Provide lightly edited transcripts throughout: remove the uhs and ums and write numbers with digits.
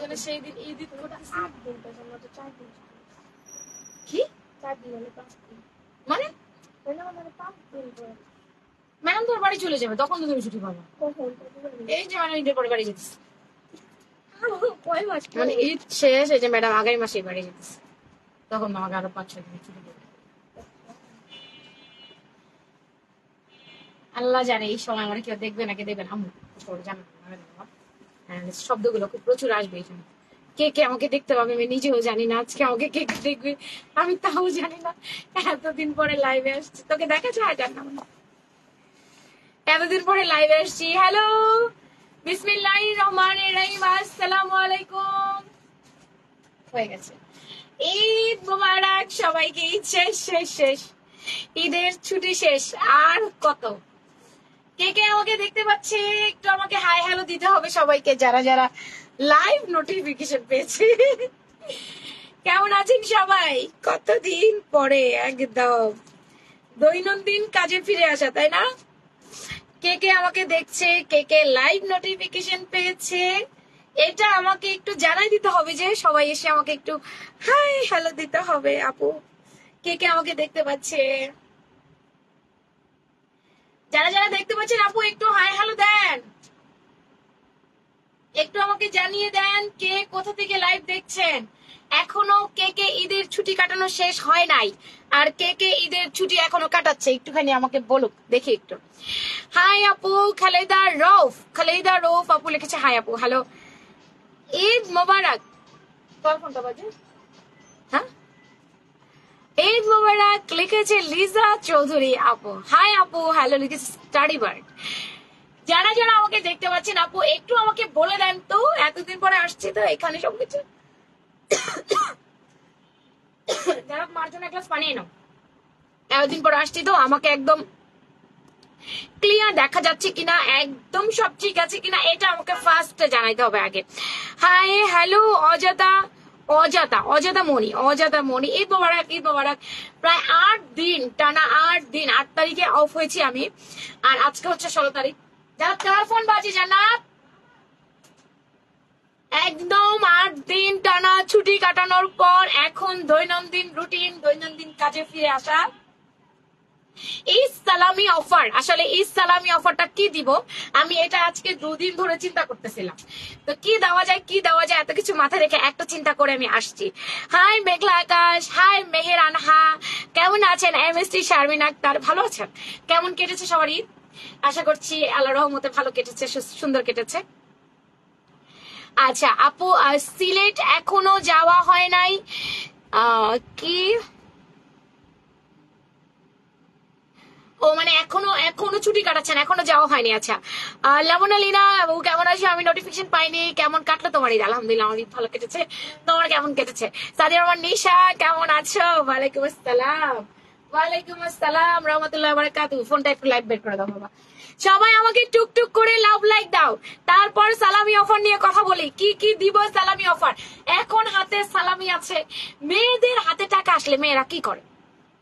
জন্য সেই দিন ঈদ করতেছি। 8 দিন তো আমরা তো 4 দিন কি 4 দিন হলে 5 দিন মানে মানে 5 দিন পরে ম্যাডাম তোর বাড়ি চলে যাবে, তখন তো তুমি ছুটি পাবো। কখন এই যে মানে ঈদের পরে বাড়ি যেতেছে, কয় মাস মানে ঈদ শেষ, এই যে ম্যাডাম আগামী মাসে বাড়ি যেতেছে, তখন আমাকে আরো 5-6 দিন ছুটি দেবে। আল্লাহ জানে এই সময় আমার কেউ দেখবে নাকি দেখবেন, আমি জানি শব্দগুলো খুব প্রচুর আসবে এই সময়। কে কে আমাকে দেখতে পাবে আমি নিজেও জানি না, আজকে আমাকে কে কে দেখবে আমি তাও জানি না। এতদিন পরে লাইভে আসছি, তোকে দেখা যায় জান না, এতদিন পরে লাইভে আসছি। হ্যালো, বিসমিল্লাহির রহমানির রহিম, আসসালামু আলাইকুম। হয়ে গেছে। ঈদ মোবারক সবাইকে। ঈদ শেষ শেষ শেষ, ঈদের ছুটি শেষ। আর কত, কে কে আমাকে দেখতে পাচ্ছে একটু আমাকে হাই হ্যালো দিতে হবে সবাইকে, যারা যারা লাইভ নোটিফিকেশন পেয়েছে। কেমন আছেন সবাই? কতদিন পরে একদম দৈনন্দিন কাজে ফিরে আসা, তাই না? কে কে আমাকে দেখছে, কে কে লাইভ নোটিফিকেশন পেয়েছে, এটা আমাকে একটু জানাই দিতে হবে, যে সবাই এসে আমাকে একটু হাই হ্যালো দিতে হবে। আপু কে কে আমাকে দেখতে পাচ্ছে, যারা যারা দেখতে পাচ্ছেন আপু একটু হাই হ্যালো দেন, একটু আমাকে জানিয়ে দেন কে কোথা থেকে লাইভ দেখছেন। এখনো কে কে ঈদের ছুটি কাটানো শেষ হয় নাই, আর কে কে ঈদের ছুটি এখনো কাটাচ্ছে একটুখানি আমাকে বলুক দেখি একটু। হাই আপু, খালেদা রৌফ, খালেদা রৌফ আপু লিখেছে হাই আপু, হ্যালো, ঈদ মোবারক। তোর ফোনটা বাজে, হ্যাঁ, ঈদ মোবারক লিখেছে লিজা চৌধুরী আপু, হাই আপু, হ্যালো লিখেছে স্টাডি বার্ড। যারা যারা আমাকে দেখতে পাচ্ছেন আপু একটু আমাকে বলে দেন তো, এতদিন পরে আসছি তো এখানে সবকিছু। যারা মার জন্য এক গ্লাস পানি নাও, এতদিন পরে আসছি তো আমাকে একদম ক্লিয়ার দেখা যাচ্ছে কিনা, একদম সব ঠিক আছে কিনা, এটা আমাকে ফার্স্ট জানাইতে হবে আগে। হাই হ্যালো অজাতা, অজাতা অজাতা মণি, অজাতা মণি, ঈদ মোবারক, ঈদ মোবারক। প্রায় 8 দিন টানা, 8 দিন, 8 তারিখে অফ হয়েছি আমি, আর আজকে হচ্ছে 16 তারিখ। যারা কার ফোন বাজে জানাব, একদম 8 দিন টানা ছুটি কাটানোর পর এখন দৈনন্দিন রুটিন, দৈনন্দিন কাজে ফিরে আসা। এই সালামি অফার, আসলে এই সালামি অফারটা কি দিব আমি এটা আজকে 2 দিন ধরে চিন্তা করতেছিলাম, তো কি দেওয়া যায় কি দেওয়া যায় এত কিছু মাথায় রেখে একটা চিন্তা করে আমি আসছি। হাই মেঘলা আকাশ, হাই মেহের আনহা, কেমন আছেন? এমএসটি শারমিন আক্তার, ভালো আছেন? কেমন কেটেছে সবার ঈদ? আশা করছি আল্লাহর রহমতে ভালো কেটেছে, সুন্দর কেটেছে। আচ্ছা আপু, সিলেট এখনো যাওয়া হয় নাই, কি ও মানে এখনো এখনো ছুটি কাটাচ্ছেন, এখনো যাওয়া হয়নি। আচ্ছা লাবণা লীনা ও কেমন আছো? আমি নোটিফিকেশন পাইনি, কেমন কাটলো তোমার ঈদ? আলহামদুলিল্লাহ আমার ঈদ ভালো কেটেছে, তোমার কেমন কেটেছে? সাদিয়া রহমান নিশা কেমন আছো? ওয়ালাইকুম আসসালাম, ওয়ালাইকুম আসসালাম রহমতুল্লাহ বারাকাতু। ফোনটা একটু লাইভ বের করে দাও বাবা। সবাই আমাকে টুকটুক করে লাভ লাইক দাও, তারপর সালামি অফার নিয়ে কথা বলি। কি কি দিব সালামি অফার? এখন হাতে সালামি আছে। মেয়েদের হাতে টাকা আসলে মেয়েরা কি করে?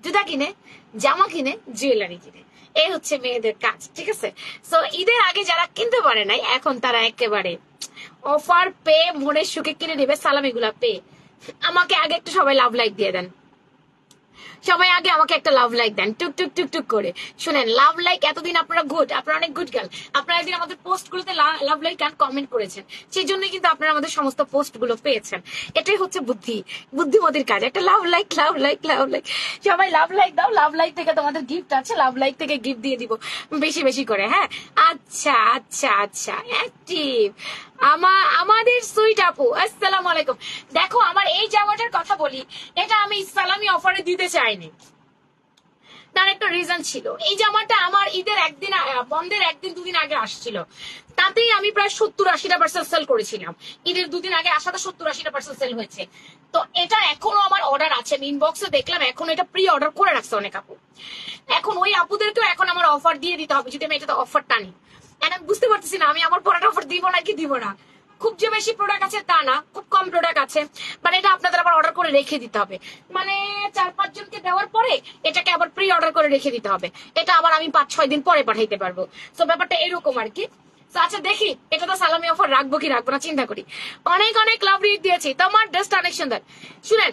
জুতা কিনে, জামা কিনে, জুয়েলারি কিনে, এই হচ্ছে মেয়েদের কাজ, ঠিক আছে? সো ঈদের আগে যারা কিনতে পারে নাই এখন তারা একেবারে অফার পেয়ে মনের সুখে কিনে নেবে সালামিগুলা পেয়ে। আমাকে আগে একটু সবাই লাভ লাইক দিয়ে দেন, সবাই আগে আমাকে একটা লাভ লাইক দেন, টুক টুক টুক টুক করে। শুনেন, লাভ লাইক এতদিন আপনারা গুড, আপনারা অনেক গুড গার্ল, আপনারা একদিন আমাদের পোস্ট গুলোতে লাভ লাইক আর কমেন্ট করেছেন, সেই জন্যই কিন্তু আপনারা আমাদের সমস্ত পোস্ট গুলো পেয়েছেন। এটাই হচ্ছে বুদ্ধি, বুদ্ধিমতির কাজ, একটা লাভ like, love like, love like. সবাই লাভ লাইক দাও, লাভ লাইক থেকে তোমাদের গিফট আছে, লাভ লাইক থেকে গিফট দিয়ে দিব বেশি বেশি করে, হ্যাঁ? আচ্ছা আচ্ছা আচ্ছা, অ্যাক্টিভ আমাদের সুইট আপু, আসসালামু আলাইকুম। দেখো আমার এই জামাটার কথা বলি, এটা আমি সালামি অফারে দিতে চাইনি, তার একটা রিজন ছিল। এই জামাটা আমার ঈদের একদিন, বন্ধের একদিন 2 দিন আগে আসছিল, তাতেই আমি প্রায় 70-80% সেল করেছিলাম। ঈদের 2 দিন আগে আসাতে 70-80% সেল হয়েছে। তো এটা এখনো আমার অর্ডার আছে, আমি ইনবক্সে দেখলাম এখন এটা প্রি অর্ডার করে রাখছে অনেক আপু। এখন ওই আপুদেরকেও এখন আমার অফার দিয়ে দিতে হবে যদি আমি এটাতে অফার টানি। আমি বুঝতে পারতেছি না আমি আমার পড়াটা অফার দিব নাকি দিব না। খুব যে বেশি প্রোডাক্ট আছে তা না, খুব কম প্রোডাক্ট আছে, মানে এটা আপনাদের আবার অর্ডার করে রেখে দিতে হবে, মানে 4-5 জনকে দেওয়ার পরে এটাকে আবার প্রি অর্ডার করে রেখে দিতে হবে, এটা আবার আমি 5-6 দিন পরে পাঠাইতে পারবো। তো ব্যাপারটা এরকম আর কি। তো আচ্ছা দেখি এটা তো সালামি অফার রাখবো কি রাখবো না চিন্তা করি। অনেক অনেক লাভ রিড দিয়েছি, তোমার ড্রেসটা অনেক সুন্দর। শুনেন,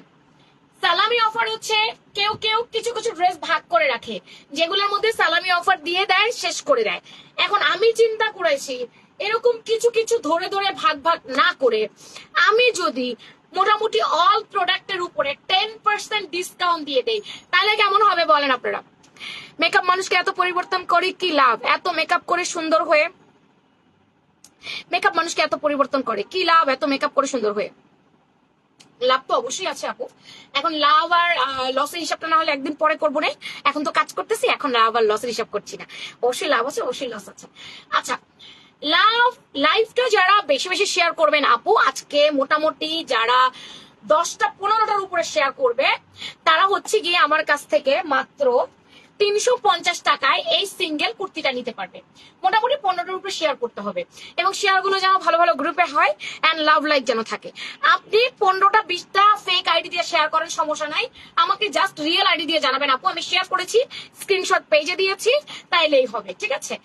সালামি অফার হচ্ছে কেউ কেউ কিছু কিছু ড্রেস ভাগ করে রাখে, যেগুলোর মধ্যে সালামি অফার দিয়ে দেয়, শেষ করে দেয়। এখন আমি চিন্তা করেছি এরকম কিছু কিছু ধরে ধরে ভাগ ভাগ না করে আমি যদি মোটামুটি অল প্রোডাক্টের উপরে 10% ডিসকাউন্ট দিয়ে দেই, তাহলে কেমন হবে বলেন আপনারা? মেকআপ মানুষকে এত পরিবর্তন করে কি লাভ? এত মেকআপ করে সুন্দর হয়ে, মেকআপ মানুষকে এত পরিবর্তন করে কি লাভ? এত মেকআপ করে সুন্দর হয়ে লাভ তো অবশ্যই আছে আপু। এখন লাভ আর লসের হিসাবটা না হলে একদিন পরে করবো না, এখন তো কাজ করতেছি, এখন লাভ আর লসের হিসাব করছি না। অবশ্যই লাভ আছে, অবশ্যই লস আছে। আচ্ছা, লাইভটা যারা বেশি বেশি শেয়ার করবেন আপু, আজকে মোটামুটি যারা 10টা 15টার উপরে শেয়ার করবে তারা হচ্ছে গিয়ে আমার কাছ থেকে মাত্র 350 টাকায় এই সিঙ্গেল কুর্তিটা নিতে পারবে। মোটামুটি 15টার উপরে শেয়ার করতে হবে এবং শেয়ার গুলো যেন ভালো ভালো গ্রুপে হয় এন্ড লাভ লাইক যেন থাকে। আপনি 15টা 20টা ফেক আইডি দিয়ে শেয়ার করেন, সমস্যা নাই, আমাকে জাস্ট রিয়েল আইডি দিয়ে জানাবেন আপু আমি শেয়ার করেছি, স্ক্রিনশট পেজে দিয়েছি, তাইলেই হবে, ঠিক আছে?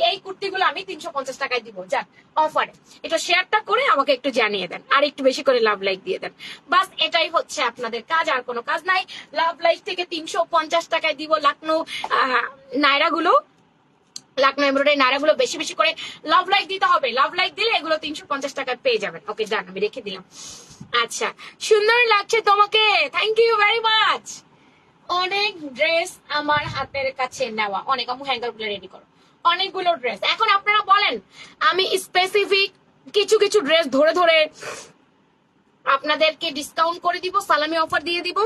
এই কুর্তিগুলো আমি 350 টাকায় দিব, যাক অফারে। এটা শেয়ারটা করে আমাকে একটু জানিয়ে দেন আর একটু বেশি করে লাভ লাইক দিয়ে দেন, বাস এটাই হচ্ছে আপনাদের কাজ, আর কোনো কাজ নাই। লাভ লাইক থেকে 350 টাকায় দিব লাকনো নায়রা গুলো, লাকনো এমব্রয়ডারি নায়রা গুলো বেশি বেশি করে লাভ লাইক দিতে হবে। লাভ লাইক দিলে এগুলো 350 টাকায় পেয়ে যাবেন। ওকে ডান, আমি রেখে দিলাম। আচ্ছা, সুন্দর লাগছে তোমাকে, থ্যাংক ইউ ভেরি মাচ। অনেক ড্রেস আমার হাতের কাছে নেওয়া, অনেক আমু হ্যাঙ্গার গুলো রেডি করো, অনেকগুলো ড্রেস। এখন আপনারা বলেন আমি স্পেসিফিক কিছু কিছু ড্রেস ধরে ধরে আপনাদেরকে ডিসকাউন্ট করে দিব, সালামি অফার দিয়ে দিব,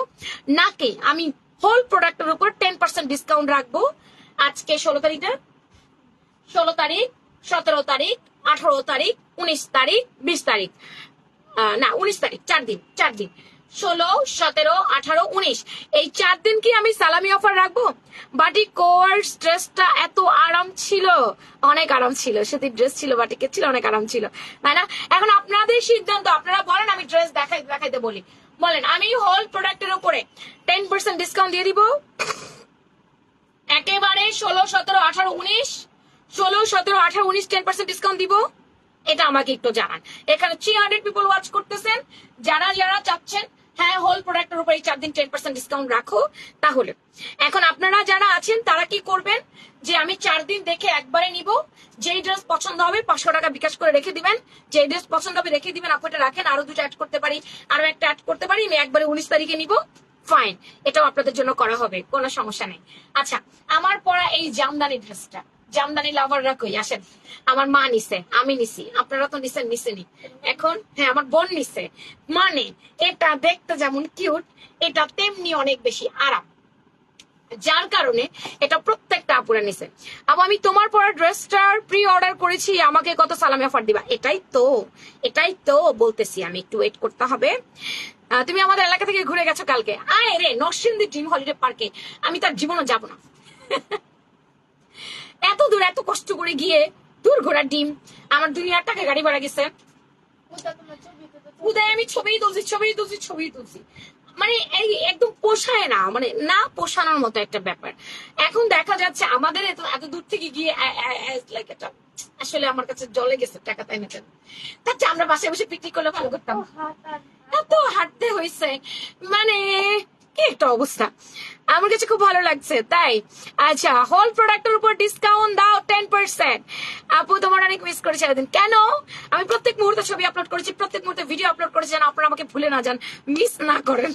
নাকি আমি হোল প্রোডাক্টের উপর 10% ডিসকাউন্ট রাখবো? আজকে 16 তারিখ, 16 তারিখ, 17 তারিখ, 18 তারিখ, 19 তারিখ, 20 তারিখ, না 19 তারিখ, 4 দিন 16, 17, 18, 19 এই 4 দিন কি আমি সালামি অফার রাখবো? বাটিক কোয়ার্স ড্রেসটা এত আরাম ছিল, অনেক আরাম ছিল, সুতির ড্রেস ছিল, বাটিকের ছিল, অনেক আরাম ছিল, তাই না? এখন আপনাদের সিদ্ধান্ত, আপনারা বলেন আমি ড্রেস দেখাইতে বলি, বলেন আমি হোল প্রোডাক্টের উপরে 10% ডিসকাউন্ট দিয়ে দিব একেবারে 16, 17, 18, 19, 16, 17, 18, 19 10% ডিসকাউন্ট দিব? এটা আমাকে একটু জানান। এখানে 300 পিপল ওয়াচ করতেছেন, যারা যারা চাচ্ছেন হ্যাঁ হোল প্রোডাক্টের উপরে 4 দিন 10% ডিসকাউন্ট রাখো, তাহলে এখন আপনারা যারা আছেন তারা কি করবেন, যে আমি 4 দিন দেখে একবারে নিব, যেই ড্রেস পছন্দ হবে 500 টাকা বিকাশ করে রেখে দিবেন, যেই ড্রেস পছন্দ হবে রেখে দিবেন, আপু এটা রাখেন, আরো 2টা অ্যাড করতে পারি, আরো একটা অ্যাড করতে পারি, আমি একবারে 19 তারিখে নিব, ফাইন, এটাও আপনাদের জন্য করা হবে, কোনো সমস্যা নেই। আচ্ছা, আমার পরা এই জামদানি ড্রেসটা, জামদানি লাভাররা কই আসেন? আমার মা নিছে, আমি নিছি, আপনারা তো নিছেনি। এখন হ্যাঁ আমার বোন নিছে, মানে এটা দেখতে যেমন কিউট, এটা তেমনি অনেক বেশি আরাম, যার কারণে এটা প্রত্যেকটা আপুরা নিছে। আবার আমি তোমার পরা ড্রেসটার প্রি অর্ডার করেছি, আমাকে কত সালামি অফার দিবা? এটাই তো বলতেছি, আমি একটু ওয়েট করতে হবে। তুমি আমাদের এলাকা থেকে ঘুরে গেছো কালকে, আয় রে নরসিংদী ড্রিম হলিডে পার্কে, আমি তার জীবনও যাবো না। এত দূর এত কষ্ট করে গিয়ে দূর ঘোড়ার ডিম, আমার দুনিয়ার টাকা গাড়ি ভাড়া গেছে, উদয় আমি ছবি তুলছি, মানে এই একদম পোষায় না, মানে না পোষানোর মতো একটা ব্যাপার। এখন দেখা যাচ্ছে আমাদের এত দূর থেকে গিয়ে এটা আসলে আমার কাছে জলে গেছে টাকা, তাই না? তার চেয়ে আমরা বাসায় বসে পিকনিক করলে ভালো করতাম। এত হাঁটতে হয়েছে, মানে কি একটা অবস্থা, আমার কাছে খুব ভালো লাগছে তাই। আচ্ছা, হোল প্রোডাক্টের উপর ডিসকাউন্ট দাও 10%। আপু তোমার অনেক মিস করেছি এতদিন। কেন? আমি প্রত্যেক মুহূর্তে ছবি আপলোড করেছি, প্রত্যেক মুহূর্তে ভিডিও আপলোড করেছি, যেন আপনারা আমাকে ভুলে না যান, মিস না করেন।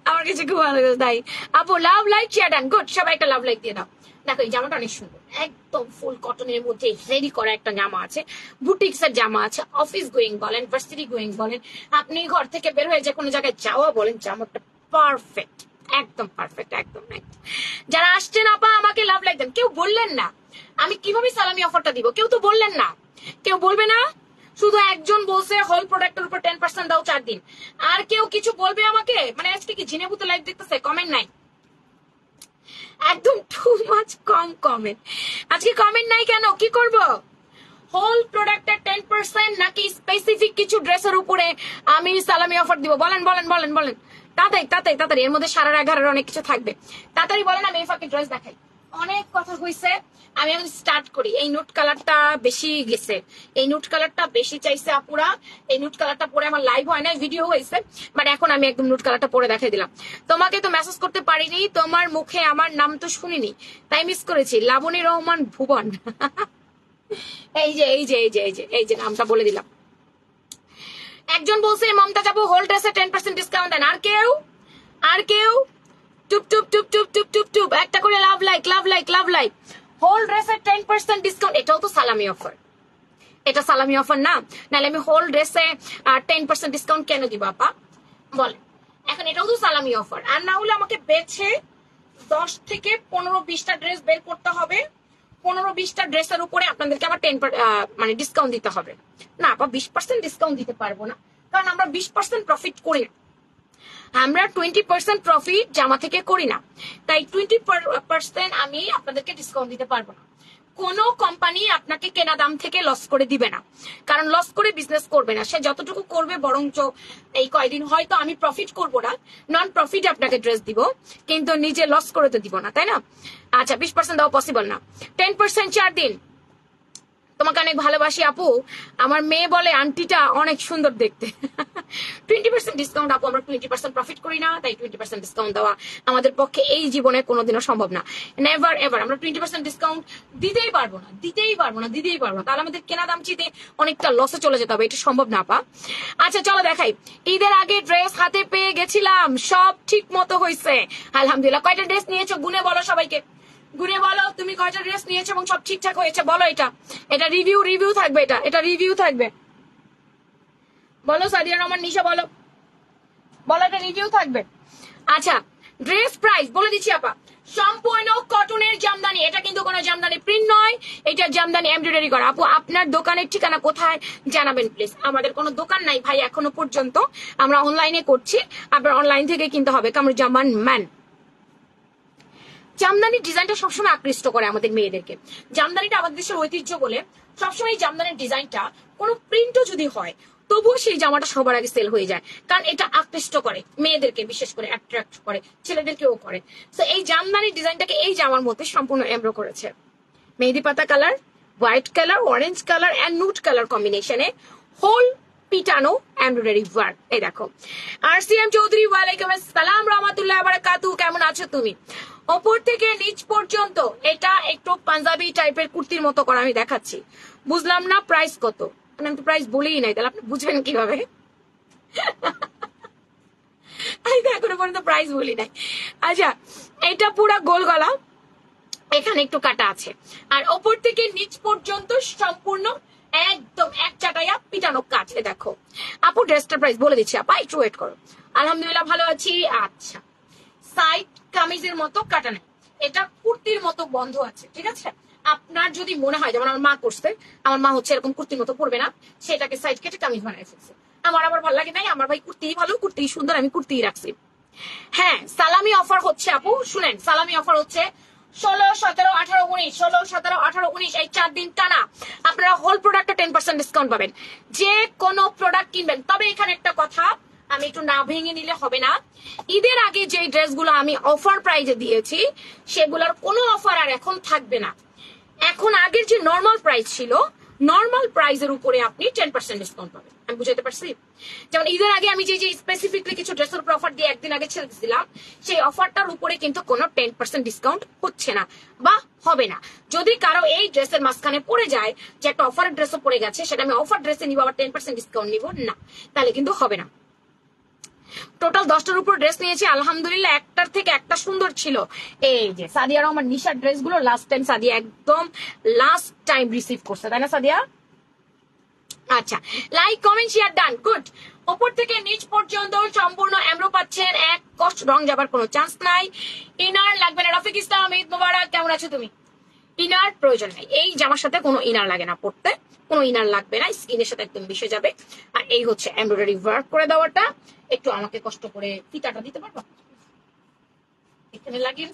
আমার কাছে খুব ভালো লাগছে তাই। আপু love like share done, good, সবাই একটা লাভ লাইক দিয়ে দাও। দেখো এই জামাটা অনেক সুন্দর, একদম ফুল কটনের মধ্যে রেডি করা একটা জামা আছে, বুটিক্স এর জামা আছে, অফিস গোয়িং বলেন, ভার্সিটি গোয়িং বলেন, আপনি ঘর থেকে বের হয়ে যে কোনো জায়গায় যাওয়া বলেন, জামাটা পারফেক্ট, একদম পারফেক্ট, একদম। যারা আসছেন আপা আমাকে লাভ লাইক দেন। কেউ বললেন না আমি কিভাবে সালামি অফারটা দিব, কেউ তো বললেন না, কেউ বলবে না, শুধু একজন বলছে হোল প্রোডাক্টের উপর 10% দাও 4 দিন, আর কেউ কিছু বলবে আমাকে? মানে আজকে কি ঝিনেভূতে লাইভ দেখতেছে, কমেন্ট নাই, একদম টু মাচ কম কমেন্ট, আজকে কমেন্ট নাই কেন? কি করব? হোল প্রোডাক্টের 10% নাকি স্পেসিফিক কিছু ড্রেসের উপরে আমি সালামি অফার দিব? বলেন বলেন বলেন বলেন, তাড়াতাড়ি, এর মধ্যে 11:30 অনেক কিছু থাকবে, তাড়াতাড়ি বলেন, আমি এই ফাঁকে ড্রেস দেখাই। অনেক কথা হয়েছে, আমি এখন স্টার্ট করি। এই নুট কালারটা বেশি গেছে, এই নুট কালারটা বেশি চাইছে আপুরা। এই নুট কালারটা পরে আমার লাইভ হয় না, ভিডিও হয়েছে, বাট এখন আমি একদম নুট কালারটা পরে দেখাই দিলাম। তোমাকে তো মেসেজ করতে পারিনি, তোমার মুখে আমার নাম তো শুনিনি, তাই মিস করেছি। লাবণী রহমান ভুবন। এই যে এই যে এই যে এই যে এই যে নামটা বলে দিলাম। একজন বলছে মমতা যাবো হোল ড্রেসে 10% ডিসকাউন্ট দেন। আর কেউ? আর কেউ? টুপ টুপ টুপ টুপ টুপ টুপ টুপ একটা করে love like love like love like. Whole ড্রেসের 10% ডিসকাউন্ট, এটাও তো সালামি অফার। এটা সালামি অফার না? নাহলে আমি হোল ড্রেসে 10% ডিসকাউন্ট কেন দিব আপা বলে? এখন এটাও তো সালামি অফার। আর না হলে আমাকে বেছে 10 থেকে 15-20টা ড্রেস বের করতে হবে, 15-20টা ড্রেসের উপরে আপনাদেরকে আবার 10 মানে ডিসকাউন্ট দিতে হবে। না আপা 20% ডিসকাউন্ট দিতে পারবো না, কারণ আমরা 20% প্রফিট করি না। আমরা 20% প্রফিট জামা থেকে করি না, তাই 20% আমি আপনাদেরকে ডিসকাউন্ট দিতে পারবো না। কোনো কোম্পানি আপনাকে কেনা দাম থেকে লস করে দিবে না, কারণ লস করে বিজনেস করবে না। সে যতটুকু করবে বরঞ্চ এই কয়দিন হয়তো আমি প্রফিট করব না, নন প্রফিট আপনাকে ড্রেস দিব, কিন্তু নিজে লস করে তো দিব না, তাই না? আচ্ছা 20% দেওয়া পসিবল না। 10% 4 দিন। তোমাকে অনেক ভালোবাসি আপু, আমার মেয়ে বলে আন্টিটা অনেক সুন্দর দেখতে। 20% ডিসকাউন্ট আপু, আমরা 20% প্রফিট করি না, তাই 20% ডিসকাউন্ট দেওয়া আমাদের পক্ষে এই জীবনে কোনোদিনও সম্ভব না। নেভার এভার আমরা 20% ডিসকাউন্ট দিতেই পারবো না, দিতেই পারবো না, দিতেই পারবো না। তাহলে আমাদের কেনা দাম চিতে অনেকটা লসে চলে যেতে হবে, এটা সম্ভব না আপা। আচ্ছা চলো দেখাই। ঈদের আগে ড্রেস হাতে পেয়ে গেছিলাম, সব ঠিক মতো হয়েছে আলহামদুলিল্লাহ। কয়টা ড্রেস নিয়েছো গুনে বলো সবাইকে, ঘুরে বলো তুমি কয়টা ড্রেস নিয়েছো এবং সব ঠিকঠাক হয়েছে বলো। এটা রিভিউ থাকবে, এটা রিভিউ থাকবে। বলো সাদিয়া রহমান নিশা, বলো বলো, এটা রিভিউ থাকবে। আচ্ছা ড্রেস প্রাইস বলে দিচ্ছি আপা, সম্পূর্ণ কটনের জামদানি, এটা কিন্তু কোনো জামদানি প্রিন্ট নয়, এটা জামদানি এমব্রয়ডারি করা। আপু আপনার দোকানের ঠিকানা কোথায় জানাবেন প্লিজ? আমাদের কোনো দোকান নাই ভাই এখনো পর্যন্ত, আমরা অনলাইনে করছি, আপনার অনলাইন থেকে কিনতে হবে। কামরুজ্জামান ম্যান। জামদানির ডিজাইনটা সবসময় আকৃষ্ট করে আমাদের মেয়েদেরকে। জামদানিটা আমাদের দেশের ঐতিহ্য বলে সবসময় এই জামদানির ডিজাইনটা কোনো প্রিন্টও যদি হয় তবুও সেই জামাটা সবার আগে সেল হয়ে যায়, কারণ এটা আকৃষ্ট করে মেয়েদেরকে, বিশেষ করে অ্যাট্রাক্ট করে, ছেলেদেরকেও করে। তো এই জামদানির ডিজাইনটাকে এই জামার মধ্যে সম্পূর্ণ এমব্রো করেছে। মেহেদি পাতা colour, white colour, orange colour and nude colour কম্বিনেশনে হোল পিটানো এমব্রয়ডারি ওয়ার্ক। এই দেখো। RCM চৌধুরী, ওয়ালাইকুম আসসালাম রহমতুল্লাহ বারাকাতু, কেমন আছো তুমি? ওপর থেকে নিচ পর্যন্ত এটা একটু পাঞ্জাবি টাইপের কুর্তির মতো করা, আমি দেখাচ্ছি। বুঝলাম না প্রাইস কত, আমি তো প্রাইস বলেই নাই, তাহলে আপনি বুঝবেন কিভাবে? আমি তো এখনো পর্যন্ত প্রাইস বলি নাই। আচ্ছা এটা পুরা গোল গলা, এখানে একটু কাটা আছে, আর ওপর থেকে নিচ পর্যন্ত সম্পূর্ণ একদম এক চাটাইয়া পিটানো কাজ। দেখো আপু ড্রেসটার প্রাইস বলে দিচ্ছি, আপা একটু ওয়েট করো। আলহামদুলিল্লাহ ভালো আছি। আচ্ছা সাইড কামিজের মতো কাটা নেই, এটা কুর্তির মতো বন্ধ আছে, ঠিক আছে? আপনার যদি মনে হয় যেমন আমার মা করছে, আমার মা হচ্ছে এরকম কুর্তির মতো পরবে না, সেটাকে সাইড কেটে কামিজ বানায় ফেলছে। আমার আবার ভালো লাগে নাই, আমার ভাই কুর্তিই ভালো, কুর্তিই সুন্দর, আমি কুর্তিই রাখছি। হ্যাঁ সালামি অফার হচ্ছে আপু, শুনেন সালামি অফার হচ্ছে 16, 17, 18, 19, 16, 17, 18, 19 এই 4 দিন টানা আপনারা হোল প্রোডাক্টে 10% ডিসকাউন্ট পাবেন, যে কোনো প্রোডাক্ট কিনবেন। তবে এখানে একটা কথা আমি একটু না ভেঙে নিলে হবে না, ঈদের আগে যে ড্রেসগুলো আমি অফার প্রাইজে দিয়েছি সেগুলোর কোনো অফার আর এখন থাকবে না। এখন আগের যে নর্মাল প্রাইস ছিল, নর্মাল প্রাইসের উপরে আপনি 10% ডিসকাউন্ট পাবেন। আমি বুঝাতে পারছি? যেমন ঈদের আগে আমি যে স্পেসিফিকলি কিছু ড্রেসের উপর অফার দিয়ে একদিন আগে ছেড়ে দিয়েছিলাম, সেই অফারটার উপরে কিন্তু কোনো 10% ডিসকাউন্ট হচ্ছে না বা হবে না। যদি কারো এই ড্রেসের মাঝখানে পড়ে যায় যে একটা অফারের ড্রেসও পড়ে গেছে, সেটা আমি অফার ড্রেসে নিব আবার 10% ডিসকাউন্ট নিব না, তাহলে কিন্তু হবে না। টোটাল 10টার উপর ড্রেস নিয়েছি আলহামদুলিল্লাহ, একটার থেকে একটা সুন্দর ছিল। এই যে সাদিয়া রহমান নিশার ড্রেসগুলো লাস্ট টাইম সাদিয়া একদম লাস্ট টাইম রিসিভ করছে, তাই না সাদিয়া? আচ্ছা like comment share done, good. উপর থেকে নিচ পর্যন্ত সম্পূর্ণ এমব্রো পাচ্ছেন, এক কষ্ট রং যাবার কোনো চান্স নাই। ইনার লাগবে না। রফিক ইসলাম ঈদ মোবারক, কেমন আছো তুমি? ইনার প্রয়োজন নাই, এই জামার সাথে কোনো ইনার লাগে না পড়তে, কোনো ইনার লাগবে না, স্কিনের সাথে একদম মিশে যাবে। আর এই হচ্ছে এমব্রয়ডারি ওয়ার্ক করে দেওয়াটা, একটু আমাকে কষ্ট করে ফিতাটা দিতে পারবো এখানে লাগিয়ে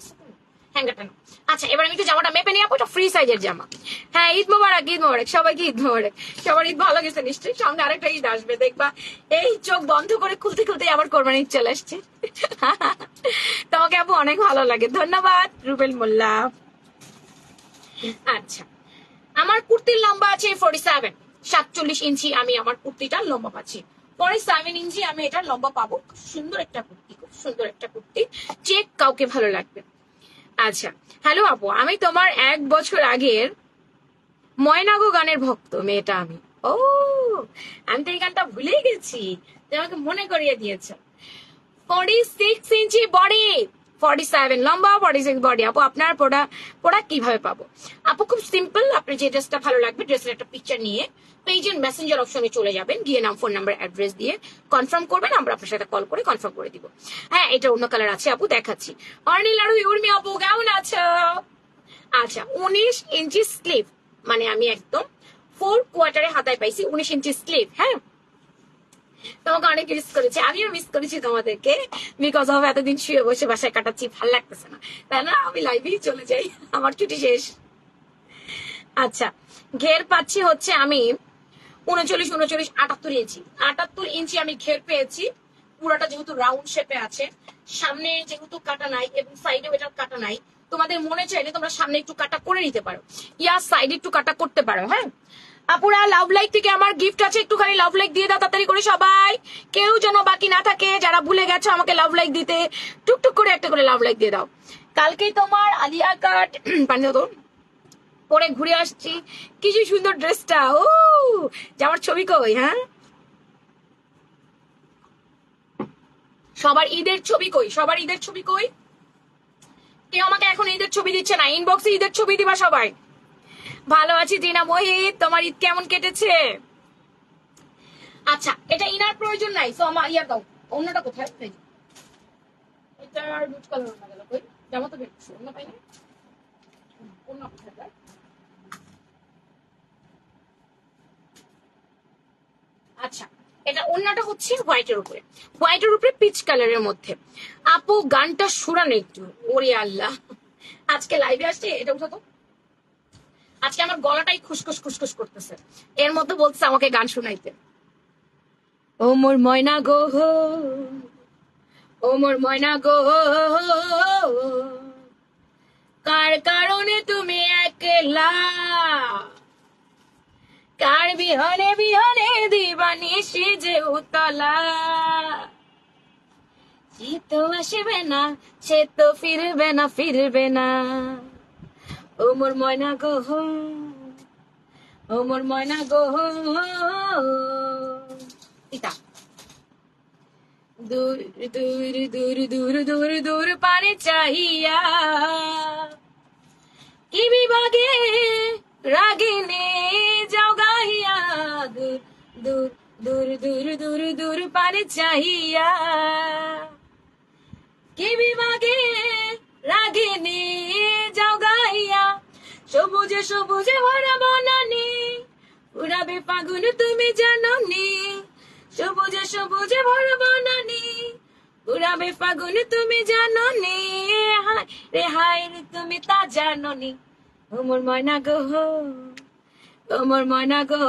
হ্যাঙ্গারটা না। আচ্ছা এবার আমি একটু জামাটা মেপে নিয়ে এটা ফ্রি সাইজের জামা। হ্যাঁ ঈদ মোবারক, ঈদ মোবারক সবাইকে, ঈদ মোবারক। সবার ঈদ ভালো গেছে নিশ্চয়ই, সামনে আরেকটা ঈদ আসবে দেখবা, এই চোখ বন্ধ করে খুলতে খুলতে আবার কোরবানি ঈদ চলে আসছে। তোমাকে আপু অনেক ভালো লাগে, ধন্যবাদ রুবেল মোল্লা। আচ্ছা, আমার কুর্তির লম্বা আছে 47, 47 ইঞ্চি আমি আমার কুর্তিটার লম্বা পাচ্ছি। 47 ইঞ্চি আমি এটা লম্বা পাবো। সুন্দর একটা কুর্তি, খুব সুন্দর একটা কুর্তি, চেক কাউকে ভালো লাগবে। আচ্ছা, হ্যালো আপু, আমি তোমার 1 বছর আগের ময়নাগো গানের ভক্ত মেয়েটা আমি। ও, আমি তো এই গানটা ভুলেই গেছি, তুমি আমাকে মনে করিয়ে দিয়েছ। 46 ইঞ্চি বডি, 47 লম্বা, 46 বডি। আপু আপনার প্রোডাক্ট কিভাবে পাবো? আপু খুব সিম্পল, আপনার যে ড্রেসটা ভালো লাগবে ড্রেসের একটা পিকচার নিয়ে পেজের মেসেঞ্জার অপশনে চলে যাবেন, গিয়ে নাম, ফোন নাম্বার, অ্যাড্রেস দিয়ে কনফার্ম করবেন, আমরা আপনার সাথে কল করে কনফার্ম করে দিব। হ্যাঁ, এটা অন্য কালার আছে আপু, দেখাচ্ছি। অর্নিল আর উর্মি আপু কেমন আছো? আচ্ছা, 19 ইঞ্চি স্লিভ, মানে আমি একদম 4 কোয়ার্টারে হাতায় পাইছি 19 ইঞ্চি স্লিভ। হ্যাঁ, তোমাকে অনেক মিস করেছি, আমিও মিস করেছি তোমাদেরকে, বিকজ অফ এতদিন শুয়ে বসে বাসায় কাটাচ্ছি, ভাল লাগতেছে না, তাই না? আমি লাইভেই চলে যাই, আমার ছুটি শেষ। আচ্ছা, ঘের পাচ্ছি হচ্ছে আমি 39, 78 ইঞ্চি, 78 ইঞ্চি আমি ঘের পেয়েছি। পুরোটা যেহেতু রাউন্ড শেপে আছে, সামনে যেহেতু কাটা নাই এবং সাইডেও এটা কাটা নাই, তোমাদের মনে চাইলে তোমরা সামনে একটু কাটা করে নিতে পারো, ইয়া সাইডে একটু কাটা করতে পারো। হ্যাঁ আপুরা, লাভ লাইক থেকে আমার গিফট আছে, একটুখানি লাভ লাইক দিয়ে দাও তাড়াতাড়ি করে সবাই, কেউ যেন বাকি না থাকে। যারা ভুলে গেছো আমাকে লাভ লাইক দিতে, টুকটুক করে একটা করে লাভ লাইক দিয়ে দাও। কালকেই তোমার আলিয়া কাট পানি দাও তো, পরে ঘুরে আসছি, কি যে সুন্দর ড্রেসটা, ও যে আমার ছবি কই? হ্যাঁ, সবার ঈদের ছবি কই? সবার ঈদের ছবি কই? কেউ আমাকে এখন ঈদের ছবি দিচ্ছে না, ইনবক্সে ঈদের ছবি দিবা সবাই। ভালো আছি জিনা মোহিত, তোমার ঈদ কেমন কেটেছে? আচ্ছা, এটা ইনার প্রয়োজন নাই, সো আমার ইয়ার দাও। অন্যটা কোথায়? এটা লুজ কালার না গেল কই? জামা তো বেরোচ্ছে, অন্য পাই না, অন্য কোথায়? আচ্ছা, এটা অন্যটা হচ্ছে হোয়াইটের উপরে, হোয়াইটের উপরে পিচ কালারের মধ্যে। আপু গানটা শুরান একটু, ওরে আল্লাহ, আজকে লাইভে আসছে, এটা উঠাতো। আজকে আমার গলাটাই খুসখুস খুসখুস করতেছে, এর মধ্যে বলছে আমাকে গান শুনাইতে। ও মোর ময়না গো, ও মোর ময়না গো, কার কারণে তুমি একলা, কার বিহনে বিহনে দিবানিশি যে উতলা, সে তো আসবে না, সে তো ফিরবে না, ফিরবে না। ও মোর ময়না গো, ও মোর ময়না গো, ইতা দূর দূর দূর দূর দূর দূর পানে চাহিয়া, কি বিভাগে রাগিনে যাও গাহিয়া, দূর দূর দূর দূর দূর দূর পানে চাহিয়া, কি বিভাগে রাগিনে যাও গাহিয়া, সবুজে সবুজে ভরা বনানি, উড়াবে ফাগুন তুমি জানো নি, সবুজে সবুজে ভরা বনানি, উড়াবে ফাগুন তুমি জানো নি, হায় রে হায় রে তুমি তা জানো নি। ও মোর ময়না গো, ও মোর ময়না গো,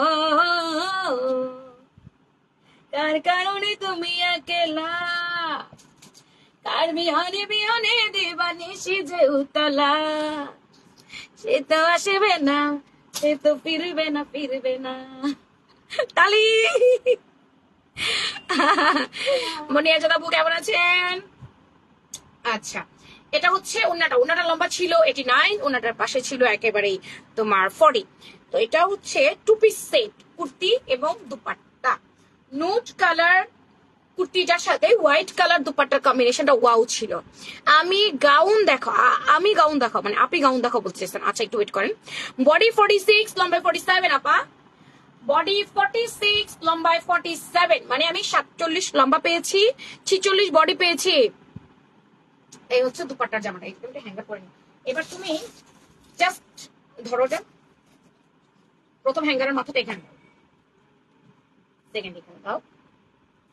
কার কারণে তুমি একলা, কার বিহনে বিহনে দিবানিশি যে উতলা, সে তো আসবে না, সে তো ফিরবে না, ফিরবে না। তালি মনিয়া জাদাবু কেমন আছেন? আচ্ছা, এটা হচ্ছে ওনাটা লম্বা ছিল 89, ওনাটার পাশে ছিল একেবারেই তোমার 40। তো এটা হচ্ছে 2 পিস সেট, কুর্তি এবং দুপাট্টা, নোট কালার কুর্তিটার সাথে হোয়াইট কালার দুপাট্টার কম্বিনেশনটা ওয়াও ছিল। আমি গাউন দেখো, মানে আপনি গাউন দেখো বলতেছেন। আচ্ছা, একটু ওয়েট করেন। বডি 46, লম্বায় 47 আপা, বডি 46, লম্বায় 47, মানে আমি 47 লম্বা পেয়েছি, 46 বডি পেয়েছি। এই হচ্ছে দুপাট্টার জামাটা, একটু হ্যাঙ্গার করে নি। এবার তুমি জাস্ট ধরো, যা প্রথম হ্যাঙ্গারের মাথাটা এখানে দাও, সেকেন্ড এখানে দাও,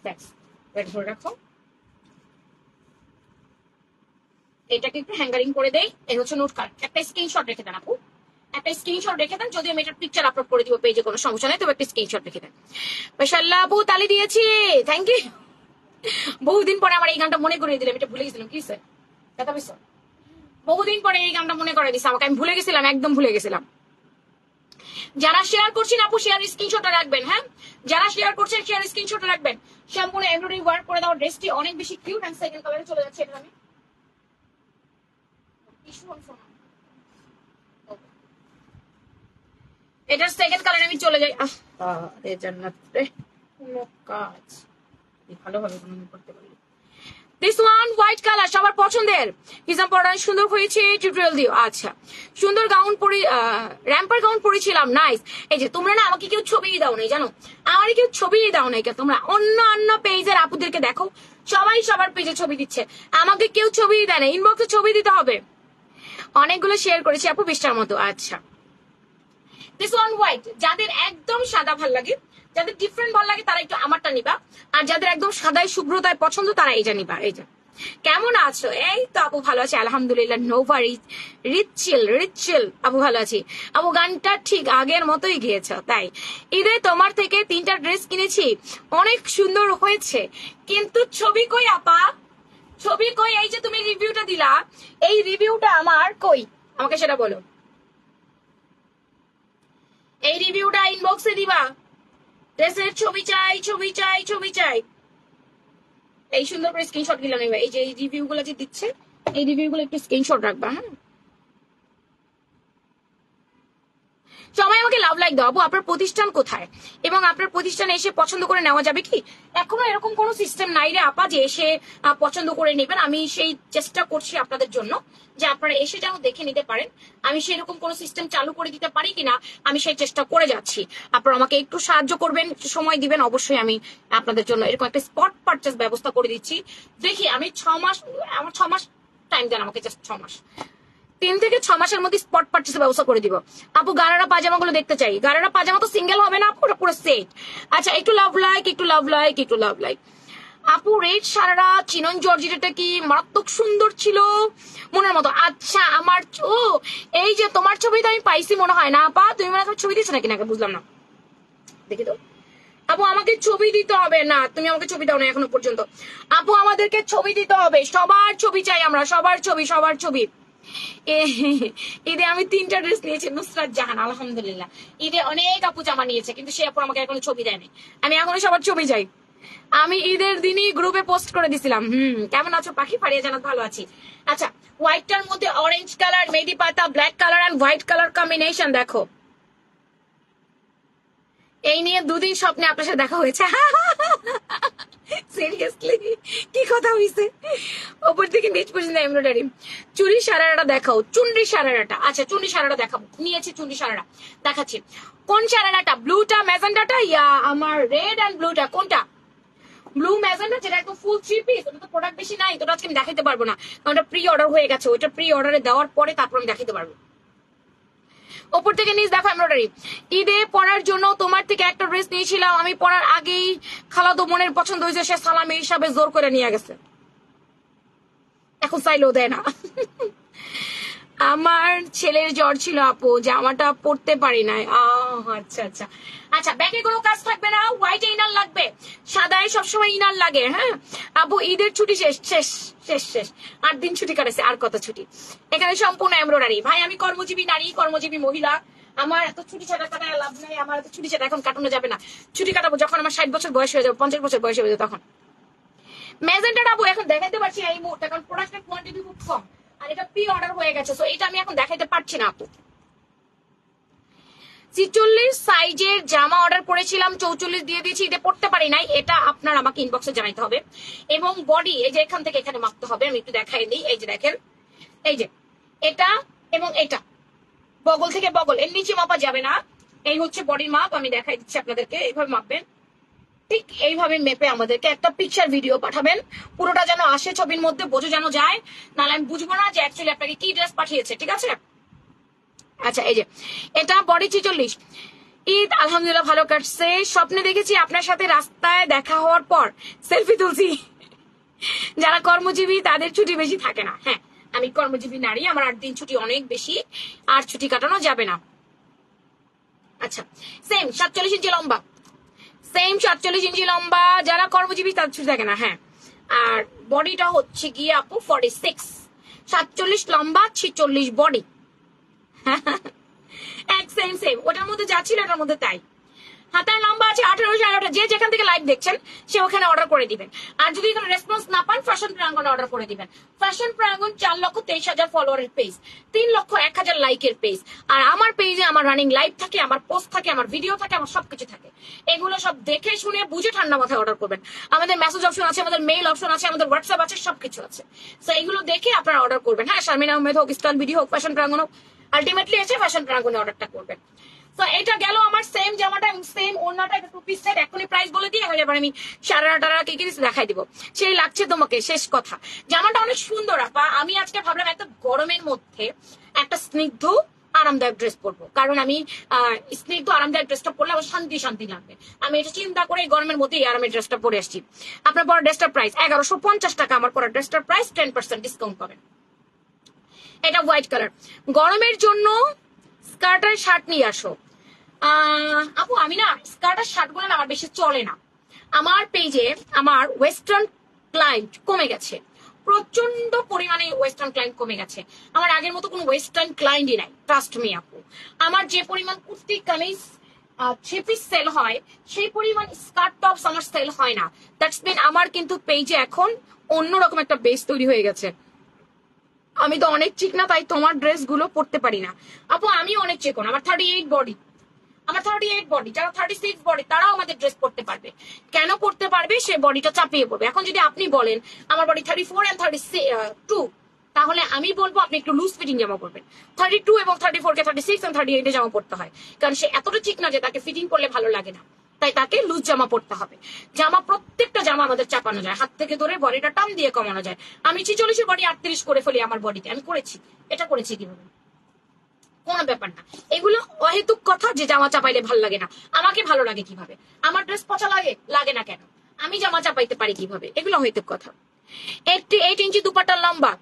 ব্যাস ধরে রাখো। এটাকে একটু হ্যাঙ্গারিং করে দেই। এই হচ্ছে নোট কার্ড, একটা স্ক্রিনশট রেখে দেন আপু, একটা স্ক্রিনশট রেখে দেন, যদি আমি এটার পিকচার আপলোড করে দিব পেজে, কোনো সমস্যা নেই, তবে একটা স্ক্রিনশট রেখে দেন। মাশাআল্লাহ আপু, তালি দিয়েছি, থ্যাংক ইউ। বহুদিন পরে আমার এই গানটা মনে করিয়ে দিলাম, এটা ভুলে গেছিলাম। কি স্যার কথা বলছো? বহুদিন পরে এই গানটা মনে করে দিছে আমাকে, আমি ভুলে গেছিলাম, একদম ভুলে গেছিলাম। যারা শেয়ার করছেন আপু শেয়ার স্ক্রিনশটটা রাখবেন, হ্যাঁ যারা শেয়ার করছেন শেয়ার স্ক্রিনশটটা রাখবেন। সম্পূর্ণ এমব্রয়ডারি ওয়ার্ক করে দেওয়া ড্রেসটি অনেক বেশি কিউট এন্ড সেকেন্ড কালারে চলে যাচ্ছে। এটা আমি এটার সেকেন্ড কালারে আমি চলে যাই। আরে জান্নাত রে, কোনো কাজ ভালোভাবে কোনো করতে পারি। দিস ওয়ান হোয়াইট কালার সবার পছন্দের, হিজাম পরা সুন্দর হয়েছে, টিউটোরিয়াল দিও। আচ্ছা সুন্দর গাউন পরে, র্যাম্পার গাউন পরেছিলাম, নাইস। এই যে তোমরা না আমাকে কেউ ছবি দাও নাই জানো, আমার কেউ ছবি দাও নাই, তোমরা অন্য অন্য পেজের আপুদেরকে দেখো সবাই সবার পেজে ছবি দিচ্ছে, আমাকে কেউ ছবি দেয় না। ইনবক্সে ছবি দিতে হবে। অনেকগুলো শেয়ার করেছি আপু 20টার মতো। আচ্ছা দিস ওয়ান হোয়াইট, যাদের একদম সাদা ভাল লাগে, যাদের ডিফারেন্ট ভাল লাগে তারা একটু আমারটা নিবা, আর যাদের একদম সাদাই শুভ্রতায় পছন্দ তারা এইটা নিবা। এই যে কেমন আছো? এই তো আপু ভালো আছি আলহামদুলিল্লাহ। নোভা রিচিল আপু ভালো আছি আপু। গানটা ঠিক আগের মতোই গিয়েছ তাই। ঈদে তোমার থেকে 3টা ড্রেস কিনেছি, অনেক সুন্দর হয়েছে, কিন্তু ছবি কই আপা, ছবি কই? এই যে তুমি রিভিউটা দিলা, এই রিভিউটা আমার কই, আমাকে সেটা বলো। এই রিভিউটা ইনবক্সে দিবা, ড্রেসের ছবি চাই ছবি চাই ছবি চাই। এই সুন্দর করে স্ক্রিনশট গুলো নেবে, এই যে এই রিভিউ গুলো যে দিচ্ছে এই রিভিউ গুলো একটু স্ক্রিনশট রাখবা। হ্যাঁ সবাই আমাকে লাভ লাইক দাও। আপু আপনার প্রতিষ্ঠান কোথায় এবং আপনার প্রতিষ্ঠানে এসে পছন্দ করে নেওয়া যাবে কি? এখনো এরকম কোনো সিস্টেম নাই রে আপা যে এসে পছন্দ করে নেবেন। আমি সেই চেষ্টা করছি আপনাদের জন্য যে আপনারা এসে যেন দেখে নিতে পারেন। আমি সেরকম কোনো সিস্টেম চালু করে দিতে পারি কিনা আমি সেই চেষ্টা করে যাচ্ছি। আপনারা আমাকে একটু সাহায্য করবেন, সময় দিবেন, অবশ্যই আমি আপনাদের জন্য এরকম একটা স্পট পারচেজ ব্যবস্থা করে দিচ্ছি। দেখি আমি 6 মাস, আমার 6 মাস টাইম দেন আমাকে, জাস্ট 6 মাস, 3 থেকে 6 মাসের মধ্যে স্পট পারচেজের ব্যবস্থা করে দিব। আপু গারারা পাজামা গুলো দেখতে চাই। গারারা পাজামা তো সিঙ্গেল হবে না, পুরো পুরো সেট। আচ্ছা একটু লাভ লাইক, একটু লাভ লাইক, একটু লাভ লাইক। আপু রেড সারারা চিনন জর্জিটা কি মারাত্মক সুন্দর ছিল মনের মতো। আচ্ছা আমার ও এই যে তোমার ছবিটা আমি পাইছি মনে হয় না আপা, তুমি মনে হয় ছবি দিচ্ছ নাকি নাকি বুঝলাম না, দেখি তো। আপু আমাকে ছবি দিতে হবে না, তুমি আমাকে ছবি দাও না এখনো পর্যন্ত। আপু আমাদেরকে ছবি দিতে হবে, সবার ছবি চাই আমরা, সবার ছবি, সবার ছবি। ঈদে আমি 3টা ড্রেস নিয়েছি, নুসরাত জাহান আলহামদুলিল্লাহ। ঈদে অনেক আপু জামা নিয়েছে কিন্তু সে আপু আমাকে এখনো ছবি দেয়নি, আমি এখনো সবার ছবি চাই। আমি ঈদের দিনই গ্রুপে পোস্ট করে দিছিলাম। কেমন আছো পাখি? ফারিয়া জানাত ভালো আছি। আচ্ছা হোয়াইটটার মধ্যে অরেঞ্জ কালার, মেহেদি পাতা, black colour and white colour combination দেখো। এই নিয়ে 2 দিন স্বপ্নে আপনার সাথে দেখা হয়েছে। সিরিয়াসলি কি কথা হইছে? ওপর থেকে নিচ পর্যন্ত এমব্রয়ডারি। চুরি সারারাটা দেখাও, চুনরি সারারাটা। আচ্ছা চুনরি সারারা দেখাবো, নিয়েছি চুনরি সারারা দেখাচ্ছি। কোন সারারাটা? ব্লুটা, ম্যাজেন্ডাটা, ইয়া আমার রেড এন্ড ব্লুটা? কোনটা? ব্লু ম্যাজেন্ডা যেটা একদম ফুল 3 পিস, ওটা তো প্রোডাক্ট বেশি নাই, তো আজকে আমি দেখাতে পারবো না কারণ ওটা প্রি অর্ডার হয়ে গেছে। ওইটা প্রি অর্ডারে দেওয়ার পরে তারপর আমি দেখাতে পারবো। ওপর থেকে নিচ দেখো এমব্রয়ডারি। ঈদে পরার জন্য তোমার থেকে একটা ড্রেস নিয়েছিলাম, আমি পরার আগেই খালাতো বোনের পছন্দ হয়েছে, সে সালামি হিসাবে জোর করে নিয়ে গেছে, এখন চাইলেও দেয় না। আমার ছেলের জ্বর ছিল আপু, জামাটা পরতে পারি নাই। আচ্ছা আচ্ছা আচ্ছা, ব্যাগে কোনো কাজ থাকবে না, হোয়াইট ইনার লাগবে, সাদায় সবসময় ইনার লাগে। হ্যাঁ আপু ঈদের ছুটি শেষ শেষ শেষ শেষ, 8 দিন ছুটি কাটাছে, আর কত ছুটি? এখানে সম্পূর্ণ এমব্রয়ডারি। ভাই আমি কর্মজীবী নারী, কর্মজীবী মহিলা, আমার এত ছুটি ছাড়া কাটায় লাভ নাই, আমার এত ছুটি ছাড়া এখন কাটানো যাবে না। ছুটি কাটাবো যখন আমার 60 বছর বয়স হয়ে যাবে, 50 বছর বয়স হয়ে যাবে তখন। ম্যাজেন্টাটা আপু এখন দেখাইতে পারছি এই মুহূর্তে কারণ প্রোডাক্টের কোয়ান্টিটি খুব কম, আর এটা প্রি অর্ডার হয়ে গেছে, তো এটা আমি এখন দেখাইতে পারছি না আপু। 46 সাইজের জামা অর্ডার করেছিলাম, 44 দিয়ে দিয়েছি, এটা পড়তে পারি নাই, এটা আপনার আমাকে ইনবক্সে জানাইতে হবে। এবং বডি এই যে এখান থেকে এখানে মাপতে হবে, আমি একটু দেখাই দিই। এই যে দেখেন, এই যে এটা এবং এটা বগল থেকে বগল, এর নিচে মাপা যাবে না। এই হচ্ছে বডির মাপ, আমি দেখাই দিচ্ছি আপনাদেরকে, এইভাবে মাপবেন, ঠিক এইভাবে মেপে আমাদেরকে একটা পিকচার ভিডিও পাঠাবেন, পুরোটা যেন আসে ছবির মধ্যে, বোঝা যেন যায়, নাহলে আমি বুঝবো না যে অ্যাকচুয়ালি আপনাকে কি ড্রেস পাঠিয়েছে, ঠিক আছে? আচ্ছা এই যে এটা বডি 46। ঈদ আলহামদুলিল্লাহ ভালো কাটছে, স্বপ্নে দেখেছি আপনার সাথে রাস্তায় দেখা হওয়ার পর সেলফি তুলছি। যারা কর্মজীবী তাদের ছুটি বেশি থাকে না। হ্যাঁ আমি কর্মজীবী নারী, আমার 8 দিন ছুটি অনেক বেশি, আর ছুটি কাটানো যাবে না। আচ্ছা সেম 47 ইঞ্চি লম্বা, সেম 47 ইঞ্চি লম্বা, যারা কর্মজীবী তাদের ছুটি থাকে না। হ্যাঁ আর বডিটা হচ্ছে গিয়ে আপু 46, 47 লম্বা, 46 বডি। এক সেম সেম, ওটার মধ্যে যা ছিল এটার মধ্যে তাই। হাতার লম্বা আছে 18 সাড়ে 18। যে যেখান থেকে লাইভ দেখছেন সে ওখানে অর্ডার করে দিবেন। আর যদি এখানে রেসপন্স না পান, ফ্যাশন প্রাঙ্গনে অর্ডার করে দিবেন। ফ্যাশন প্রাঙ্গন 4,23,000 ফলোয়ারের পেজ, 3,01,000 লাইকের পেজ। আর আমার পেজে আমার রানিং লাইভ থাকে, আমার পোস্ট থাকে, আমার ভিডিও থাকে, আমার সবকিছু থাকে। এগুলো সব দেখে শুনে বুঝে ঠান্ডা মাথায় অর্ডার করবেন। আমাদের মেসেজ অপশন আছে, আমাদের মেইল অপশন আছে, আমাদের হোয়াটসঅ্যাপ আছে, সবকিছু আছে। তো এগুলো দেখে আপনারা অর্ডার করবেন। হ্যাঁ, শারমিন আহমেদ হোক, স্টাইল ভিডিও হোক, ফ্যাশন প্রাঙ্গন হোক, আলটিমেটলি এসে ফ্যাশন প্রাঙ্গনে অর্ডারটা করবেন। তো এটা গেল আমার সেম জামাটা এবং সেম ওড়নাটা, একটা 2 পিস সেট। এখনই প্রাইস বলে দিয়ে এবার আমি 8.5 কি কি দেখাই দিব। সেই লাগছে তোমাকে, শেষ কথা। জামাটা অনেক সুন্দর আপা। আমি আজকে ভাবলাম এত গরমের মধ্যে একটা স্নিগ্ধ আরামদায়ক ড্রেস পরবো, কারণ আমি স্নিগ্ধ আরামদায়ক ড্রেসটা পরলে আমার শান্তি শান্তি লাগবে। আমি এটা চিন্তা করে গরমের মধ্যে এই আরামের ড্রেসটা পরে আসছি। আপনার পরা ড্রেসটার প্রাইস 1150 টাকা। আমার পরা ড্রেসটার প্রাইস 10% ডিসকাউন্ট পাবেন। এটা হোয়াইট কালার। গরমের জন্য স্কার্ট আর শার্ট নিয়ে আসো। আপু আমি না স্কার্ট আর শার্ট গুলো আমার বেশি চলে না। আমার পেজে আমার ওয়েস্টার্ন ক্লায়েন্ট কমে গেছে, প্রচন্ড পরিমাণে ওয়েস্টার্ন ক্লায়েন্ট কমে গেছে। আমার আগের মতো কোনো ওয়েস্টার্ন ক্লায়েন্টই নাই, ট্রাস্ট মি আপু। আমার যে পরিমাণ কুর্তি কামিজ 3 পিস সেল হয়, সেই পরিমাণ স্কার্ট টপস আমার সেল হয় না। দ্যাটস মিন আমার কিন্তু পেজে এখন অন্যরকম একটা বেস তৈরি হয়ে গেছে। আমি তো অনেক চিকনা, তাই তোমার ড্রেস গুলো পরতে পারি না। আপু আমি অনেক চিকন, আমার 38 বডি। আমার 38 বডি, যারা 36 বডি তারাও আমাদের ড্রেস পরতে পারবে। কেন পরতে পারবে? সে বডিটা চাপিয়ে পড়বে। এখন যদি আপনি বলেন আমার বডি 34 and 32, তাহলে আমি বলবো আপনি একটু লুজ ফিটিং জামা পরবেন। 32 এবং 34 কে 36 and 38 এ জামা পরতে হয়, কারণ সে এতটা চিকনা যে তাকে ফিটিং করলে ভালো লাগে না, তাই তাকে লুজ জামা পরতে হবে। জামা, প্রত্যেকটা জামা আমাদের চাপানো যায়, হাত থেকে ধরে বডিটা টান দিয়ে কমানো যায়। আমি 46 বডি 38 করে ফেলি আমার বডিতে। আমি করেছি, এটা করেছি কিভাবে, কোনো ব্যাপার না। এগুলো অহেতুক কথা যে জামা চাপাইলে ভালো লাগে না। আমাকে ভালো লাগে কিভাবে? আমার ড্রেস পচা লাগে, লাগে না কেন? আমি জামা চাপাইতে পারি কিভাবে? এগুলো অহেতুক কথা। 8 ইঞ্চি দুপাট্টা লম্বা।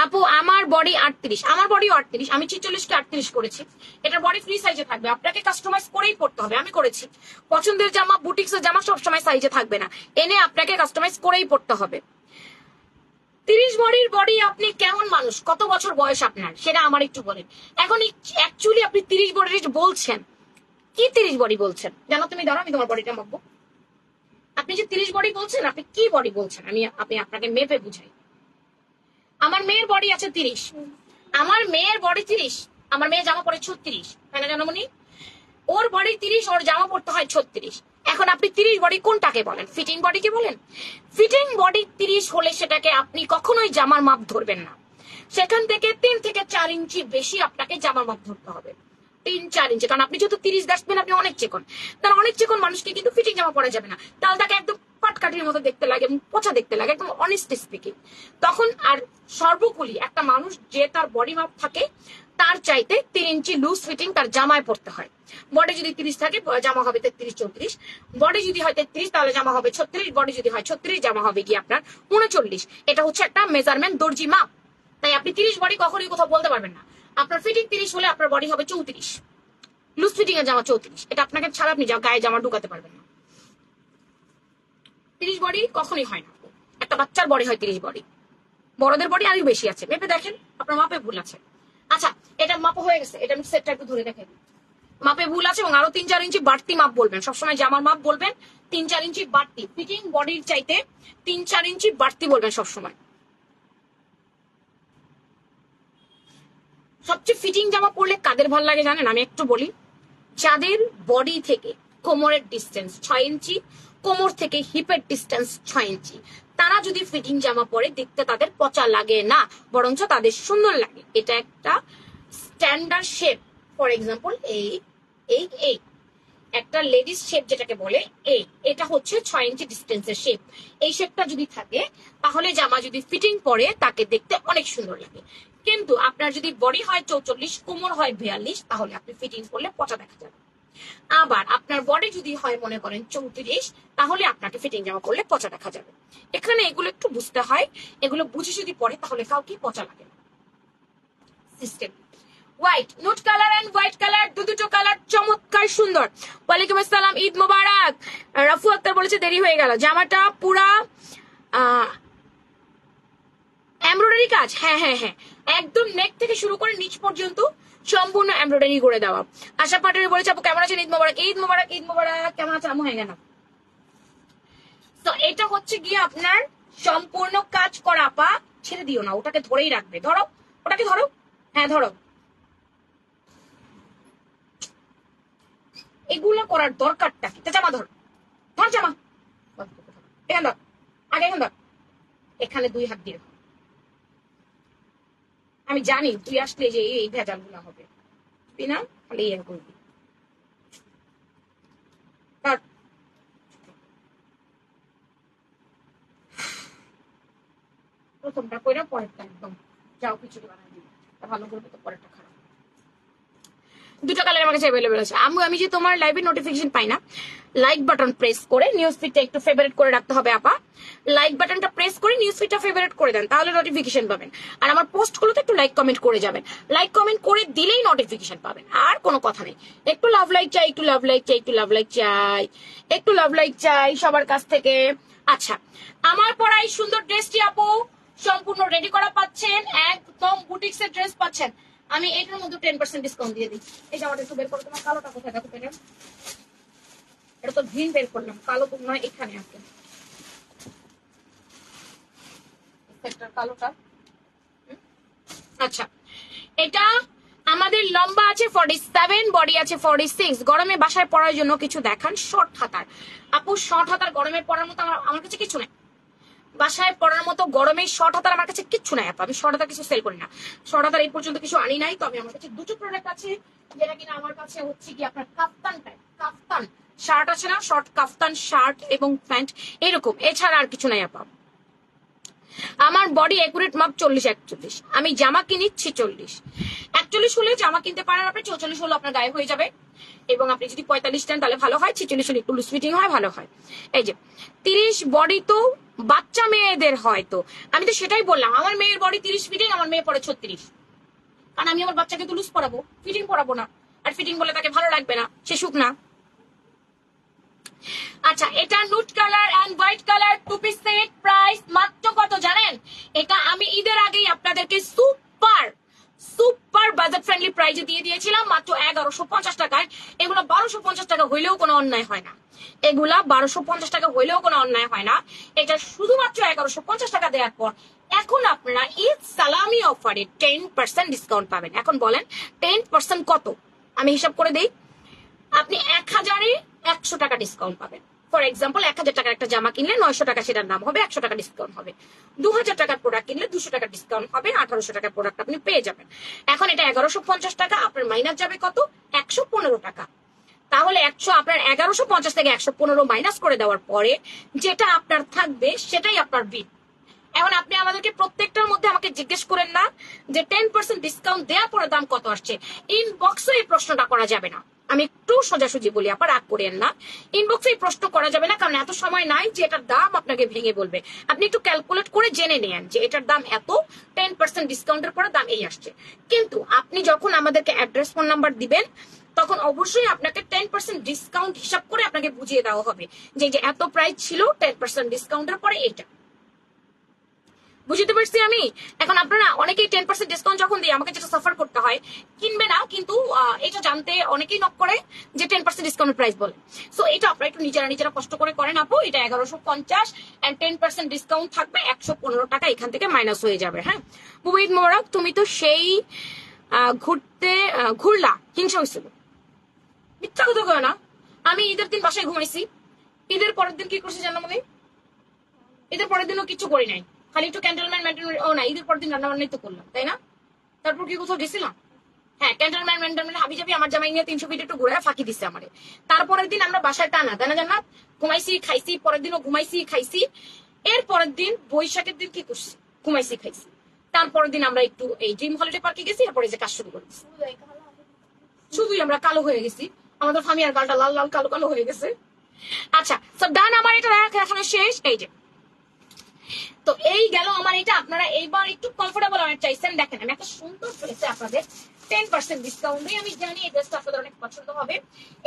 আপু আমার বডি 38, আমার বডি 38, আমি 46 কে 38 করেছি। এটা বডি ফ্রি সাইজে থাকবে, আপনাকে কাস্টমাইজ করেই পড়তে হবে। আমি করেছি। পছন্দের জামা, বুটিক্সের জামা সবসময় সাইজে থাকবে না, এনে আপনাকে কাস্টমাইজ করেই পড়তে হবে। 30 বডির বডি, আপনি কেমন মানুষ, কত বছর বয়স আপনার, সেটা আমার একটু বলেন। এখন অ্যাকচুয়ালি আপনি 30 বডির বলছেন, কি 30 বডি বলছেন জানো? তুমি ধরো, আমি তোমার বডিটা মাপবো। আপনি যে 30 বডি বলছেন, আপনি কি বডি বলছেন? আপনি আপনাকে মেপে বুঝাই। আমার মেয়ের বডি আছে 30, আমার মেয়ের বডি 30, আমার মেয়ে জামা পরে 36, তাই না জানমনি? ওর বডি 30, ওর জামা পড়তে হয় 36। এখন আপনি 30 বডি কোনটাকে বলেন? ফিটিং বডিকে বলেন? ফিটিং বডি 30 হলে সেটাকে আপনি কখনোই জামার মাপ ধরবেন না। সেখান থেকে 3 থেকে 4 ইঞ্চি বেশি আপনাকে জামার মাপ ধরতে হবে, 3-4 ইঞ্চি। কারণ আপনি যেহেতু 30 গাছবেন, আপনি অনেক চিকন। তার অনেক চিকন মানুষকে কিন্তু ফিটিং জামা পরা যাবে না, তাহলে তাকে একদম পাটকাঠির মতো দেখতে লাগে, পচা দেখতে লাগে, একদম অনেস্ট স্পিকিং। তখন আর সর্বোপরি একটা মানুষ যে তার বডি মাপ থাকে, তার চাইতে 3 ইঞ্চি লুজ ফিটিং তার জামায় পড়তে হয়। বডি যদি 30 থাকে, জামা হবে 33-34। বডি যদি হয় 33, তাহলে জামা হবে 36। বডি যদি হয় 36, জামা হবে কি আপনার 39। এটা হচ্ছে একটা মেজারমেন্ট, দর্জি মাপ। তাই আপনি 30 বডি কখনোই কোথাও বলতে পারবেন না। আপনার ফিটিং 30 হলে আপনার বডি হবে 34, লুজ ফিটিং এর জামা 34। এটা আপনাকে ছাড়া আপনি গায়ে জামা ঢুকাতে পারবেন না। 30 বডি কখনোই হয় না। একটা বাচ্চার বডি হয় 30 বডি, বড়দের বডি আরো বেশি আছে। মেপে দেখেন, আপনার মাপে ভুল আছে। আচ্ছা, এটা মাপ হয়ে গেছে, এটা আমি সেটটা একটু ধরে দেখেন। মাপে ভুল আছে এবং আরো 3-4 ইঞ্চি বাড়তি মাপ বলবেন। সবসময় জামার মাপ বলবেন 3-4 ইঞ্চি বাড়তি, ফিটিং বডির চাইতে 3-4 ইঞ্চি বাড়তি বলবেন সবসময়। সবচেয়ে ফিটিং জামা পরলে কাদের ভাল লাগে জানেন? আমি একটু বলি। যাদের বডি থেকে কোমরের ডিস্টেন্স 6 ইঞ্চি, কোমর থেকে হিপের ডিস্টেন্স 6 ইঞ্চি, তারা যদি ফিটিং জামা পরে, দেখতে তাদের পচা লাগে না, বরঞ্চ তাদের সুন্দর লাগে। এটা একটা স্ট্যান্ডার্ড শেপ। ফর এক্সাম্পল, এই একটা লেডিস শেপ যেটাকে বলে, এটা হচ্ছে 6 ইঞ্চি ডিস্টেন্সের শেপ। এই শেপটা যদি থাকে, তাহলে জামা যদি ফিটিং পরে তাকে দেখতে অনেক সুন্দর লাগে। কিন্তু আপনার যদি বডি হয় 44, কোমর হয় 42, তাহলে আপনি ফিটিং করলে পচা দেখা যাবে। আবার আপনার বডি যদি হয় মনে করেন 34, তাহলে আপনাকে ফিটিং জামা করলে পচা দেখা যাবে। এখানে এগুলো একটু বুঝতে হয়। এগুলো বুঝে যদি পরে, তাহলে কাউকে পচা লাগে না। System. White, nude colour and white colour, দুটো কালার চমৎকার সুন্দর। ওয়ালাইকুম আসসালাম, ঈদ মোবারক। রাফু আক্তার বলেছে দেরি হয়ে গেল। জামাটা পুরা এমব্রয়ডারি কাজ, হ্যাঁ হ্যাঁ হ্যাঁ, একদম নেক থেকে শুরু করে নিচ পর্যন্ত সম্পূর্ণ এমব্রয়ডারি করে দেওয়া। আশা পাটারি বলেছে আপু কেমন আছেন, ঈদ মোবারক। ঈদ মোবারক, ঈদ মোবারক। কেমন আছে আমু? হয়ে গেল। তো এটা হচ্ছে গিয়ে আপনার সম্পূর্ণ কাজ করা। আপা ছেড়ে দিও না, ওটাকে ধরেই রাখবে। ধরো, ওটাকে ধরো, হ্যাঁ ধরো। এগুলো করার দরকারটা কি? জামা ধর, ধর জামা, এখান ধর, আগে এখান ধর, এখানে 2 হাত দিয়ে। আমি জানি তুই আসলে যে এই ভেজাল গুলা হবে, তুই না খালি ইয়ে করবি। প্রথমটা কইরা পরেরটা একদম যাও খিচুড়ি বানাই দিবি, ভালো করবে তো পরেরটা খারাপ। দুটো কালার আমার কাছে অ্যাভেলেবেল আছে। আমি যে তোমার লাইভে নোটিফিকেশন পাই না, লাইক বাটন প্রেস করে নিউজ ফিডটা একটু ফেভারিট করে রাখতে হবে আপা। লাইক বাটনটা প্রেস করে নিউজ ফিডটা ফেভারিট করে দেন, তাহলে নোটিফিকেশন পাবেন। আর আমার পোস্ট গুলোতে একটু লাইক কমেন্ট করে যাবেন। লাইক কমেন্ট করে দিলেই নোটিফিকেশন পাবেন, আর কোনো কথা নেই। একটু লাভ লাইক চাই, একটু লাভ লাইক চাই, একটু লাভ লাইক চাই, একটু লাভ লাইক চাই সবার কাছ থেকে। আচ্ছা, আমার পরা এই সুন্দর ড্রেসটি আপু সম্পূর্ণ রেডি করা পাচ্ছেন, একদম বুটিক্স এর ড্রেস পাচ্ছেন। আমি এটার মধ্যে 10% ডিসকাউন্ট দিয়ে দিই। এই জামাটা একটু বের করো, তোমার কালোটা কোথায় দেখো পেলাম, এটা তো গ্রিন বের করলাম, কালো তো নয় এখানে আছে কালোটা। আচ্ছা, এটা আমাদের লম্বা আছে 47, বডি আছে 46। গরমে বাসায় পরার জন্য কিছু দেখান শর্ট হাতার। আপু শর্ট হাতার গরমে পরার মতো আমার কাছে কিছু নাই। বাসায় পরার মতো গরমে শর্ট হাতার আমার কাছে কিচ্ছু নাই আপা। আমি শর্ট হাতার কিছু সেল করি না, শর্ট হাতার এই পর্যন্ত কিছু আনি নাই। তবে আমার কাছে দুটো প্রোডাক্ট আছে, যেটা কিনা আমার কাছে হচ্ছে কি আপনার কাফতান টাইপ, কাফতান শার্ট আছে না, শর্ট কাফতান শার্ট এবং প্যান্ট এরকম, এছাড়া আর কিছু নাই আপা। আমার বডি একুরেট মাপ 40-41, আমি জামা কিনিচ্ছি 40। 41 হলে জামা কিনতে পারেন আপনি, 44 হলে আপনার গায়ে হয়ে যাবে। এবং আপনি যদি 45 নেন তাহলে ভালো হয়, 46 হলে একটু লুজ ফিটিং হয়, ভালো হয়। এই যে 30 বডি তো বাচ্চা মেয়েদের হয়, তো আমি তো সেটাই বললাম, আমার মেয়ের বডি 30 ফিটিং, আমার মেয়ে পরে 36। কারণ আমি আমার বাচ্চাকে তো লুজ পরাবো, ফিটিং পরাবো না। আর ফিটিং বলে তাকে ভালো লাগবে না, সে শুক না। আচ্ছা, এটা nude colour and white colour 2 piece set, price মাত্র কত জানেন? এটা আমি ঈদের আগেই আপনাদেরকে সুপার সুপার বাজেট ফ্রেন্ডলি প্রাইসে দিয়ে দিয়েছিলাম, মাত্র 1150 টাকায়। এগুলো 1250 টাকা হইলেও কোনো অন্যায় হয় না, এগুলা 1250 টাকা হইলেও কোনো অন্যায় হয় না। এটা শুধুমাত্র 1150 টাকা দেওয়ার পর এখন আপনারা ঈদ সালামি অফারে 10% ডিসকাউন্ট পাবেন। এখন বলেন 10% কত? আমি হিসাব করে দেই। আপনি 1000-এ 100 টাকা ডিসকাউন্ট পাবেন। ফর এক্সাম্পল 1000 টাকার একটা জামা কিনলে 900 টাকা সেটার দাম হবে, 100 টাকা ডিসকাউন্ট হবে। 2000 টাকার প্রোডাক্ট কিনলে 200 টাকা ডিসকাউন্ট হবে, 1800 টাকার প্রোডাক্ট আপনি পেয়ে যাবেন। এখন এটা 1150 টাকা, আপনার মাইনাস যাবে কত? 115 টাকা। তাহলে আপনার 1150 থেকে 115 মাইনাস করে দেওয়ার পরে যেটা আপনার থাকবে সেটাই আপনার বিল। এখন আপনি আমাদেরকে প্রত্যেকটার মধ্যে আমাকে জিজ্ঞেস করেন না যে 10% ডিসকাউন্ট দেওয়ার পরে দাম কত আসছে। ইনবক্সে এই প্রশ্নটা করা যাবে না। আমি একটু সোজাসুজি বলি, আবার রাগ করেন না। ইনবক্সে এই প্রশ্ন করা যাবে না, কারণ এত সময় নাই যে এটার দাম আপনাকে ভেঙে বলবে। আপনি একটু ক্যালকুলেট করে জেনে নেন যে এটার দাম এত, 10% ডিসকাউন্টের পরে দাম এই আসছে। কিন্তু আপনি যখন আমাদেরকে অ্যাড্রেস, ফোন নাম্বার দিবেন, তখন অবশ্যই আপনাকে 10% ডিসকাউন্ট হিসাব করে আপনাকে বুঝিয়ে দেওয়া হবে যে এত প্রাইস ছিল, 10% ডিসকাউন্টের পরে এইটা। বুঝতে পারছি আমি। এখন আপনারা অনেকেই 10% ডিসকাউন্ট যখন দিই আমাকে যেটা সাফার করতে হয়, কিনবে না কিন্তু এটা জানতে অনেকেই নক করে যে 10% ডিসকাউন্টের প্রাইস বলে। সো এটা আপনারা একটু নিজেরা কষ্ট করে করেন আপু। এটা 1150 এন্ড 10% ডিসকাউন্ট থাকবে, 115 টাকা এখান থেকে মাইনাস হয়ে যাবে। হ্যাঁ মুবিদ মোবারক, তুমি তো সেই ঘুরলা, হিংসা হয়েছিল। মিথ্যা কথা কয় না। আমি ঈদের দিন বাসায় ঘুমাইছি, ঈদের পরের দিন কি করছি জানো? মানে ঈদের পরের দিনও কিছু করি নাই, খালি একটু ক্যান্ডেলম্যান ও না, ঈদের পরের দিন রান্না বান্নাই তো করলাম, তাই না? তারপর কি কোথাও গেছিলাম? হ্যাঁ, ক্যান্ডেলম্যান হাবি যাবি আমার জামাই নিয়ে 300 ফিট একটু ঘুরে ফাঁকি দিচ্ছে আমারে। তারপরের দিন আমরা বাসায় টানা, তাই না জান্নাত? ঘুমাইছি খাইছি, পরের দিনও ঘুমাইছি খাইছি। এর পরের দিন বৈশাখের দিন কি করছি? ঘুমাইছি খাইছি। তারপরের দিন আমরা একটু এই ড্রিম হলিডে পার্কে গেছি, এরপরে যে কাজ শুরু করেছি। শুধুই আমরা কালো হয়ে গেছি, আমাদের ফামিয়ার গালটা লাল লাল কালো কালো হয়ে গেছে। আচ্ছা, তো ডান, আমার এটা এখানে শেষ। এই যে তো এই গেল আমার এটা। আপনারা এইবার একটু কমফোর্টেবল অনেক চাইছেন, দেখেন আমি একটা সুন্দর ড্রেসে আপনাদের 10% ডিসকাউন্ট দিই। আমি জানি এই ড্রেসটা আপনাদের অনেক পছন্দ হবে।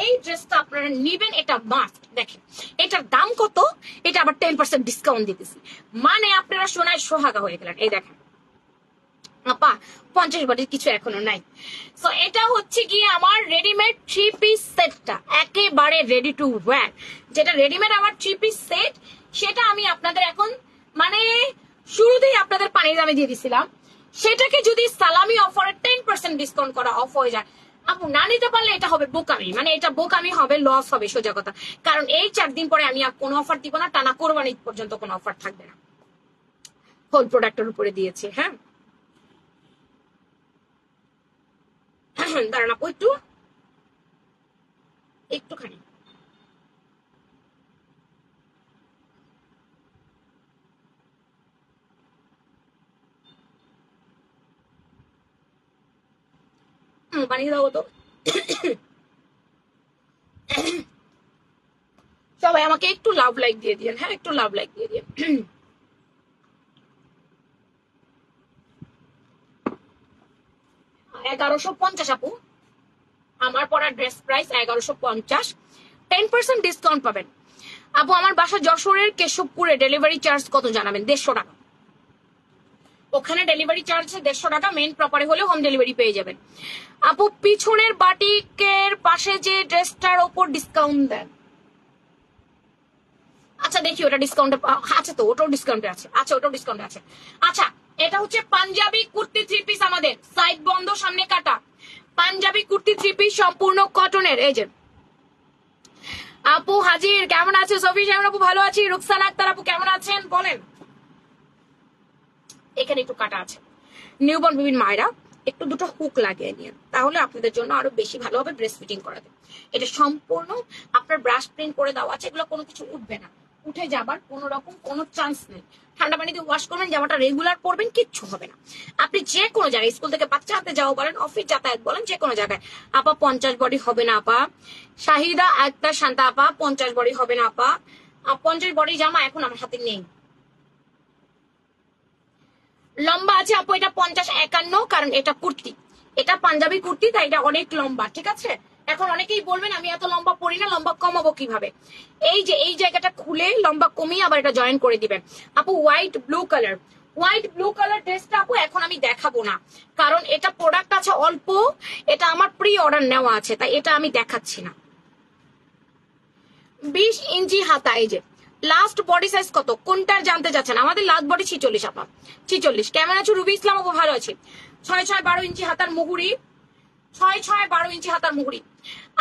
এই ড্রেসটা আপনারা নিবেন, এটা মাস্ট। দেখেন এটার দাম কত, এটা আবার 10% ডিসকাউন্ট দিতেছি, মানে আপনারা সোনায় সোহাগা হয়ে গেলেন। এই দেখেন আপা 50 বডির কিছু এখনো নাই। সো এটা হচ্ছে গিয়ে আমার রেডিমেড 3 পিস সেটটা, একেবারে রেডি টু ওয়্যার। যেটা রেডিমেড আমার 3 পিস সেট, সেটা আমি আপনাদের এখন মানে শুরুতেই আপনাদের পানির দামে দিয়ে দিছিলাম। সেটাকে যদি সালামি অফারে 10% ডিসকাউন্ট করা অফ হয়ে যায়, আপু না নিতে পারলে এটা হবে বোকামি, মানে এটা বোকামি হবে, লস হবে সোজা কথা। কারণ এই 4 দিন পরে আমি আর কোনো অফার দিব না, টানা কোরবানি ঈদ পর্যন্ত কোনো অফার থাকবে না। হোল প্রোডাক্টের উপরে দিয়েছি। হ্যাঁ দাঁড়ান আপু একটুখানি পানি দাও তো। সবাই আমাকে একটু লাভ লাইক দিয়ে দিন, হ্যাঁ একটু লাভ লাইক দিয়ে দিন। 1150 আপু, আমার পরা ড্রেস প্রাইস 1150, 10% ডিসকাউন্ট পাবেন। আপু আমার বাসা যশোরের কেশবপুরে, ডেলিভারি চার্জ কত জানাবেন? 150 টাকা। ওখানে ডেলিভারি চার্জ 150 টাকা, মেইন প্রপারে হলে হোম ডেলিভারি পেয়ে যাবেন। আপু পিছনের বাটিকের পাশে যে ড্রেসটার ওপর ডিসকাউন্ট দেন, আচ্ছা দেখি ওটা ডিসকাউন্টে আছে তো, ওটাও ডিসকাউন্টে আছে। আচ্ছা ওটাও ডিসকাউন্টে আছে। আচ্ছা এটা হচ্ছে পাঞ্জাবি কুর্তি 3 পিস, আমাদের সাইড বন্ধ সামনে কাটা পাঞ্জাবি কুর্তি 3 পিস সম্পূর্ণ কটনের। এই যে আপু হাজির, কেমন আছে? সফি সাহেব আপু ভালো আছি। রুকসানা আক্তার আপু কেমন আছেন বলেন? এখানে একটু কাটা আছে। নিউবর্ন বিভিন্ন মায়েরা একটু দুটো হুক লাগিয়ে নিন, তাহলে আপনাদের জন্য আরো বেশি ভালো হবে ব্রেস্ট ফিটিং করাতে। এটা সম্পূর্ণ আপনার ব্রাশ প্রিন্ট করে দেওয়া আছে, এগুলো কোনো কিছু উঠবে না, উঠে যাবার কোনো রকম কোনো চান্স নেই। ঠান্ডা পানিতে ওয়াশ করবেন, জামাটা রেগুলার পরবেন, কিচ্ছু হবে না। আপনি যে কোনো জায়গায়, স্কুল থেকে বাচ্চা হাতে যাওয়া বলেন, অফিস যাতায়াত বলেন, যে কোনো জায়গায়। আপা 50 বডি হবে না আপা? শাহিদা আক্তার শান্তা আপা 50 বডি হবে না আপা? 50 বডি জামা এখন আমার হাতে নেই। লম্বা আছে আপু এটা 50-51, কারণ এটা কুর্তি, এটা পাঞ্জাবি কুর্তি, তাই এটা অনেক লম্বা, ঠিক আছে? এখন অনেকেই বলবেন আমি এত লম্বা পরি না, লম্বা কমাবো কিভাবে? এই যে এই জায়গাটা খুলে লম্বা কমিয়ে আবার এটা জয়েন করে দিবেন। আপু হোয়াইট ব্লু কালার ড্রেসটা আপু এখন আমি দেখাবো না, কারণ এটা প্রোডাক্ট আছে অল্প, এটা আমার প্রি অর্ডার নেওয়া আছে, তাই এটা আমি দেখাচ্ছি না। 20 ইঞ্চি হাতা। এই যে লাস্ট বডি সাইজ কত কোনটার জানতে চাচ্ছেন? আমাদের লাস্ট বডি 46 আপা, 46। কেমন আছো রুবি ইসলাম আপু? ভালো আছি। 6-6-12 ইঞ্চি হাতার মুহুরি, 6-6-12 ইঞ্চি হাতার মুহুরি।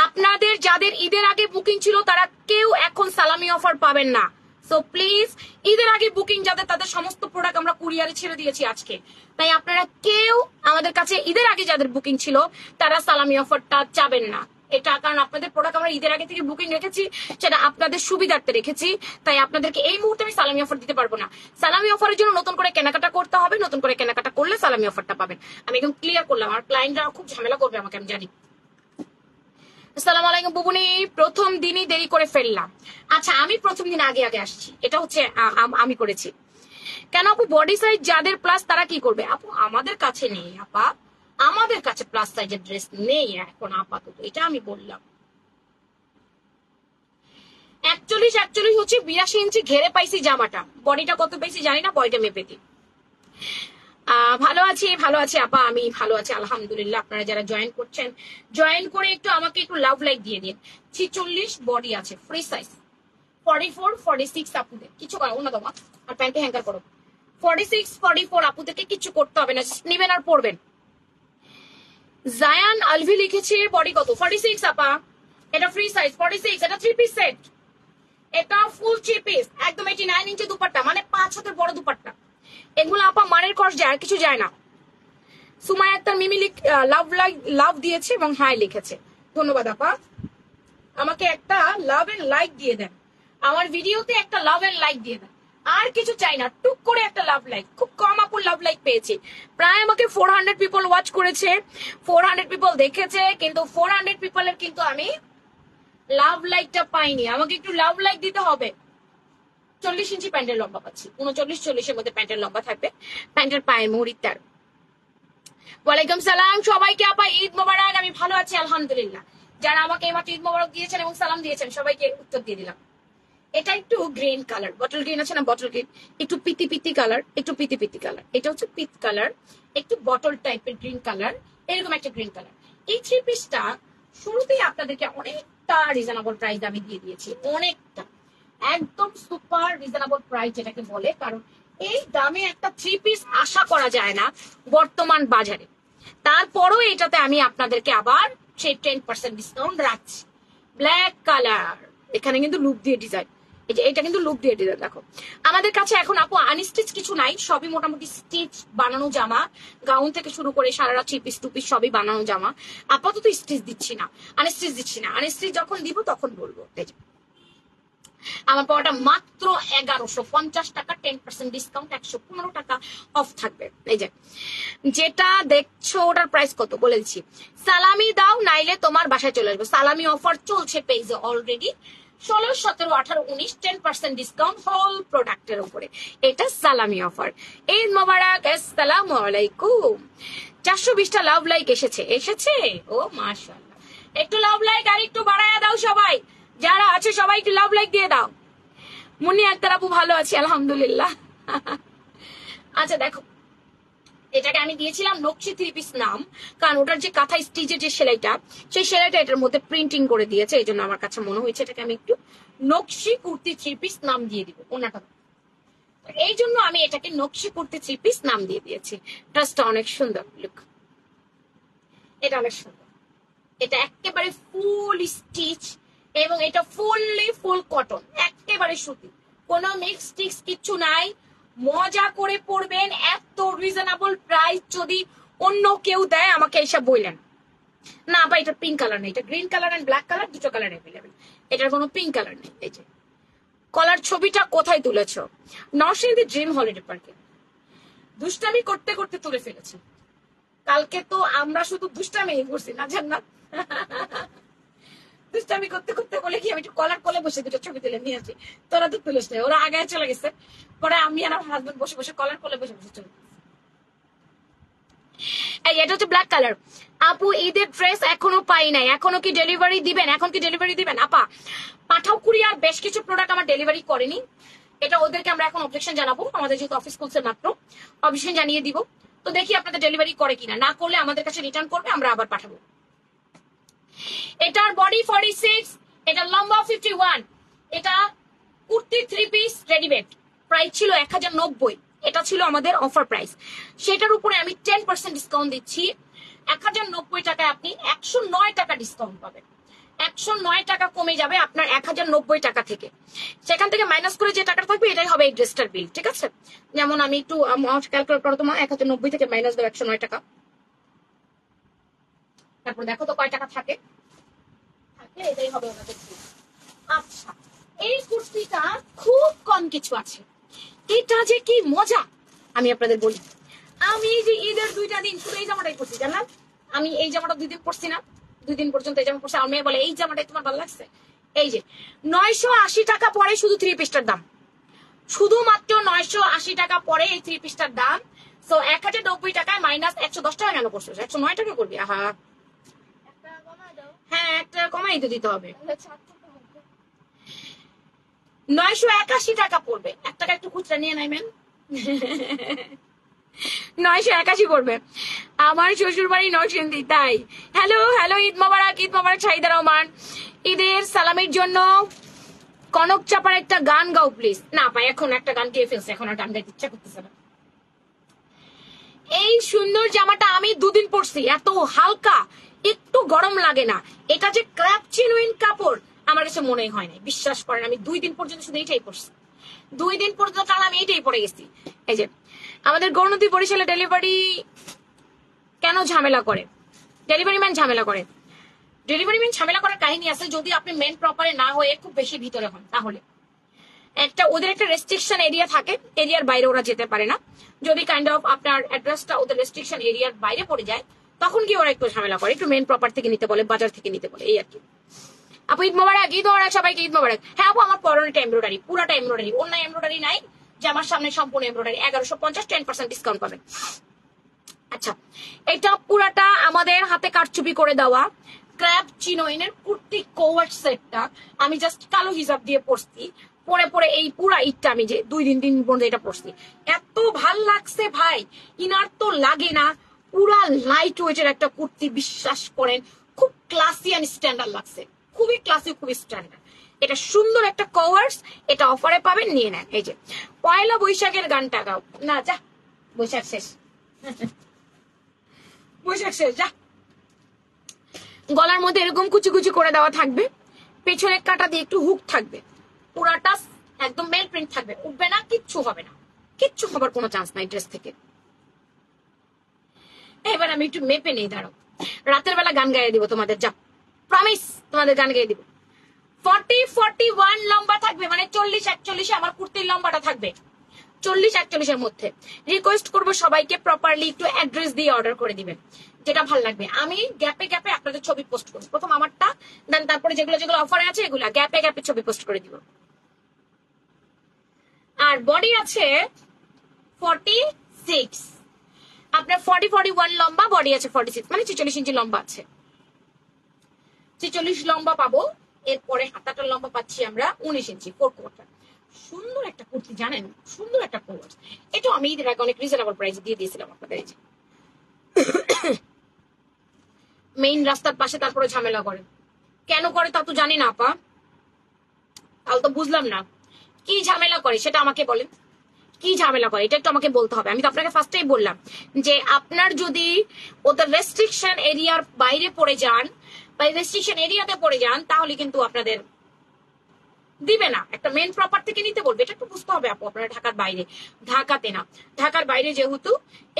আপনাদের যাদের ঈদের আগে বুকিং ছিল তারা কেউ এখন সালামি অফার পাবেন না। সো প্লিজ ঈদের আগে বুকিং যাদের, তাদের সমস্ত প্রোডাক্ট আমরা কুরিয়ারে ছেড়ে দিয়েছি আজকে, তাই আপনারা কেউ আমাদের কাছে ঈদের আগে যাদের বুকিং ছিল তারা সালামি অফারটা চাবেন না। এটা কারণ আপনাদের প্রোডাক্ট আমরা ঈদের আগে থেকে বুকিং রেখেছি, সেটা আপনাদের সুবিধার্থে রেখেছি, তাই আপনাদেরকে এই মুহূর্তে আমি সালামি অফার দিতে পারবো না। সালামি অফারের জন্য নতুন করে কেনাকাটা করতে হবে, নতুন করে কেনাকাটা করলে সালামি অফারটা পাবেন। আমি একদম ক্লিয়ার করলাম, আর ক্লায়েন্টরা খুব ঝামেলা করবে আমাকে, আমি জানি। আসসালামু আলাইকুম বুবুনি, প্রথম দিনই দেরি করে ফেললাম। আচ্ছা আমি প্রথম দিন আগে আসছি, এটা হচ্ছে আমি করেছি। কেন আপু বডি সাইজ যাদের প্লাস তারা কি করবে? আপু আমাদের কাছে নেই আপা, আমাদের কাছে প্লাস সাইজের ড্রেস নেই এখন আপাতত, এটা আমি বললাম। 41 হচ্ছে 82 ইঞ্চি ঘেরে পাইছি জামাটা, বডিটা কত পাইছি জানি না, বডিটা মেপে দিই। ভালো আছি আপা, আমি ভালো আছি আলহামদুলিল্লাহ। আপনারা যারা জয়েন করছেন, জয়েন করে একটু আমাকে একটু লাভ লাইক দিয়ে দিন। 46 বডি আছে, ফ্রি সাইজ 44, 46 আপুদের কিছু করো না দাও, আর প্যান্টে হ্যাঙ্গার করো। 46, 44 আপুদেরকে কিছু করতে হবে না, নিবেন আর পড়বেন। জায়ান আলভি লিখেছে বডি কত? 46 আপা, এটা ফ্রি সাইজ 46, এটা 3 পিস সেট, এটা ফুল 3 পিস, একদম 89 ইঞ্চি দুপাট্টা, মানে 5 হাতের বড় দুপাট্টা। এগুলো আপা মানের খরচ যায়, আর কিছু যায় না। সুমাইয়া আক্তার মিমি লাভ দিয়েছে এবং হাই লিখেছে, ধন্যবাদ আপা। আমাকে একটা লাভ এন্ড লাইক দিয়ে দেন, আমার ভিডিওতে একটা লাভ এন্ড লাইক দিয়ে দেন, আর কিছু চাই না, টুক করে একটা লাভ লাইক। খুব কম আপুর লাভ লাইক পেয়েছি, প্রায় আমাকে 400 পিপল ওয়াচ করেছে, 400 পিপল দেখেছে, কিন্তু 400 পিপলের কিন্তু আমি লাভ লাইকটা পাইনি। আমাকে একটু লাভ লাইক দিতে হবে। 40 ইঞ্চি প্যান্টের লম্বা পাচ্ছি, 39-40 মধ্যে প্যান্টের লম্বা থাকবে, প্যান্টের পায়ের মুহুরির তার। ওয়ালাইকুম সালাম সবাইকে আপা, ঈদ মোবারক। আমি ভালো আছি আলহামদুলিল্লাহ। যারা আমাকে এইমাত্র ঈদ মোবারক দিয়েছেন এবং সালাম দিয়েছেন সবাইকে উত্তর দিয়ে দিলাম। এটা একটু গ্রিন কালার, বটল গ্রিন আছে না, বটল গ্রিন, একটু পিতি পিতি কালার, একটু পিতি পিতি কালার। এটা হচ্ছে পিত কালার, একটু বটল টাইপের গ্রিন কালার, এরকম একটা গ্রিন কালার। এই থ্রি পিসটা শুরুতেই আপনাদেরকে অনেকটা রিজনেবল প্রাইস আমি দিয়ে দিয়েছি, অনেকটা, একদম সুপার রিজনেবল প্রাইস যেটাকে বলে। কারণ এই দামে একটা থ্রি পিস আশা করা যায় না বর্তমান বাজারে। তারপরও এটাতে আমি আপনাদেরকে আবার সেই 10% ডিসকাউন্ট রাখছি। ব্ল্যাক কালার, এখানে কিন্তু লুপ দিয়ে ডিজাইন, এই যে এটা কিন্তু লুপ দিয়ে ডিজাইন। দেখো আমাদের কাছে এখন আপু আনস্টিচ কিছু নাই, সবই মোটামুটি স্টিচ বানানো জামা, গাউন থেকে শুরু করে sharara three piece two piece সবই বানানো জামা। আপাতত স্টিচ দিচ্ছি না, আনস্টিচ দিচ্ছি না, আনস্টিচ যখন দিব তখন বলবো। এই যে আমার পাওয়াটা মাত্র 1150 টাকা, 10% ডিসকাউন্ট, 115 টাকা অফ থাকবে। এই যে যেটা দেখছো ওটার প্রাইস কত বলে দিচ্ছি। সালামি দাও নাইলে তোমার বাসায় চলে আসবে। সালামি অফার চলছে পেজে অলরেডি, 16, 17, 18, 19 10% ডিসকাউন্ট হোল প্রোডাক্টের উপরে। এটা সালামি অফার। ঈদ মোবারক, আসসালামু আলাইকুম। 420টা লাভ লাইক এসেছে, এসেছে, ও মাশাআল্লাহ। একটু লাভ লাইক আর একটু বাড়ায়া দাও সবাই, যারা আছে সবাই একটু লাভ লাইক দিয়ে দাও। মুন্নি আক্তার আপু ভালো আছি আলহামদুলিল্লাহ। আচ্ছা দেখো, এটাকে আমি দিয়েছিলাম নকশি থ্রি পিস নাম, কারণ ওটার যে কাঁথা স্টিচের যে সেলাইটা, সেই সেলাইটা এটার মধ্যে প্রিন্টিং করে দিয়েছে, এই জন্য আমার কাছে মনে হয়েছে এটাকে আমি একটু নকশি কুর্তি থ্রি পিস নাম দিয়ে দিব ওনাটা। এই জন্য আমি এটাকে নকশি কুর্তি থ্রি পিস নাম দিয়ে দিয়েছি। ড্রেসটা অনেক সুন্দর, লুক, এটা অনেক সুন্দর। এটা একেবারে ফুল স্টিচ এবং এটা ফুললি ফুল কটন, একেবারে সুতি, কোনো মিক্স টিক্স কিচ্ছু নাই। মজা করে পড়বেন, এত রিজনেবল প্রাইস যদি অন্য কেউ দেয় আমাকে এসব বললেন না ভাই এটা পিঙ্ক কালার নেই, এটা green colour and black colour দুটো কালার অ্যাভেলেবেল, এটার কোনো পিঙ্ক কালার নেই। এই যে কলার ছবিটা কোথায় তুলেছ? নরসিংদী ড্রিম হলিডে পার্কে দুষ্টামি করতে করতে তুলে ফেলেছে। কালকে তো আমরা শুধু দুষ্টামি করছি না জান্নাত, দুষ্টামি করতে করতে বলে কি আমি একটু কলার কোলে বসে দুটো ছবি তুলে নিয়েছি, তোরা তো তুলিস না, ওরা আগে চলে গেছে, পরে আমি আর আমার হাজবেন্ড বসে বসে কলার কোলে বসে বসে ছবি। এই এটা হচ্ছে ব্ল্যাক কালার। আপু ঈদের ড্রেস এখনো পাই নাই, এখনো কি ডেলিভারি দিবেন? এখন কি ডেলিভারি দিবেন? আপা পাঠাও কুরিয়ার বেশ কিছু প্রোডাক্ট আমার ডেলিভারি করেনি, এটা ওদেরকে আমরা এখন অবজেকশন জানাবো, আমাদের যেহেতু অফিস খুলছে মাত্র, অবজেকশন জানিয়ে দিব। তো দেখি আপনাদের ডেলিভারি করে কিনা, না করলে আমাদের কাছে রিটার্ন করবে, আমরা আবার পাঠাবো। এটার বডি 46, এটা লম্বা 51, এটা kurti three piece readymade, price ছিল 1090, এটা ছিল আমাদের অফার প্রাইস, সেটার উপরে আমি 10% ডিসকাউন্ট দিচ্ছি। 1090 টাকায় আপনি 109 টাকা ডিসকাউন্ট পাবেন, 109 টাকা কমে যাবে আপনার 1090 টাকা থেকে, সেখান থেকে মাইনাস করে যে টাকা থাকবে এটাই হবে এই ড্রেসটার বিল, ঠিক আছে? যেমন আমি একটু ক্যালকুলেট করো, তোমার 1090 থেকে মাইনাস দাও 109 টাকা, তারপর দেখো তো কয় টাকা থাকে, এটাই হবে ওনাদের বিল। আচ্ছা এই কুর্তিটা খুব কম কিছু আছে, এটা যে কি মজা আমি আপনাদের বলি। আমি এই যে ঈদের 2টা দিন শুধু এই জামাটাই পরছি, জানলাম আমি এই জামাটা 2 দিন পরছি না, 2 দিন পর্যন্ত এই জামা পরছি। আমার মেয়ে বলে এই জামাটাই তোমার ভালো লাগছে। এই যে 980 টাকা পরে শুধু থ্রি পিসটার দাম, শুধুমাত্র 980 টাকা পরে এই থ্রি পিসটার দাম। সো 1090 টাকায় মাইনাস 110 টাকা কেন করছো? 109 টাকা করবি? আহা হ্যাঁ একটা কমাই তো দিতে হবে, 981 টাকা পড়বে, 1 টাকা একটু খুচরা নিয়ে নাইবেন, 981 পড়বে। আমার শ্বশুর বাড়ি নরসিংদী, তাই। হ্যালো হ্যালো, ঈদ মোবারক, ঈদ মোবারক শাহিদা রহমান। ঈদের সালামের জন্য কনক চাপার একটা গান গাও প্লিজ। না ভাই এখন একটা গান গেয়ে ফেলছে, এখন আর গান গাইতে ইচ্ছা করতেছে না। এই সুন্দর জামাটা আমি 2 দিন পরছি, এত হালকা, একটু গরম লাগে না, এটা যে ক্র্যাপ জেনুইন কাপড় আমার কাছে মনেই হয় না, বিশ্বাস করেন। আমি 2 দিন পর্যন্ত শুধু এইটাই পরছি, 2 দিন পর্যন্ত আমি এইটাই পরে গেছি। এই যে আমাদের গৌরনদী বরিশালে ডেলিভারি কেন ঝামেলা করে? ডেলিভারি ম্যান ঝামেলা করে, ডেলিভারি ম্যান ঝামেলা করার কাহিনী আছে যদি আপনি মেন প্রপারে না হয়ে খুব বেশি ভিতরে হন, তাহলে একটা ওদের একটা রেস্ট্রিকশন এরিয়া থাকে, এরিয়ার বাইরে ওরা যেতে পারে না। যদি কাইন্ড অফ আপনার অ্যাড্রেসটা ওদের রেস্ট্রিকশন এরিয়ার বাইরে পড়ে যায় তখন কি ওরা একটু ঝামেলা করে, একটু মেন প্রপার থেকে নিতে বলে, বাজার থেকে নিতে বলে, এই আর কি। আপু ঈদ মোবারক, ঈদ মোবারক সবাইকে, ঈদ মোবারক। হ্যাঁ আপু আমার পরনেটা এমব্রয়ডারি, পুরাটা এমব্রয়ডারি, অন্য এমব্রয়ডারি নাই, যে আমার সামনে সম্পূর্ণ এমব্রয়ডারি, 1150, 10% ডিসকাউন্ট পাবেন। আচ্ছা এটা পুরাটা আমাদের হাতে কারচুপি করে দেওয়া ক্র্যাপ চিনোইনের কুর্তি কোভার্ট সেটটা আমি জাস্ট কালো হিজাব দিয়ে পরছি, পরে পরে এই পুরা ঈদটা আমি যে 2 দিন পর্যন্ত এটা পরছি, এত ভাল লাগছে ভাই। ইনার তো লাগে না, পুরা লাইট ওয়েটের একটা কুর্তি, বিশ্বাস করেন খুব ক্লাসি এন্ড স্ট্যান্ডার্ড লাগছে, খুবই ক্লাসি, খুবই স্ট্যান্ডার্ড। এটা সুন্দর একটা কভার্স, এটা অফারে পাবেন, নিয়ে নেন। এই যে পয়লা বৈশাখের গানটা গাও না, যা বৈশাখ শেষ, বৈশাখ শেষ, যা। গলার মধ্যে এরকম কুচি কুচি করে দেওয়া থাকবে, পেছনের কাটা দিয়ে একটু হুক থাকবে, পুরাটা একদম মেল প্রিন্ট থাকবে, উঠবে না, কিচ্ছু হবে না, কিচ্ছু হবার কোনো চান্স নাই ড্রেস থেকে। এবার আমি একটু মেপে নেই, দাঁড়াও, রাতের বেলা গান গাইয়ে দিব তোমাদের, যা প্রমিস তোমাদের গান গাইয়ে দিব। 40-41 লম্বা থাকবে, মানে 40-41 আমার কুর্তির লম্বাটা থাকবে, 40-41 মধ্যে। রিকোয়েস্ট করবো সবাইকে প্রপারলি একটু অ্যাড্রেস দিয়ে অর্ডার করে দিবেন, যেটা ভালো লাগবে। আমি গ্যাপে গ্যাপে আপনাদের ছবি পোস্ট করবো, প্রথম আমারটা, দেন তারপরে যেগুলো যেগুলো অফারে আছে এগুলা গ্যাপে গ্যাপে ছবি পোস্ট করে দিব। আর বডি আছে 46, আপনার 40-41 লম্বা, বডি আছে 46, মানে 46 ইঞ্চি লম্বা আছে, 46 লম্বা পাবো। এরপরে হাতাটার লম্বা পাচ্ছি আমরা 19 ইঞ্চি, 4 কোয়ার্টার। সুন্দর একটা কুর্তি, জানেন, সুন্দর একটা কোর্স। এটা আমি ঈদের আগে অনেক রিজনেবল প্রাইসে দিয়ে দিয়েছিলাম আপনাদের। এই যে মেইন রাস্তার পাশে তারপরে ঝামেলা করে, কেন করে তা তো জানি না আপা, তাহলে তো বুঝলাম না কি ঝামেলা করে, সেটা আমাকে বলেন, কি ঝামেলা করে এটা একটু আমাকে বলতে হবে। আমি তো আপনাকে ফার্স্টেই বললাম যে আপনার যদি ওদের রেস্ট্রিকশন এরিয়ার বাইরে পড়ে যান বা রেস্ট্রিকশন এরিয়াতে পড়ে যান, তাহলে কিন্তু আপনাদের দিবে না, একটা মেন প্রপার থেকে নিতে বলবে, এটা একটু বুঝতে হবে আপু। আপনারা ঢাকার বাইরে, ঢাকাতে না, ঢাকার বাইরে যেহেতু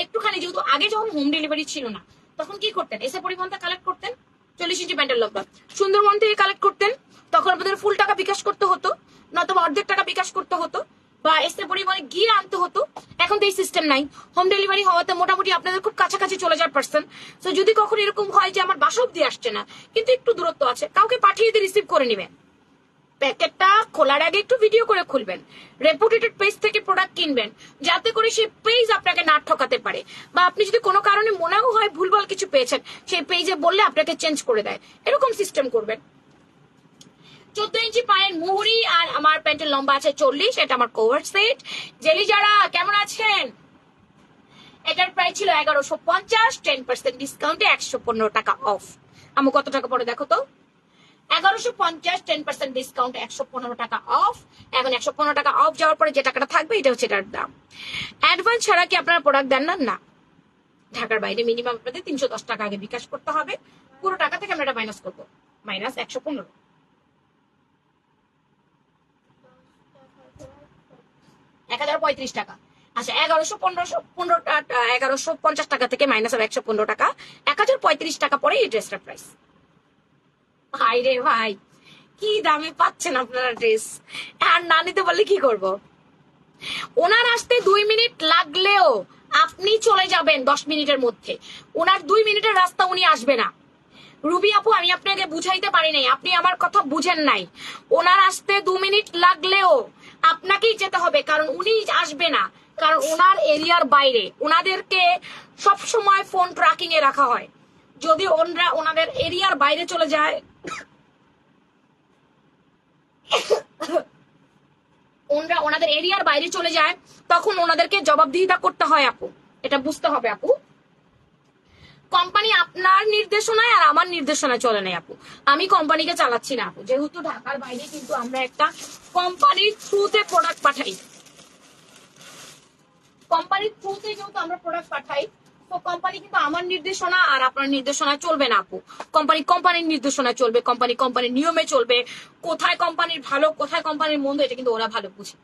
একটুখানি, যেহেতু আগে যখন হোম ডেলিভারি ছিল না, তখন কি করতেন, এসে পরিবহনটা কালেক্ট করতেন, 40 ইঞ্চি প্যান্টের লম্বা, সুন্দরবন থেকে কালেক্ট করতেন, তখন আপনাদের ফুল টাকা বিকাশ করতে হতো, নয়তো অর্ধেক টাকা বিকাশ করতে হতো, বা এসে পরিবহনে গিয়ে আনতে হতো। এখন তো এই সিস্টেম নাই, হোম ডেলিভারি হওয়াতে মোটামুটি আপনাদের খুব কাছাকাছি চলে যাওয়ার পার্সন। তো যদি কখন এরকম হয় যে আমার বাসা অব্দি আসছে না, কিন্তু একটু দূরত্ব আছে, কাউকে পাঠিয়ে দিয়ে রিসিভ করে নেবেন। প্যাকেটটা খোলার আগে একটু ভিডিও করে খুলবেন, রেপুটেটেড পেজ থেকে প্রোডাক্ট কিনবেন, যাতে করে সেই পেজ আপনাকে না ঠকাতে পারে, বা আপনি যদি কোনো কারণে মনেও হয় ভুলভাল কিছু পেয়েছেন, সেই পেজে বললে আপনাকে চেঞ্জ করে দেয়, এরকম সিস্টেম করবেন। 14 ইঞ্চি পায়ের মুহুরি, আর আমার প্যান্টের লম্বা আছে 40, এটা আমার কভার সেট। জেলি যারা কেমন আছেন, এটার প্রাইস ছিল 1150, 10% ডিসকাউন্টে 115 টাকা অফ। আমি কত টাকা পরে দেখো তো, 1150, 10% ডিসকাউন্ট, 115 টাকা অফ। এখন 115 টাকা অফ যাওয়ার পরে যে টাকাটা থাকবে এটা হচ্ছে এটার দাম। অ্যাডভান্স ছাড়া কি আপনারা প্রোডাক্ট দেন না? না, ঢাকার বাইরে মিনিমাম আপনাদের 310 টাকা আগে বিকাশ করতে হবে, পুরো টাকা থেকে আমরা এটা মাইনাস করবো, মাইনাস 115, 1035 টাকা। আচ্ছা 1150 টাকা থেকে মাইনাস হবে 115 টাকা, 1035 টাকা পরে এই ড্রেসটার প্রাইস। ভাই রে ভাই, কি দামে পাচ্ছেন আপনারা ড্রেস, আর না নিতে পারলে কি করব? ওনার আসতে 2 মিনিট লাগলেও আপনি চলে যাবেন 10 মিনিটের মধ্যে, ওনার 2 মিনিটের রাস্তা উনি আসবে না। রুবি আপু, আমি আপনাকে বুঝাইতে পারি নাই, আপনি আমার কথা বুঝেন নাই। ওনার আসতে 2 মিনিট লাগলেও আপনাকেই যেতে হবে, কারণ উনি আসবে না, কারণ ওনার এরিয়ার বাইরে। ওনাদেরকে সব সময় ফোন ট্র্যাকিং এ রাখা হয়, যদি ওনাদের এরিয়ার বাইরে চলে যায়, ওনাদের এরিয়ার বাইরে চলে যায়, তখন ওনাদেরকে জবাবদিহিতা করতে হয় আপু, এটা বুঝতে হবে আপু। কোম্পানি আপনার নির্দেশনায় আর আমার নির্দেশনায় চলে নাই আপু, আমি কোম্পানিকে চালাচ্ছি না আপু, যেহেতু ঢাকার বাইরে কিন্তু আমরা একটা কোম্পানির থ্রুতে প্রোডাক্ট পাঠাই, কোম্পানির থ্রুতে যেহেতু আমরা প্রোডাক্ট পাঠাই, তো কোম্পানি কিন্তু আমার নির্দেশনা আর আপনার নির্দেশনা চলবে না আপু, কোম্পানির নির্দেশনা চলবে, কোম্পানির নিয়মে চলবে। কোথায় কোম্পানির ভালো, কোথায় কোম্পানির মন্দ, এটা কিন্তু ওরা ভালো বুঝে,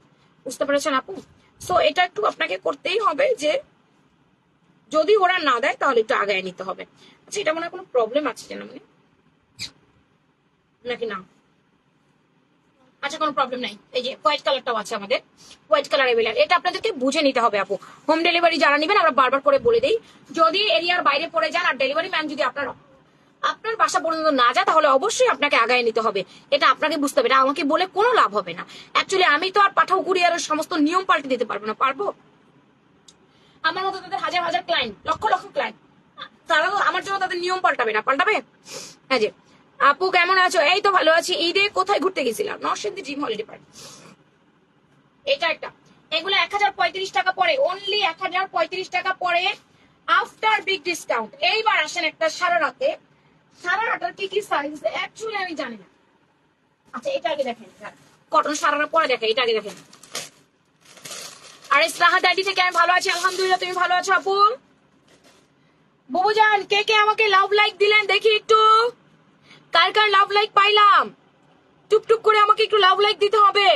বুঝতে পেরেছেন আপু? সো এটা একটু আপনাকে করতেই হবে, যে যদি ওরা না দেয় তাহলে একটু আগায় নিতে হবে। আচ্ছা, এটা মনে হয় কোনো প্রবলেম আছে যেন, মানে নাকি না? আচ্ছা, কোনো প্রবলেম নাই। এই যে হোয়াইট কালারটাও আছে আমাদের, হোয়াইট কালার এভেলেবল, এটা আপনাদেরকে বুঝে নিতে হবে আপু। হোম ডেলিভারি যারা নেবেন, আমরা বারবার করে বলে দিই, যদি এরিয়ার বাইরে পড়ে যান আর ডেলিভারি ম্যান যদি আপনার বাসা পর্যন্ত না যায়, তাহলে অবশ্যই আপনাকে আগায় নিতে হবে, এটা আপনাকে বুঝতে হবে। এটা আমাকে বলে কোনো লাভ হবে না। অ্যাকচুয়ালি আমি তো আর পাঠাও কুরিয়ারের সমস্ত নিয়ম পাল্টে দিতে পারবো না, পারবো? আমার মতো তাদের হাজার হাজার ক্লায়েন্ট, লক্ষ লক্ষ ক্লায়েন্ট, তারা তো আমার জন্য তাদের নিয়ম পাল্টাবে না, পাল্টাবে? হ্যাঁ। যে আপু কেমন আছো? এই তো ভালো আছি। ঈদে কোথায় ঘুরতে গেছিলাম? Narsingdi dream holiday park. এটা একটা, এগুলো 1035 টাকা পড়ে, অনলি 1035 টাকা পড়ে আফটার বিগ ডিসকাউন্ট। এইবার আসেন একটা সারারাতে, সারারাটার কি কি সাইজ অ্যাকচুয়ালি আমি জানি না। আচ্ছা এটা আগে দেখেন, কটন সারারা পরে দেখেন, এটা আগে দেখেন। আরে স্নেহা ডাডি থেকে আমি ভালো আছি আলহামদুলিল্লাহ, তুমি ভালো আছো আপু? বুবুজান কে কে আমাকে লাভ লাইক দিলেন দেখি একটু, কার কার লাভ লাইক পাইলাম? টুকটুক করে আমাকে একটু লাভ লাইক দিতে হবে।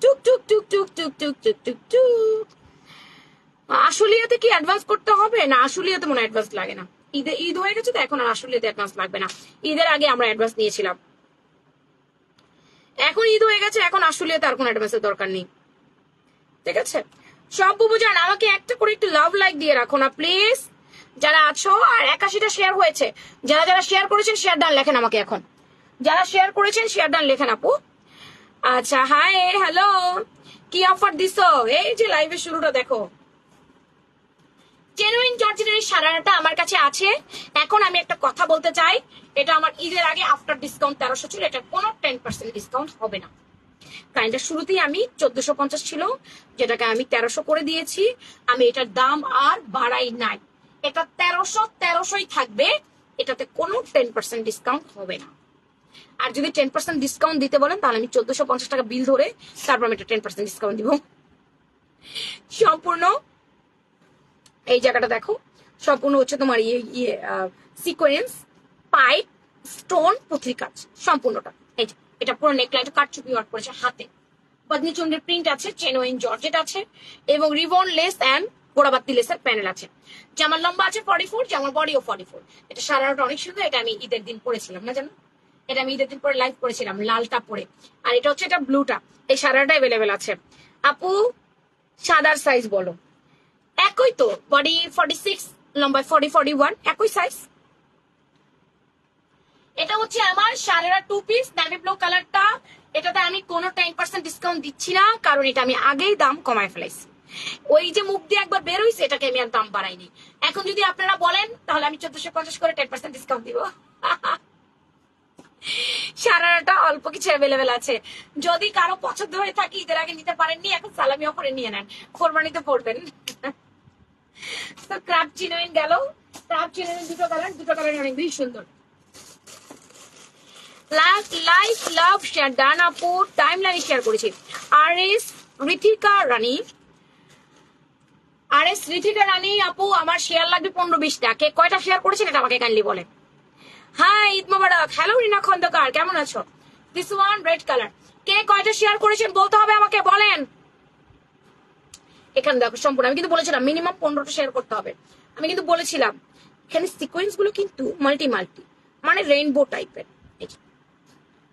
টুক টুক টুক টুক টুক টুক টুক টুক টুক। আসলিয়াতে কি অ্যাডভান্স করতে হবে না? আসলিয়াতে মনে অ্যাডভান্স লাগে না, ঈদ হয়ে গেছে তো এখন আর আসলিয়াতে অ্যাডভান্স লাগবে না। ঈদের আগে আমরা অ্যাডভান্স নিয়েছিলাম, এখন ঈদ হয়ে গেছে, এখন আসলিয়াতে আর কোনো অ্যাডভান্সের দরকার নেই। ঠিক আছে, সব বুবুজান আমাকে একটা করে একটু লাভ লাইক দিয়ে রাখো না প্লিজ, যারা আছো। আর 81টা শেয়ার হয়েছে, যারা যারা শেয়ার করেছেন শেয়ার ডান লেখেন আমাকে এখন, যারা শেয়ার করেছেন শেয়ার ডান লেখেন আপু। আচ্ছা হাই হ্যালো, কি অফার দিছো? এই যে লাইভের শুরুটা দেখো, জেনুইন জর্জেটের এই সারাটা আমার কাছে আছে। এখন আমি একটা কথা বলতে চাই, এটা আমার ঈদের আগে আফটার ডিসকাউন্ট 1300 ছিল, এটা কোনো 10% ডিসকাউন্ট হবে না। কারণ এটা শুরুতেই আমি 1450 ছিল, যেটাকে আমি 1300 করে দিয়েছি। আমি এটার দাম আর বাড়াই নাই, এটা 1300ই থাকবে, এটাতে কোনো 10% ডিসকাউন্ট হবে না। আর যদি 10% ডিসকাউন্ট দিতে বলেন তাহলে আমি 1450 টাকা বিল ধরে তারপর আমি এটা 10% ডিসকাউন্ট দিব সম্পূর্ণ। এই জায়গাটা দেখো, সম্পূর্ণ হচ্ছে তোমার ইয়ে সিকোয়েন্স, পাইপ, স্টোন, পুঁথির কাজ সম্পূর্ণটা। এই যে এটা পুরো নেকলাইনটা কাটচুপি ওয়ার্ক করেছে হাতে, পত্নী চন্দ্রের প্রিন্ট আছে, জেনুইন জর্জেট আছে এবং রিবন লেস এন্ড গোড়াবাতি লেসের প্যানেল আছে। জামার লম্বা আছে 44, জামার বডিও 44। এটা সারাটা অনেক সুন্দর, এটা আমি ঈদের দিন পরেছিলাম না জানো, এটা আমি ঈদের দিন পরে লাইভ করেছিলাম লালটা পরে। আর এটা হচ্ছে এটা ব্লুটা, এই সারাটা অ্যাভেলেবেল আছে। আপু সাদার সাইজ বলো, একই তো, বডি 46, লম্বায় 41, একই সাইজ। এটা হচ্ছে আমার সারেরা 2 পিস নেভি ব্লু কালারটা, এটাতে আমি কোনো 10% ডিসকাউন্ট দিচ্ছি না, কারণ এটা আমি আগেই দাম কমায় ফেলাইছি। ওই যে মুখ দিয়ে একবার বের হইছে, এটাকে আমি আর দাম বাড়াইনি। এখন যদি আপনারা বলেন তাহলে আমি 1450 করে 10% ডিসকাউন্ট দিব। সারাটা অল্প কিছু অ্যাভেলেবেল আছে, যদি কারো পছন্দ হয়ে থাকে ঈদের আগে নিতে পারেননি, এখন সালামি অফারে নিয়ে নেন, কোরবানিতে পড়বেন। তো ক্রাফট জিনুইন গেল, ক্রাফট জিনুইন দুটো কালার অনেক বেশি সুন্দর। লাইক লাভ শেয়ার ডান আপু, টাইম লাইনে শেয়ার করেছি। আর এস ঋতিকা রানী আপু, আমার শেয়ার লাগবে 15-20টা। কে কয়টা শেয়ার করেছেন এটা আমাকে কাইন্ডলি বলেন। হাই ঈদ মোবারক, হ্যালো রিনা খন্দকার, কেমন আছো? দিস ওয়ান রেড কালার, কে কয়টা শেয়ার করেছেন বলতে হবে আমাকে, বলেন। এখানে দেখো সম্পূর্ণ, আমি কিন্তু বলেছিলাম মিনিমাম 15টা শেয়ার করতে হবে, আমি কিন্তু বলেছিলাম। এখানে সিকোয়েন্স গুলো কিন্তু মাল্টি মানে রেইনবো টাইপের।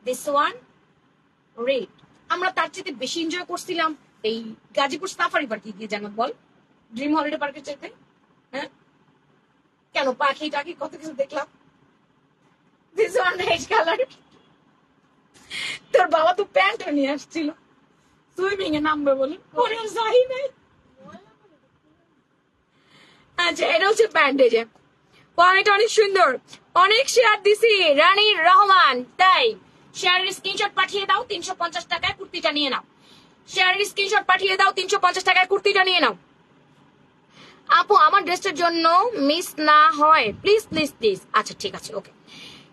দিস ওয়ান রেড, আমরা তার চেয়ে বেশি এনজয় করছিলাম এই গাজীপুর সাফারি পার্কে গিয়ে, জানো বল, ড্রিম হলিডে পার্কের চাইতে। হ্যাঁ কেন, পাখি টাকি কত কিছু দেখলাম। দিস ওয়ান রেড কালার, তোর বাবা তো প্যান্টও নিয়ে আসছিল সুইমিং এ নামবে বলে, পরে আর যাই নাই। আচ্ছা এটা হচ্ছে প্যান্ট, এই যে এটা অনেক সুন্দর, অনেক শেয়ার দিছি। রানীর রহমান, তাই শেয়ারের স্ক্রিনশট পাঠিয়ে দাও, 350 টাকায় কুর্তিটা নিয়ে নাও। শেয়ারের স্ক্রিনশট পাঠিয়ে দাও, 350 টাকায় কুর্তিটা নিয়ে নাও। আপু আমার ড্রেসটার জন্য মিস না হয় প্লিজ প্লিজ প্লিজ। আচ্ছা ঠিক আছে ওকে।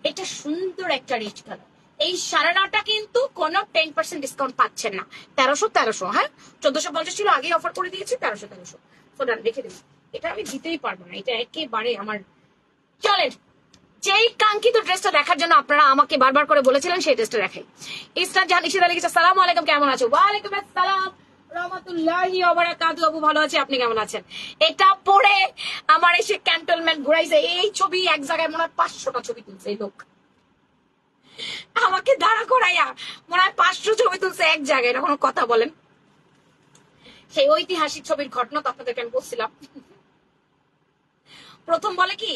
এটা সুন্দর একটা রিচ কালার, এই সারানাটা কিন্তু কোনো 10% ডিসকাউন্ট পাচ্ছেন না। 1300, হ্যাঁ 1450 ছিল, আগে অফার করে দিয়েছি 1300। তো ডান রেখে দেবো, এটা আমি দিতেই পারবো না, এটা একেবারে আমার। চলেন, যেই কাঙ্ক্ষিত ড্রেসটা দেখার জন্য আপনারা আমাকে বারবার করে বলেছিলেন সেই ড্রেসটা দেখাই। ইসরাত জাহান ইশিতা লিখেছে আসসালামু আলাইকুম, কেমন আছো? ওয়ালাইকুম আসসালাম রাহমাতুল্লাহি ওয়া বারাকাতুহু। আপু ভালো আছি, আপনি কেমন আছেন? এটা পরে আমার এসে ক্যান্টনমেন্ট ঘুরাইছে, এই ছবি এক জায়গায় মনে হয় 500টা ছবি তুলছে এই লোক, আমাকে দাঁড়া করাইয়া মনে হয় 500 ছবি তুলছে এক জায়গায়। এটা কোনো কথা বলেন? সেই ঐতিহাসিক ছবির ঘটনা তো আপনাদেরকে আমি বলছিলাম। প্রথম বলে কি,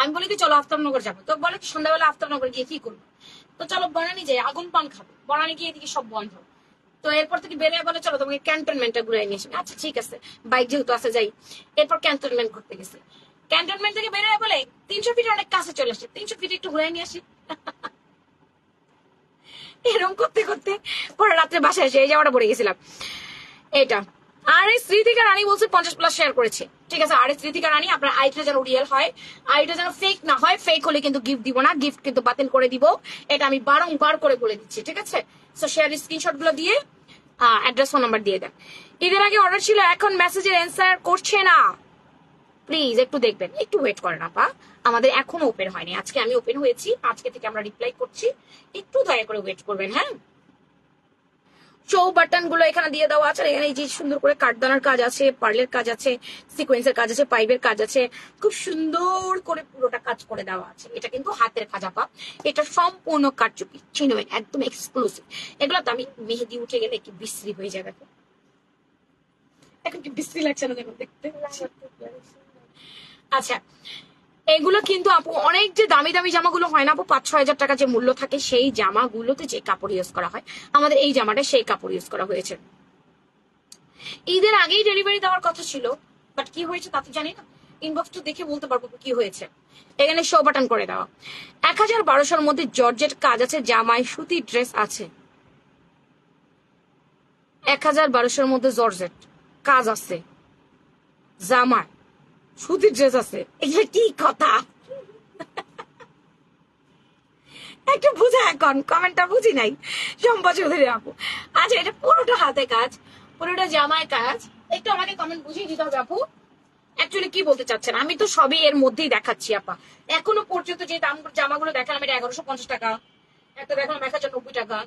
আমি বলি কি চলো আফতাবনগর যাবো, তো বলে সন্ধ্যাবেলা আফতাবনগর গিয়ে কি করবো, তো চলো বনানি যাই, আগুন পান খাবো। বনানি গিয়ে এদিকে সব বন্ধ, তো এরপর থেকে বেরিয়ে বলে চলো তোমাকে ক্যান্টনমেন্টটা ঘুরে নিয়ে আসবে। আচ্ছা ঠিক আছে, বাইক যেহেতু আছে যাই। এরপর ক্যান্টনমেন্ট ঘুরতে গেছে, ক্যান্টনমেন্ট থেকে বেরিয়ে বলে 300 ফিট অনেক কাছে চলে আসছে, 300 ফিট একটু ঘুরে নিয়ে আসি। এরকম করতে করতে পরে রাত্রে বাসায় এসে এই জায়গাটা পড়ে গেছিলাম। এটা আর এই স্মৃতিকা রানী বলছে 50+ শেয়ার করেছে। ঠিক আছে, আর এই স্মৃতিকা রানী আপনার আইটা যেন রিয়েল হয়, আইটা যেন ফেক না হয়। ফেক হলে কিন্তু গিফট দিব না, গিফট কিন্তু বাতিল করে দিব। এটা আমি বারংবার করে বলে দিচ্ছি, ঠিক আছে? সো শেয়ার স্ক্রিনশট গুলো দিয়ে অ্যাড্রেস ফোন নাম্বার দিয়ে দেন। ঈদের আগে অর্ডার ছিল, এখন মেসেজের অ্যান্সার করছে না। প্লিজ একটু দেখবেন, একটু ওয়েট করেন আপা, আমাদের এখনো ওপেন হয়নি। আজকে আমি ওপেন হয়েছি, আজকে থেকে আমরা রিপ্লাই করছি, একটু দয়া করে ওয়েট করবেন। হ্যাঁ, শো বাটন গুলো এখানে দিয়ে দেওয়া আছে। এখানে এই যে সুন্দর করে কাঠদানার কাজ আছে, পার্লের কাজ আছে, সিকোয়েন্সের কাজ আছে, পাইপের কাজ আছে, খুব সুন্দর করে পুরোটা কাজ করে দেওয়া আছে। এটা কিন্তু হাতের কাজ আপা, এটা সম্পূর্ণ কারচুপি, চিনবেন, একদম এক্সক্লুসিভ। এগুলো তো আমি মেহেদি উঠে গেলে কি বিশ্রী হয়ে যাবে। এখন কি বিশ্রী লাগছে না দেখুন দেখতে? আচ্ছা, এগুলো কিন্তু আপু অনেক যে দামি দামি জামাগুলো হয় না আপু, 5-6 হাজার টাকা যে মূল্য থাকে, সেই জামাগুলোতে যে কাপড় ইউজ করা হয়, আমাদের এই জামাটা সেই কাপড় ইউজ করা হয়েছে। ঈদের আগেই ডেলিভারি দেওয়ার কথা ছিল, বাট কি হয়েছে তা তো জানি না। ইনবক্সটা দেখে বলতে পারবো কি হয়েছে। এখানে শো বাটন করে দেওয়া। 1200-র মধ্যে জর্জেট কাজ আছে, জামায় সুতি ড্রেস আছে। 1200-র মধ্যে জর্জেট কাজ আছে, জামায় সুতি ড্রেস আছে। এগুলো কি কথা? একটু বুঝা, এখন কমেন্টটা বুঝি নাই শম্পা চৌধুরী আপু। আচ্ছা, এটা পুরোটা হাতে কাজ, পুরোটা জামায় কাজ। একটু আমাকে কমেন্ট বুঝিয়ে দিতে হবে আপু, অ্যাকচুয়ালি কি বলতে চাচ্ছেন। আমি তো সবই এর মধ্যেই দেখাচ্ছি আপা। এখনো পর্যন্ত যে দাম জামাগুলো দেখালাম, এটা 1150 টাকা, একটা দেখালাম 1090 টাকা,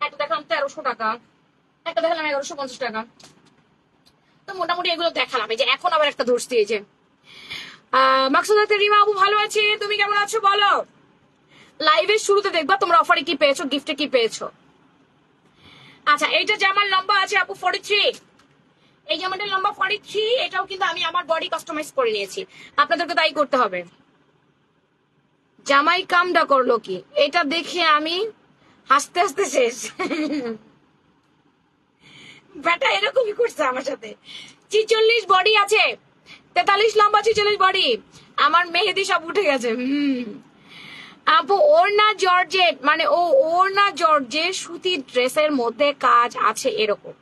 একটা দেখালাম 1300 টাকা, একটা দেখালাম 1150 টাকা। তো মোটামুটি এগুলো দেখালাম। এই যে এখন আবার একটা ধরছি, এই যে মাকসুদাতে রিমা আপু ভালো আছি, তুমি কেমন আছো বলো? লাইভের শুরুতে দেখবা তোমরা অফারে কি পেয়েছো, গিফটে কি পেয়েছো। আচ্ছা, এইটা জামার লম্বা আছে আপু 43, এই জামাটার লম্বা 43। এটাও কিন্তু আমি আমার বডি কাস্টমাইজ করে নিয়েছি, আপনাদেরকে তাই করতে হবে। জামাই কামটা করলো কি, এটা দেখে আমি হাসতে হাসতে শেষ। বেটা এরকমই করছে আমার সাথে। 46 বডি আছে, 43 লম্বা, 46 বডি। আমার মেহেদি সব উঠে গেছে। আপু ওড়না জর্জেট, মানে ওড়না জর্জেট সুতির ড্রেসের মধ্যে কাজ আছে এরকম।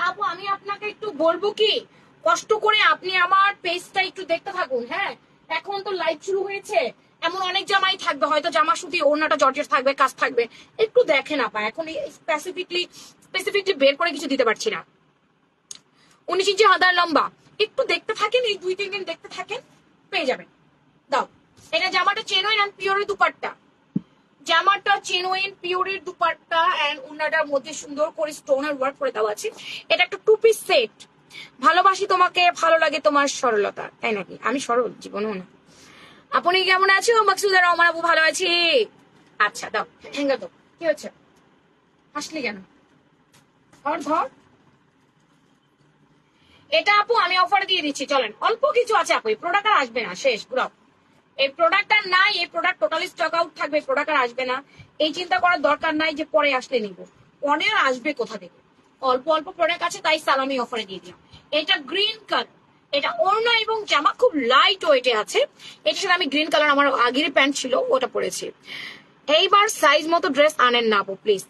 আপু আমি আপনাকে একটু বলবো কি, কষ্ট করে আপনি আমার পেজটা একটু দেখতে থাকুন। হ্যাঁ, এখন তো লাইভ শুরু হয়েছে, এমন অনেক জামাই থাকবে, হয়তো জামা সুতি ওড়নাটা জর্জেট থাকবে, কাজ থাকবে। একটু দেখেন আপা, এখন স্পেসিফিকলি বের করে কিছু দিতে পারছি না। 19 ইঞ্চি হাতার লম্বা, একটু দেখতে থাকেন, এই 2-3 দিন দেখতে থাকেন, পেয়ে যাবেন। দাও, এটা জামাটা জেনুইন এন্ড পিওরের দুপাট্টা, জামাটা জেনুইন পিওরের দুপাট্টা এন্ড ওড়নাটার মধ্যে সুন্দর করে স্টোনের ওয়ার্ক করে দেওয়া আছে। এটা একটা 2 পিস সেট। ভালোবাসি তোমাকে, ভালো লাগে তোমার সরলতা। তাই নাকি? আমি সরল জীবনেও না। আপনি কেমন আছো মাকসুদা রহমান আপু? ভালো আছি। আচ্ছা দাও, হ্যাঙ্গার দাও। কি হচ্ছে, হাসলি কেন? ধর ধর। এটা আপু আমি অফারে দিয়ে দিচ্ছি, চলেন। অল্প কিছু আছে আপু, এই প্রোডাক্ট আর আসবে না, শেষ পুরো। এই প্রোডাক্ট আর নাই, এই প্রোডাক্ট টোটালি স্টক আউট থাকবে, প্রোডাক্ট আর আসবে না। এই চিন্তা করার দরকার নাই যে পরে আসলে নিব, পরে আর আসবে কোথা থেকে। অল্প অল্প প্রোডাক্ট আছে, তাই সালামি অফারে দিয়ে দিলাম। এটা গ্রিন কালার, এটা ওড়না এবং জামা খুব লাইট ওয়েটে আছে। এটার সাথে আমি গ্রিন কালার আমার আগের প্যান্ট ছিল ওটা পরেছি। এইবার সাইজ মতো ড্রেস আনেন না আপু প্লিজ।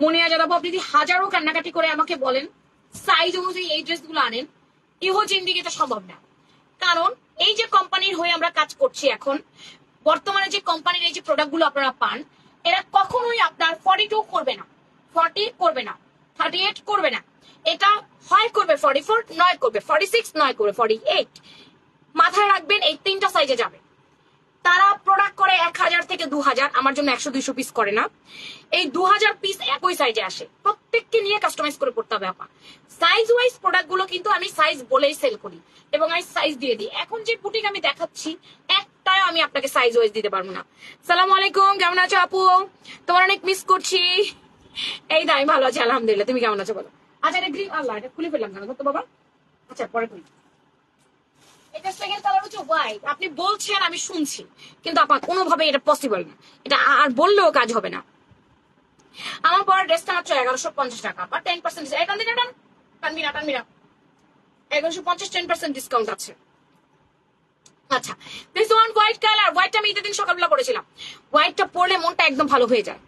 মুনিয়া যাদব, আপনি যদি হাজারো কান্নাকাটি করে আমাকে বলেন সাইজ অনুযায়ী এই ড্রেসগুলো আনেন, ইহো জিন্দিগি এটা সম্ভব না। কারণ এই যে কোম্পানির হয়ে আমরা কাজ করছি এখন, বর্তমানে যে কোম্পানির এই যে প্রোডাক্টগুলো আপনারা পান, এরা কখনোই আপনার 42 করবে না, 40 করবে না, 38 করবে না। এটা হয় করবে 44, নয় করবে 46, নয় করবে 48। মাথায় রাখবেন, এই 3টা সাইজে যাবে। তারা প্রোডাক্ট করে 1000 থেকে 2000, আমার জন্য 100-200 পিস করে না। এই 2000 পিস একই সাইজে আসে, প্রত্যেককে নিয়ে কাস্টমাইজ করে পড়তে হবে আপা। সাইজ ওয়াইজ প্রোডাক্ট গুলো কিন্তু আমি সাইজ বলেই সেল করি এবং আমি সাইজ দিয়ে দিই। এখন যে বুটিক আমি দেখাচ্ছি, একটাও আমি আপনাকে সাইজ ওয়াইজ দিতে পারবো না। সালাম আলাইকুম, কেমন আছো আপু? তোমার অনেক মিস করছি। এই না, আমি ভালো আছি আলহামদুলিল্লাহ, তুমি কেমন আছো বলো? আচ্ছা, এটা গ্রিন, আল্লাহ এটা খুলে ফেললাম কেন তো বাবা। আচ্ছা পরে করি। এটা সেকেন্ড কালার হচ্ছে হোয়াইট। আপনি বলছেন, আমি শুনছি, কিন্তু আপা কোনোভাবে এটা পসিবল না, এটা আর বললেও কাজ হবে না। আমার পরের ড্রেসটা মাত্র 1150 টাকা বা 10%। এখান থেকে টানবি না 1150, 10% ডিসকাউন্ট আছে। আচ্ছা, দিস ওয়ান হোয়াইট কালার। হোয়াইটটা আমি ঈদের দিন সকালবেলা পরেছিলাম। হোয়াইটটা পরলে মনটা একদম ভালো হয়ে যায়।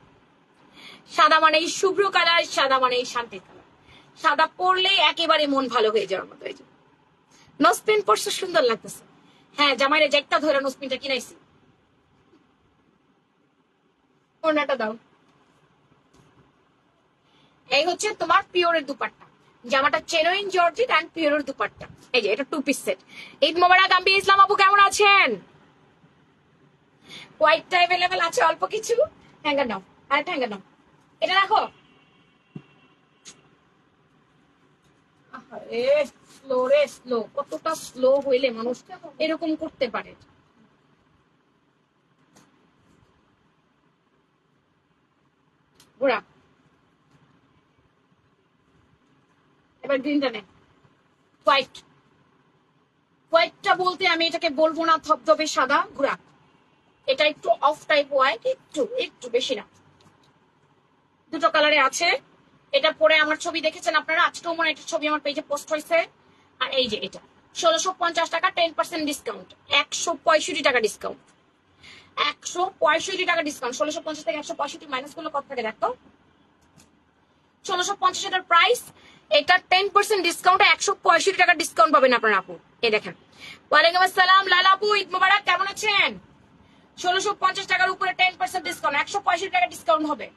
সাদা মানে শুভ্র কালার, সাদা মানে শান্তির কালার। সাদা পরলেই একেবারে মন ভালো হয়ে যাওয়ার মতো। এই যে নসপিন পরছে, সুন্দর লাগতেছে। হ্যাঁ, জামাইরে জ্যাকটা ধরে নসপিনটা কিনাইছি। ওড়নাটা দাও। এই হচ্ছে তোমার পিওরের দুপাট্টা, জামাটা জেনুইন জর্জেট এন্ড পিওরের দুপাট্টা। এই যে এটা 2 পিস সেট। ঈদ মোবারক আম্বি ইসলাম আপু, কেমন আছেন? হোয়াইটটা অ্যাভেলেবেল আছে অল্প কিছু। হ্যাঙ্গার নাও, আরেকটা হ্যাঙ্গার নাও, এটা রাখো। স্লো রে স্লো, কতটা স্লো হইলে মানুষ এরকম করতে পারে? ঘোরা, এবার গ্রিনটা নে। হোয়াইট, হোয়াইটটা বলতে আমি এটাকে বলবো না ধবধবে সাদা। ঘোরা, এটা একটু অফ টাইপ হোয়াইট, একটু একটু বেশি না। দুটো কালারে আছে। এটা পরে আমার ছবি দেখেছেন আপনারা, আজকেও মনে একটা ছবি আমার পেজে পোস্ট হয়েছে। আর এই যে এটা 1650 টাকা, 10% ডিসকাউন্ট, 165 টাকা ডিসকাউন্ট, 165 টাকা ডিসকাউন্ট। 1650 থেকে 165 মাইনাস করলে কত থাকে দেখো। 1650 এটার প্রাইস, এটা 10% ডিসকাউন্টে 165 টাকা ডিসকাউন্ট পাবেন আপনারা আপু। এই দেখেন। ওয়ালাইকুম আসসালাম লালা আপু, ঈদ মোবারক, কেমন আছেন? 1650 টাকার উপরে 10% ডিসকাউন্ট, 165 টাকা ডিসকাউন্ট হবে।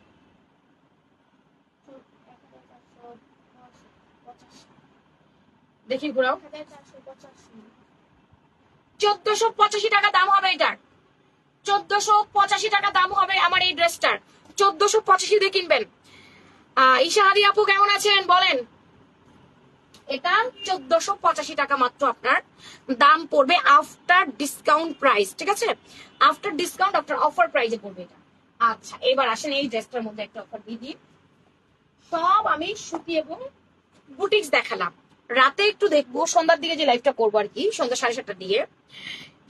দেখি ঘুরাও। 1485 টাকা দাম হবে এটার, 1485 টাকা দাম হবে আমার এই ড্রেসটার। 1485 দিয়ে কিনবেন। ইশাহাদি আপু কেমন আছেন বলেন? এটা 1485 টাকা মাত্র আপনার দাম পড়বে আফটার ডিসকাউন্ট প্রাইস, ঠিক আছে? আফটার ডিসকাউন্ট, আফটার অফার প্রাইসে পড়বে এটা। আচ্ছা, এবার আসেন এই ড্রেসটার মধ্যে একটা অফার দিয়ে দিই। সব আমি সুতি এবং বুটিক্স দেখালাম। রাতে একটু দেখবো, সন্ধ্যার দিকে যে লাইভটা করবো আর কি, সন্ধ্যা 7:30টার দিকে,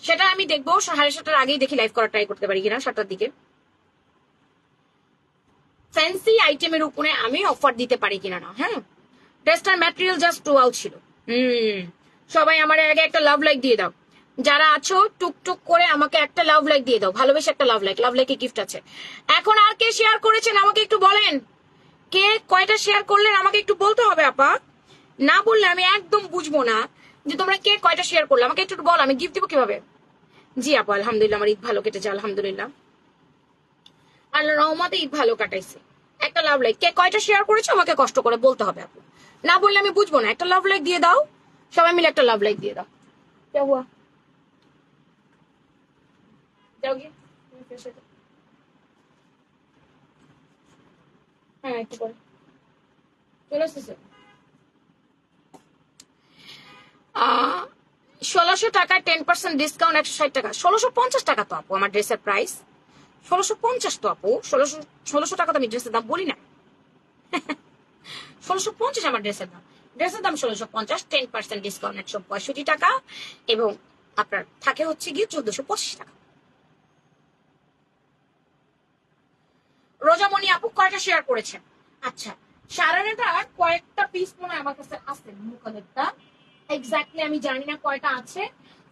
সেটা আমি দেখবো 7:30টার আগেই দেখি লাইভ করার ট্রাই করতে পারি কিনা 7টার দিকে। ফ্যান্সি আইটেমের উপরে আমি অফার দিতে পারি কিনা না। হ্যাঁ, ড্রেসটার ম্যাটেরিয়াল জাস্ট ওয়াও ছিল। সবাই আমার আগে একটা লাভ লাইক দিয়ে দাও। যারা আছো টুকটুক করে আমাকে একটা লাভ লাইক দিয়ে দাও, ভালোবেসে একটা লাভ লাইক। লাভ লাইকে গিফট আছে। এখন আর কে শেয়ার করেছেন আমাকে একটু বলেন, কে কয়টা শেয়ার করলেন আমাকে একটু বলতে হবে আপা। না বললে আমি একদম বুঝবো না যে তোমরা কে কয়টা শেয়ার করলে। আমাকে একটু বল, আমি গিফট দিব কিভাবে। জি আপা, আলহামদুলিল্লাহ আমার ঈদ ভালো কেটেছে, আলহামদুলিল্লাহ আল্লাহ রহমতে ঈদ ভালো কাটাইছে। একটা লাভ লাইক, কে কয়টা শেয়ার করেছো আমাকে কষ্ট করে বলতে হবে আপু, না বললে আমি বুঝবো না। একটা লাভ লাইক দিয়ে দাও, সবাই মিলে একটা লাভ লাইক দিয়ে দাও। क्या हुआ? जाओगे? হ্যাঁ একটু পরে চলে আসতেছে। 1600 টাকায় 10% ডিসকাউন্ট, 160 টাকা। 1650 টাকা তো আপু আমার ড্রেসের প্রাইস। 1650 তো আপু, 1600 টাকা তো আমি ড্রেসের দাম বলি না। 1650 আমার ড্রেসের দাম। ড্রেসের দাম 1650, 10% ডিসকাউন্ট 165 টাকা, এবং আপনার থাকে হচ্ছে গিয়ে 1425 টাকা। রোজামণি আপু কয়টা শেয়ার করেছেন? আচ্ছা, সারারাটার কয়েকটা পিস মনে হয় আমার কাছে আছে, মুখলেরটা এক্স্যাক্টলি আমি জানি না কয়টা আছে।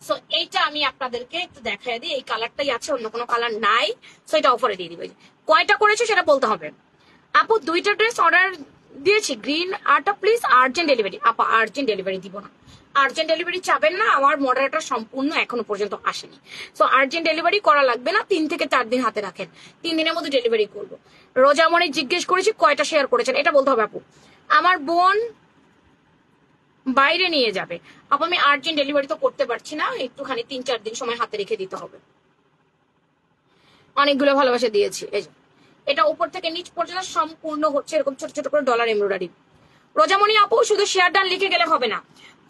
সো এইটা আমি আপনাদেরকে একটু দেখাই দিই। এই কালারটাই আছে, অন্য কোনো কালার নাই। সো এটা অফারে দিয়ে দিবে। কয়টা করেছে সেটা বলতে হবে। আপু 2টা ড্রেস অর্ডার দিয়েছি, গ্রিন আরটা প্লিজ আর্জেন্ট ডেলিভারি। আপা আর্জেন্ট ডেলিভারি দিব না, আর্জেন্ট ডেলিভারি চাবেন না, আমার মডারেটর সম্পূর্ণ এখনো পর্যন্ত আসেনি। সো আর্জেন্ট ডেলিভারি করা লাগবে না, 3 থেকে 4 দিন হাতে রাখেন, 3 দিনের মধ্যে ডেলিভারি করবো। রোজামণি জিজ্ঞেস করেছি কয়টা শেয়ার করেছেন, এটা বলতে হবে আপু। আমার বোন বাইরে নিয়ে যাবে আপু, আমি আর্জেন্ট ডেলিভারি তো করতে পারছি না, একটুখানি 3-4 দিন সময় হাতে রেখে দিতে হবে। অনেকগুলো ভালোবাসা দিয়েছি। এই যে এটা উপর থেকে নিচ পর্যন্ত সম্পূর্ণ হচ্ছে এরকম ছোট ছোট করে ডলার এমব্রয়ডারি। রোজামণি আপু শুধু শেয়ার ডান লিখে গেলে হবে না,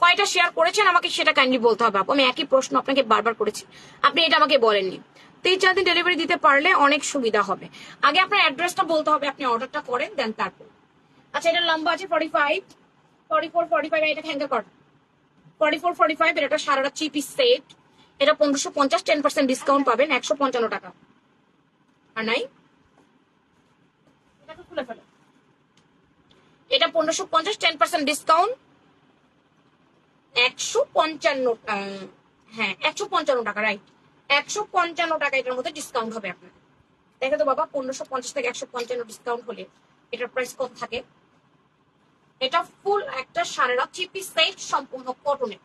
কয়টা শেয়ার করেছেন আমাকে সেটা কাইন্ডলি বলতে হবে আপু। আমি একই প্রশ্ন আপনাকে বারবার করেছি, আপনি এটা আমাকে বলেননি। 3-4 দিন ডেলিভারি দিতে পারলে অনেক সুবিধা হবে। আগে আপনার অ্যাড্রেসটা বলতে হবে, আপনি অর্ডারটা করেন দেন তারপর। আচ্ছা, এটা লম্বা আছে 45, 44, 45, এটা হ্যাঙ্গার কর। 44, 45, এটা একটা সারাটা থ্রি পিস সেট। এটা 1550, 10% ডিসকাউন্ট পাবেন, 155 টাকা। আর নাই, এটাকে খুলে ফেলো। এটা 1550, 10% ডিসকাউন্ট, 155। হ্যাঁ 155 টাকা, রাইট, 155 টাকা এটার মধ্যে ডিসকাউন্ট হবে আপনার। দেখে তো বাবা, 1550 থেকে 155 ডিসকাউন্ট হলে এটার প্রাইস কত থাকে? এটা ফুল একটা সারারা থ্রি পিস সেট, সম্পূর্ণ কটনের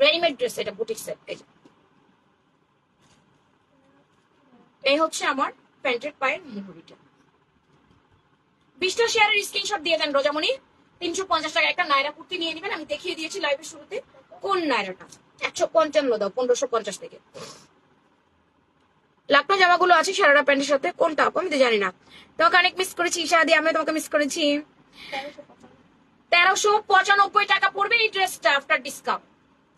রেডিমেড ড্রেস। এটা বুটিক সেট। এই হচ্ছে আমার প্যান্টের পায়ের মুহুরিটা। 20টা শেয়ারের স্ক্রিনশট দিয়ে দেন রোজামণি। 350 টাকা একটা নায়রা কুর্তি নিয়ে নেবেন। আমি দেখিয়ে দিয়েছি লাইভের শুরুতে কোন নায়রাটা। 155 দাও, 1550 থেকে। লাকনো জামাগুলো আছে সারারা প্যান্টের সাথে, কোনটা আমি তো জানি না। তোমাকে অনেক মিস করেছি ঈশাদি, আমি তোমাকে মিস করেছি। 1395 টাকা পড়বে এই ড্রেসটা আফটার ডিসকাউন্ট।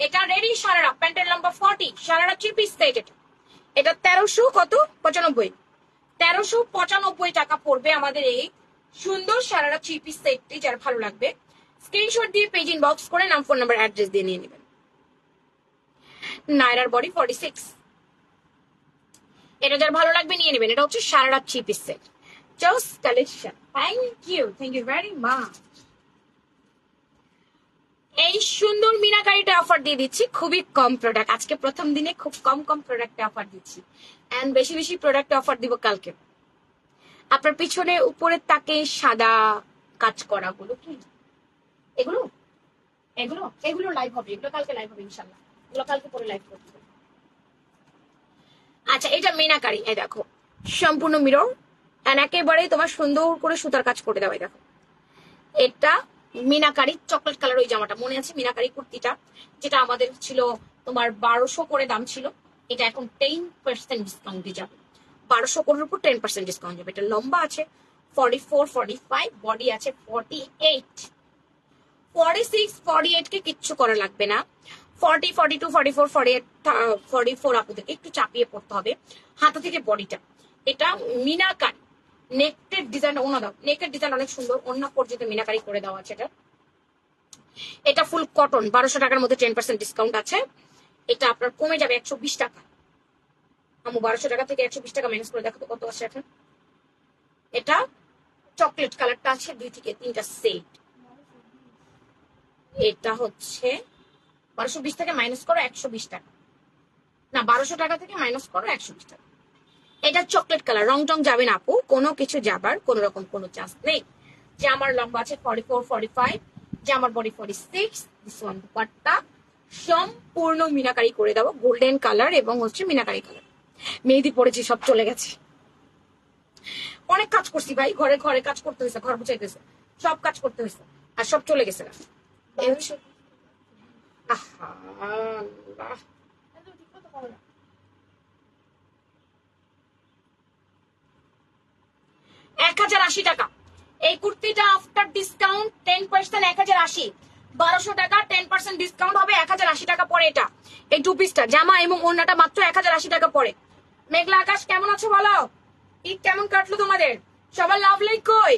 এটা রেডি সারারা, প্যান্টের লম্বা 40, সারারা থ্রি পিস সেট। এটা 1395 টাকা পড়বে আমাদের এই সুন্দর সারারা থ্রি পিস সেটটি। যার ভালো লাগবে স্ক্রিনশট দিয়ে পেজ ইনবক্স করে নাম, ফোন নাম্বার, অ্যাড্রেস দিয়ে নিয়ে নেবেন। নায়রার বডি 46। এটা যার ভালো লাগবে নিয়ে নেবেন। এটা হচ্ছে সারারা থ্রি পিস সেট। জোস collection. Thank you very much. এই সুন্দর মিনাকারিটা অফার দিয়ে দিচ্ছি। খুবই কম প্রোডাক্ট আজকে, প্রথম দিনে খুব কম প্রোডাক্টে অফার দিচ্ছি, এন্ড বেশি প্রোডাক্টে অফার দিব কালকে। আপনার পিছনে উপরের তাকে সাদা কাজ করা গুলো কি, এগুলো এগুলো এগুলো লাইভ হবে, এগুলো কালকে লাইভ হবে ইনশাল্লাহ। এগুলো কালকে পরে লাইভ করতে হবে। আচ্ছা, এটা মিনাকারি। এই দেখো সম্পূর্ণ মিরর, এন্ড একেবারে তোমার সুন্দর করে সুতার কাজ করে দেওয়া। দেখো এটা মিনাকারি চকলেট কালার, ওই জামাটা মনে আছে, মিনাকারি কুর্তিটা যেটা আমাদের ছিল তোমার 1200 করে দাম ছিল, এটা এখন 10% ডিসকাউন্ট দিয়ে যাবে। 1200 করের উপর 10% ডিসকাউন্ট যাবে। এটা লম্বা আছে 44, 45, বডি আছে 48, 46, 48 কে কিচ্ছু করা লাগবে না। 40, 42, 44, 48, 44 আপনাদের একটু চাপিয়ে পড়তে হবে হাতা থেকে বডিটা। এটা মিনাকারি নেকের ডিজাইন, ওনা দাও, নেকের ডিজাইন অনেক সুন্দর, ওনা পর্যন্ত মিনাকারি করে দেওয়া আছে। এটা ফুল কটন, 1200 টাকার মধ্যে 10% ডিসকাউন্ট আছে। এটা আপনার কমে যাবে 120 টাকা। আমু 1200 টাকা থেকে 120 টাকা মাইনাস করে দেখো তো কত আছে এখন। এটা চকলেট কালারটা আছে 2 থেকে 3টা সেট। এটা হচ্ছে 1220 থেকে মাইনাস করো 120 টাকা, না 1200 টাকা থেকে মাইনাস করো 120 টাকা। এটা চকলেট কালার, রং টং যাবে না আপু, কোনো কিছু যাবার কোন রকম কোনো চান্স নেই। যে আমার লম্বা আছে 44, 45, যে আমার বডি 46। দিস ওয়ান দুপাট্টা সম্পূর্ণ মিনাকারি করে দেবো, গোল্ডেন কালার এবং হচ্ছে মিনাকারি কালার। মেহেদি পড়েছি, সব চলে গেছে। অনেক কাজ করছি ভাই, ঘরে ঘরে কাজ করতে হয়েছে, ঘর বুঝাইতেছে, সব কাজ করতে হয়েছে, আর সব চলে গেছে। আহা 1080 টাকা এই কুর্তিটা আফটার ডিসকাউন্ট 10%, 1080। 1200 টাকা 10% ডিসকাউন্ট হবে, 1080 টাকা পরে। এটা এই টু পিসটা জামা এবং ওড়নাটা মাত্র 1080 টাকা পরে। মেঘলা আকাশ কেমন আছো বলো? ঈদ কেমন কাটলো তোমাদের? সবার লাভ লাইক কই?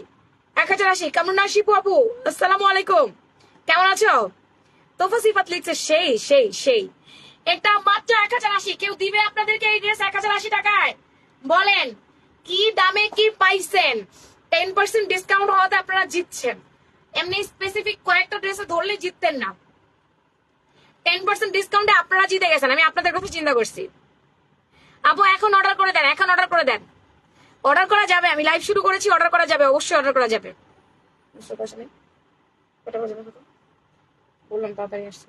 1080 কেমন না শিপু আপু? আসসালামু আলাইকুম, কেমন আছো? তোফা সিফাত লিখছে সেই সেই সেই। এটা মাত্র 1080। কেউ দিবে আপনাদেরকে এই ড্রেস 1080 টাকায়? বলেন কি দামে কি পাইছেন? 10% ডিসকাউন্ট হওয়াতে আপনারা জিতছেন। এমনি স্পেসিফিক কয়েকটা ড্রেসে ধরলে জিততেন না। 10% ডিসকাউন্টে আপনারা জিতে গেছেন, আমি আপনাদের কথা চিন্তা করছি। আপু এখন অর্ডার করে দেন, এখন অর্ডার করে দেন। অর্ডার করা যাবে, আমি লাইভ শুরু করেছি, অর্ডার করা যাবে, অবশ্যই অর্ডার করা যাবে। বললাম তাড়াতাড়ি আসছে।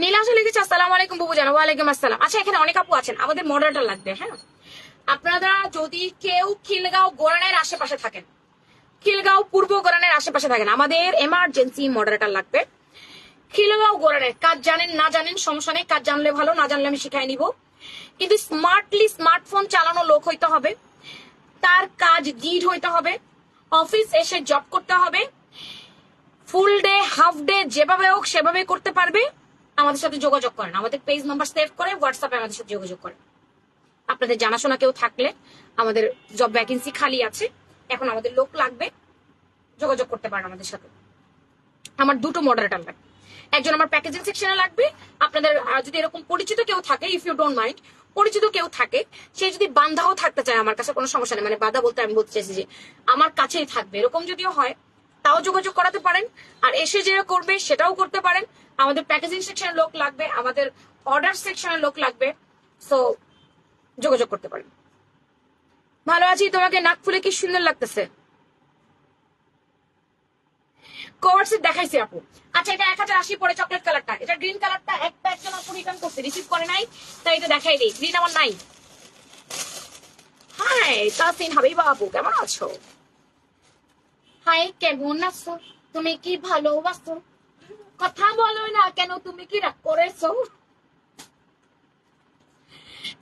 নীলাশা লিখেছে আসসালামু আলাইকুম বুবু জানো। ওয়ালাইকুম আসসালাম। আচ্ছা, এখানে অনেক আপু আছেন, আমাদের মডারেটর লাগবে। হ্যাঁ, আপনারা যদি কেউ খিলগাঁও গোরানের আশেপাশে থাকেন, খিলগাঁও পূর্ব গোরানের আশেপাশে থাকেন, আমাদের এমার্জেন্সি মডারেটর লাগবে। খিলগাঁও গোরানের কাজ জানেন না জানেন সমস্যা নেই, কাজ জানলে ভালো, না জানলে আমি শিখাই নিব। কিন্তু স্মার্টলি স্মার্টফোন চালানো লোক হইতে হবে, তার কাজ জিড হইতে হবে, অফিস এসে জব করতে হবে, ফুল ডে হাফ ডে যেভাবে হোক সেভাবে করতে পারবে। আমাদের সাথে যোগাযোগ করেন, আমাদের পেজ নাম্বার সেভ করে হোয়াটসঅ্যাপে আমাদের সাথে যোগাযোগ করেন। আপনাদের জানাশোনা কেউ থাকলে, আমাদের জব ভ্যাকেন্সি খালি আছে, এখন আমাদের লোক লাগবে, যোগাযোগ করতে পারেন আমাদের সাথে। আমার দুটো মডারেটর লাগবে, একজন আমার প্যাকেজিং সেকশনে লাগবে। আপনাদের যদি এরকম পরিচিত কেউ থাকে, ইফ ইউ ডোন্ট মাইন্ড, পরিচিত কেউ থাকে, সে যদি বান্ধাও থাকতে চায় আমার কাছে, কোনো সমস্যা নেই। মানে বাধা বলতে আমি বলতে চাইছি যে আমার কাছেই থাকবে, এরকম যদিও হয় তাও যোগাযোগ করাতে পারেন। আর এসে যে করবে সেটাও করতে পারেন। আমাদের প্যাকেজিং সেকশনের লোক লাগবে, আমাদের অর্ডার সেকশনের লোক লাগবে, সো যোগাযোগ করতে পারেন। ভালো আছি, তোমাকে নাক ফুলে কি সুন্দর লাগতেছে। কোভার্সেট দেখাইছি আপু। আচ্ছা এটা 1080 পরে চকলেট কালারটা, এটা গ্রিন কালারটা একটা একজন আপু রিটার্ন করতে রিসিভ করে নাই, তাই এটা দেখাই দিই। গ্রিন আমার নাই। হাই তাসিন হাবিবা আপু, কেমন আছো? হাই কেমন আছো? তুমি কি ভালোবাসো? কথা বলো না কেন, তুমি কি রাগ করেছো?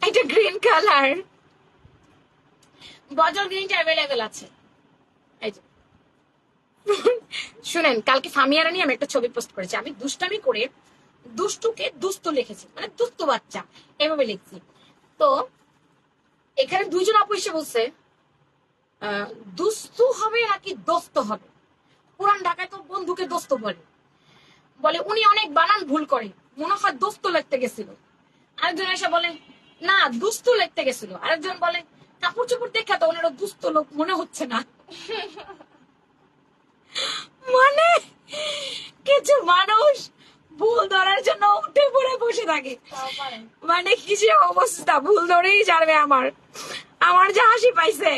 এটা গ্রিন কালার, বজল গ্রিনটা অ্যাভেলেবেল আছে। এই যে শুনেন, কালকে ফামিয়ারা নিয়ে আমি একটা ছবি পোস্ট করেছি। আমি দুষ্টামি করে দুষ্টুকে দুস্থ লিখেছি, মানে দুস্থ বাচ্চা এভাবে লিখছি। তো এখানে দুইজন আপু এসে বলছে দুস্তু হবে নাকি দোস্ত হবে। পুরান ঢাকায় তো বন্ধুকে দোস্ত বলে, বলে উনি অনেক বানান ভুল করে, মনে হয় দোস্ত লিখতে গেছিল। আরেকজন এসে বলে না দুস্তু লিখতে গেছিল। আরেকজন বলে কাপড় চোপড় দেখে তো ওনারা দুস্থ লোক মনে হচ্ছে না। মানে কিছু মানুষ ভুল ধরার জন্য উঠে পড়ে বসে থাকে, তাও পারে। মানে কি যে অবস্থা, ভুল ধরেই যাবে। আমার আমার যা হাসি পাইছে,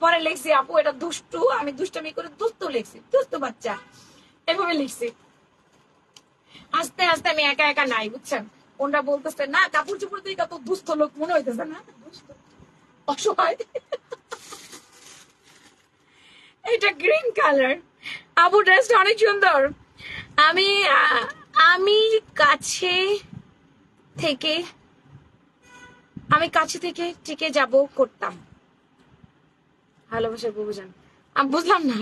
পরে লিখছি আপু এটা দুষ্টু, আমি দুষ্টামি করে দুস্থ লিখছি, দুস্থ বাচ্চা এভাবে লিখছি। আস্তে আস্তে আমি একা একা নাই, বুঝছেন। ওনারা বলতেছে না কাপড় চোপড় দিয়ে কত দুস্থ লোক মনে হইতেছে না, অসহায়। এটা গ্রিন কালার আপু, ড্রেসটা অনেক সুন্দর। আমি আমি কাছে থেকে আমি কাছে থেকে টিকে যাব করতাম ভালোবাসার বুঝান। আমি বুঝলাম না,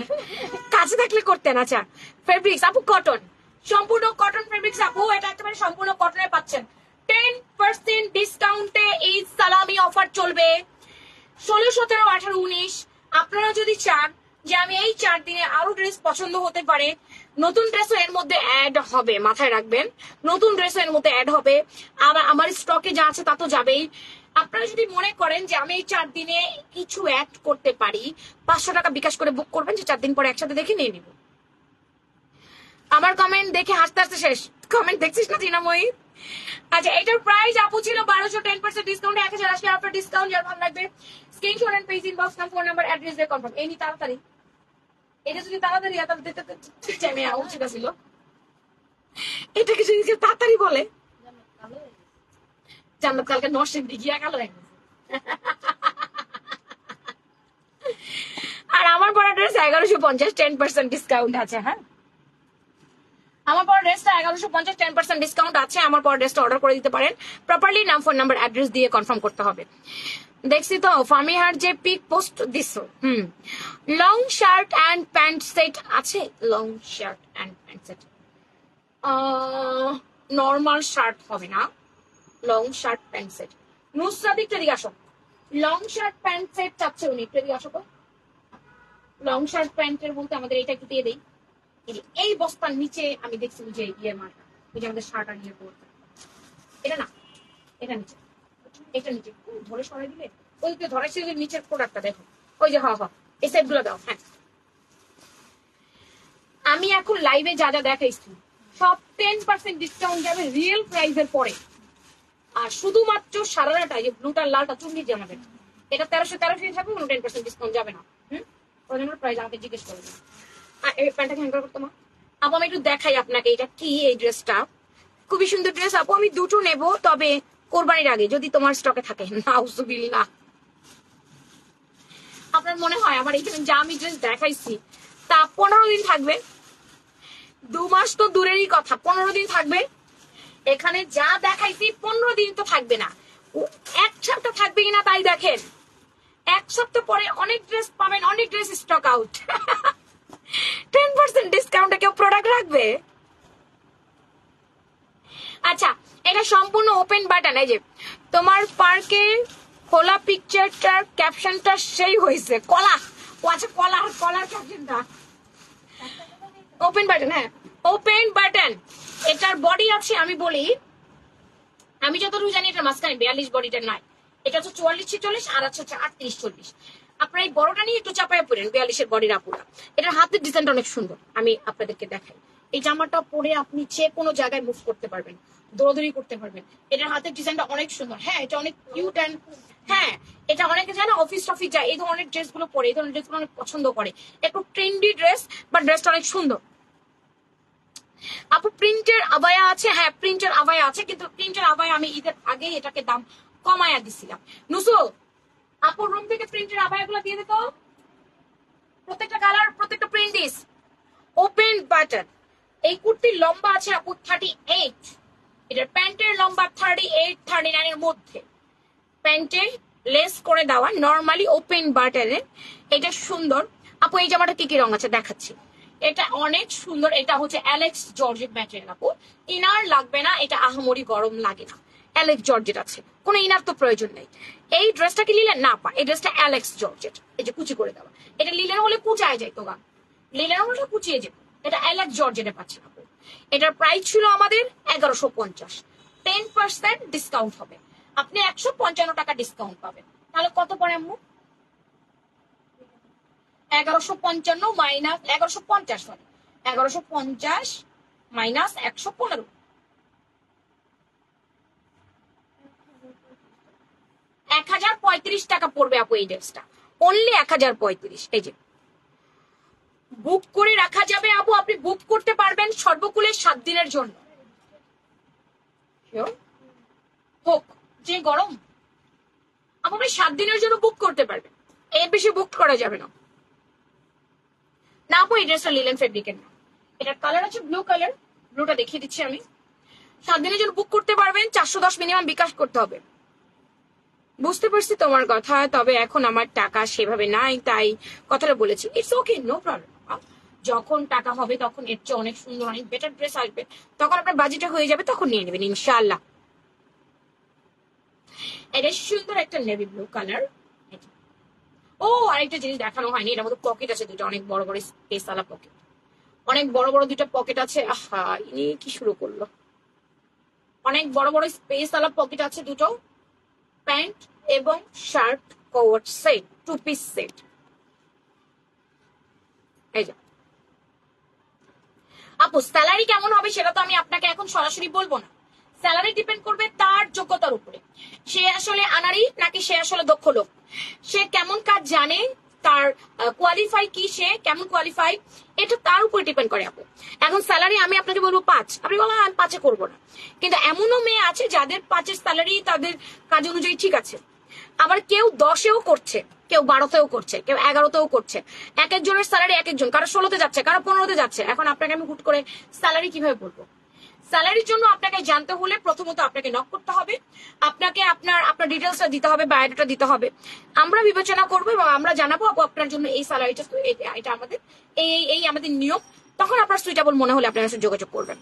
কাছে থাকলে করতেন। আচ্ছা ফেব্রিক্স আপু কটন, সম্পূর্ণ কটন ফেব্রিক্স আপু, এটা একেবারে সম্পূর্ণ কটনে পাচ্ছেন। 10% ডিসকাউন্টে এই সালামি অফার চলবে 16, 17, 18, 19। আপনারা যদি চান যে আমি এই 4 দিনে আরো ড্রেস পছন্দ হতে পারে, নতুন ড্রেসও এর মধ্যে অ্যাড হবে, মাথায় রাখবেন নতুন ড্রেসও এর মধ্যে অ্যাড হবে। আমার স্টকে যা আছে তা তো যাবেই। আপনারা যদি মনে করেন যে আমি এই 4 দিনে কিছু অ্যাড করতে পারি, 500 টাকা বিকাশ করে বুক করবেন, যে 4 দিন পরে একসাথে দেখে নিয়ে নিব। আমার কমেন্ট দেখে হাসতে হাসতে শেষ। কমেন্ট দেখছিস না চিনাময়ী? আচ্ছা এটার প্রাইস আপু ছিল 1200, 10% ডিসকাউন্টে 1080 আফটার ডিসকাউন্ট। যার ভালো লাগবে স্ক্রিনশট এন্ড পেজ ইনবক্স, নাম, ফোন নাম্বার, অ্যাড্রেস দিয়ে কনফার্ম। এই নি তাড়াতাড়ি, এটা যদি তাড়াতাড়ি ঠিক টাইমে উচিত ছিল। এটাকে যদি কেউ তাড়াতাড়ি বলে, জান্নাত কালকে নরসিং গিয়া গেল। আর আমার পরা ড্রেস 1150, 10% ডিসকাউন্ট আছে। হ্যাঁ আমার পর ড্রেসটা 1150, 10% ডিসকাউন্ট আছে। আমার পর ড্রেসটা অর্ডার করে দিতে পারেন। প্রপারলি নাম, ফোন নাম্বার, অ্যাড্রেস দিয়ে কনফার্ম করতে হবে। দেখছি তো ফামিহার যে পিক পোস্ট দিছো, long shirt and pant set আছে। Long shirt and pant set normal shirt হবে না, long shirt pant set. Nusrat একটু এদিকে আসো, লং শার্ট প্যান্ট সেট চাচ্ছে উনি, একটু এদিকে আসো। লং শার্ট প্যান্টের বলতে আমাদের এটা একটু দিয়ে দেই। এই বস্তার নিচে আমি দেখছি যে ইয়ে মার্কা, ওই যে আমাদের শার্ট আর ইয়ে করতে, এটা না, এটা নিচে, এটা নিচে ধরে সরাই দিলে, ওই যে ধরেছে যে নিচের প্রোডাক্টটা দেখো, ওই যে এই সেট গুলো দাও। হ্যাঁ আমি এখন লাইভে যা যা দেখাইছি সব 10% ডিসকাউন্ট যাবে রিয়েল প্রাইসের পরে। আর শুধুমাত্র সারাটা যে ব্লুটার লালটা চুন্ডি জানাবেন, এটা 1300 থাকবে, কোনো 10% ডিসকাউন্ট যাবে না। ওর প্রাইস আমাকে জিজ্ঞেস করবে। আর এই প্যান্টটা হ্যাঙ্গার করতো মা আপু, আমি একটু দেখাই আপনাকে এটা কি। এই ড্রেসটা খুবই সুন্দর ড্রেস আপু, আমি দুটো নেব, তবে কোরবানির আগে যদি তোমার স্টকে থাকে। নাউজুবিল্লাহ, আপনার মনে হয় আমার এখানে যা আমি ড্রেস দেখাইছি তা 15 দিন থাকবে? 2 মাস তো দূরেরই কথা, 15 দিন থাকবে? এখানে যা দেখাইছি 15 দিন তো থাকবে না, এক সপ্তাহ থাকবে কিনা তাই দেখেন। এক সপ্তাহ পরে অনেক ড্রেস পাবেন, অনেক ড্রেস স্টক আউট। 10% ডিসকাউন্টে কেউ প্রোডাক্ট রাখবে? আচ্ছা এটা সম্পূর্ণ ওপেন বাটন। এই যে তোমার পার্কে খোলা পিকচারটার ক্যাপশনটা সেই হয়েছে কলা। ও আচ্ছা কলার ক্যাপশনটা ওপেন বাটন। হ্যাঁ ওপেন বাটন। এটার বডি আছে, আমি বলি, আমি যতটুকু জানি এটার মাঝখানে 42 বডিটা নয়, এটা হচ্ছে 44-46 আর আছে 38-40। আপনার এই বড়টা নিয়ে একটু চাপায় পড়েন 42-এর বডির আপুরা। এটার হাতের ডিজাইনটা অনেক সুন্দর, আমি আপনাদেরকে দেখাই। এই জামাটা পরে আপনি যে কোনো জায়গায় মুভ করতে পারবেন, দৌড়াদৌড়ি করতে পারবেন। এটার হাতের ডিজাইনটা অনেক সুন্দর। হ্যাঁ এটা অনেক কিউট অ্যান্ড হ্যাঁ এটা অনেকে জানে অফিস টফিস যায় এই ধরনের ড্রেস গুলো পরে, এই ধরনের ড্রেস গুলো অনেক পছন্দ করে। একটু ট্রেন্ডি ড্রেস, বাট ড্রেসটা অনেক সুন্দর। আপু প্রিন্টের আবায়া আছে, হ্যাঁ প্রিন্টের আবায়া আছে, কিন্তু প্রিন্টের আবায়া আমি ঈদের আগে এটাকে দাম কমায়া দিছিলাম। নুসো আপুর রুম থেকে প্রিন্টের আবায়া গুলো দিয়ে দিত, প্রত্যেকটা কালার প্রত্যেকটা প্রিন্ট দিস। ওপেন বাটন, এই কুর্তির লম্বা আছে আপু 38, এটার প্যান্টের লম্বা 38 39 এর মধ্যে, প্যান্টে লেস করে দেওয়া নর্মালি ওপেন বাটনে। এটা সুন্দর আপু। এই জামাটা কি কি রং আছে দেখাচ্ছি, এটা অনেক সুন্দর। এটা হচ্ছে অ্যালেক্স জর্জেট ম্যাটেরিয়াল আপু, ইনার লাগবে না, এটা আহামরি গরম লাগে না। অ্যালেক্স জর্জেট আছে, কোনো ইনার তো প্রয়োজন নেই। এই ড্রেসটা কি লিলেন না পা, এই ড্রেসটা অ্যালেক্স জর্জেট, এই যে কুচি করে দেওয়া। এটা লিলেন হলে কুচায় যায় তো গা, লিলেন হলে কুচিয়ে যেত। এটা অ্যালেক্স জর্জেটে পাচ্ছেন আপু। এটার প্রাইস ছিল আমাদের 1150, 10% ডিসকাউন্ট হবে, আপনি 155 টাকা ডিসকাউন্ট পাবেন। তাহলে কত পড়ে আম্মু? 1155 মাইনাস 1150, সরি 1150 মাইনাস 115, 1035 টাকা পড়বে আপু এই ড্রেসটা, অনলি 1035। এই যে বুক করে রাখা যাবে আপু, আপনি বুক করতে পারবেন সর্বকুলে 7 দিনের জন্য। হোক যে গরম, আপনি 7 দিনের জন্য বুক করতে পারবেন, এর বেশি বুক করা যাবে না। না আপু এই ড্রেসটা লিলেন ফেব্রিকের না, এটার কালার আছে ব্লু কালার, ব্লুটা দেখিয়ে দিচ্ছি আমি। 7 দিনের জন্য বুক করতে পারবেন, 410 মিনিমাম বিকাশ করতে হবে। বুঝতে পারছি তোমার কথা, তবে এখন আমার টাকা সেভাবে নাই, তাই কথাটা বলেছি। It's okay, no problem. যখন টাকা হবে তখন এর চেয়ে অনেক সুন্দর অনেক বেটার ড্রেস আসবে, তখন আপনার বাজেটে হয়ে যাবে, তখন নিয়ে নেবেন ইনশাআল্লাহ। এটা সুন্দর একটা নেভি ব্লু কালার। ও আরেকটা জিনিস দেখানো হয়নি, এটার মধ্যে পকেট আছে দুটো, অনেক বড় বড় স্পেস আলা পকেট, অনেক বড় বড় দুটো পকেট আছে। আহা ইনি কি শুরু করলো, অনেক বড় বড় স্পেস আলা পকেট আছে দুটো, প্যান্ট এবং shirt coat set, 2 piece set. এই যে আপু স্যালারি কেমন হবে সেটা তো আমি আপনাকে এখন সরাসরি বলবো না, স্যালারি ডিপেন্ড করবে তার যোগ্যতার উপরে, সে আসলে আনারি নাকি সে আসলে দক্ষ লোক, সে কেমন কাজ জানে, তার কোয়ালিফাই কি, সে কেমন কোয়ালিফাই, এটা তার উপর ডিপেন্ড করে আপু। এখন স্যালারি আমি আপনাকে বলবো 5, আপনি বলবেন আমি 5-এ করবো না, কিন্তু এমনও মেয়ে আছে যাদের 5-এর স্যালারি তাদের কাজ অনুযায়ী ঠিক আছে, আবার কেউ 10-এও করছে, কেউ 12-তেও করছে, কেউ 11-তেও করছে। এক একজনের স্যালারি এক একজন, কারো 16-তে যাচ্ছে, কারো 15-তে যাচ্ছে। এখন আপনাকে আমি হুট করে স্যালারি কিভাবে বলবো? স্যালারির জন্য আপনাকে জানতে হলে প্রথমত আপনাকে নক করতে হবে, আপনাকে আপনার ডিটেলসটা দিতে হবে, বায়োডাটা দিতে হবে, আমরা বিবেচনা করবো এবং আমরা জানাবো আপু আপনার জন্য এই স্যালারিটা, এটা আমাদের এই আমাদের নিয়ম। তখন আপনার সুইটেবল মনে হলে আপনার সাথে যোগাযোগ করবেন।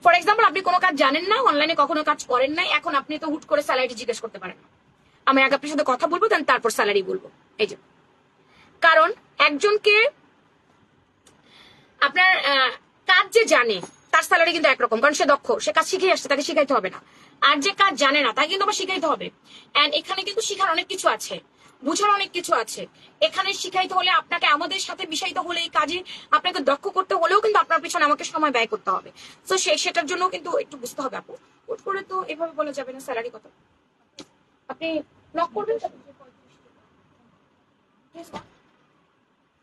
ফর এক্সাম্পল আপনি কোনো কাজ জানেন না, অনলাইনে কখনো কাজ করেন নাই, এখন আপনি তো হুট করে স্যালারিটা জিজ্ঞেস করতে পারেন না, আমি আগে আপনার সাথে কথা বলবো, দেন তারপর স্যালারি বলবো। এই যে কারণ একজনকে আপনার কাজ যে জানে তার স্যালারি কিন্তু একরকম, কারণ সে দক্ষ, সে কাজ শিখে আসছে, তাকে শিখাইতে হবে না। আর যে কাজ জানে না তাকে কিন্তু আবার শিখাইতে হবে। এন্ড এখানে কিন্তু শিখার অনেক কিছু আছে, বুঝার অনেক কিছু আছে। এখানে শিখাইতে হলে আপনাকে আমাদের সাথে বিষয়তে হলে এই কাজে আপনাকে দক্ষ করতে হলেও কিন্তু আপনার পিছনে আমাকে সময় ব্যয় করতে হবে। তো সেটার জন্য কিন্তু একটু বুঝতে হবে আপু, হুট করে তো এভাবে বলা যাবে না স্যালারি কত। আপনি নক করবেন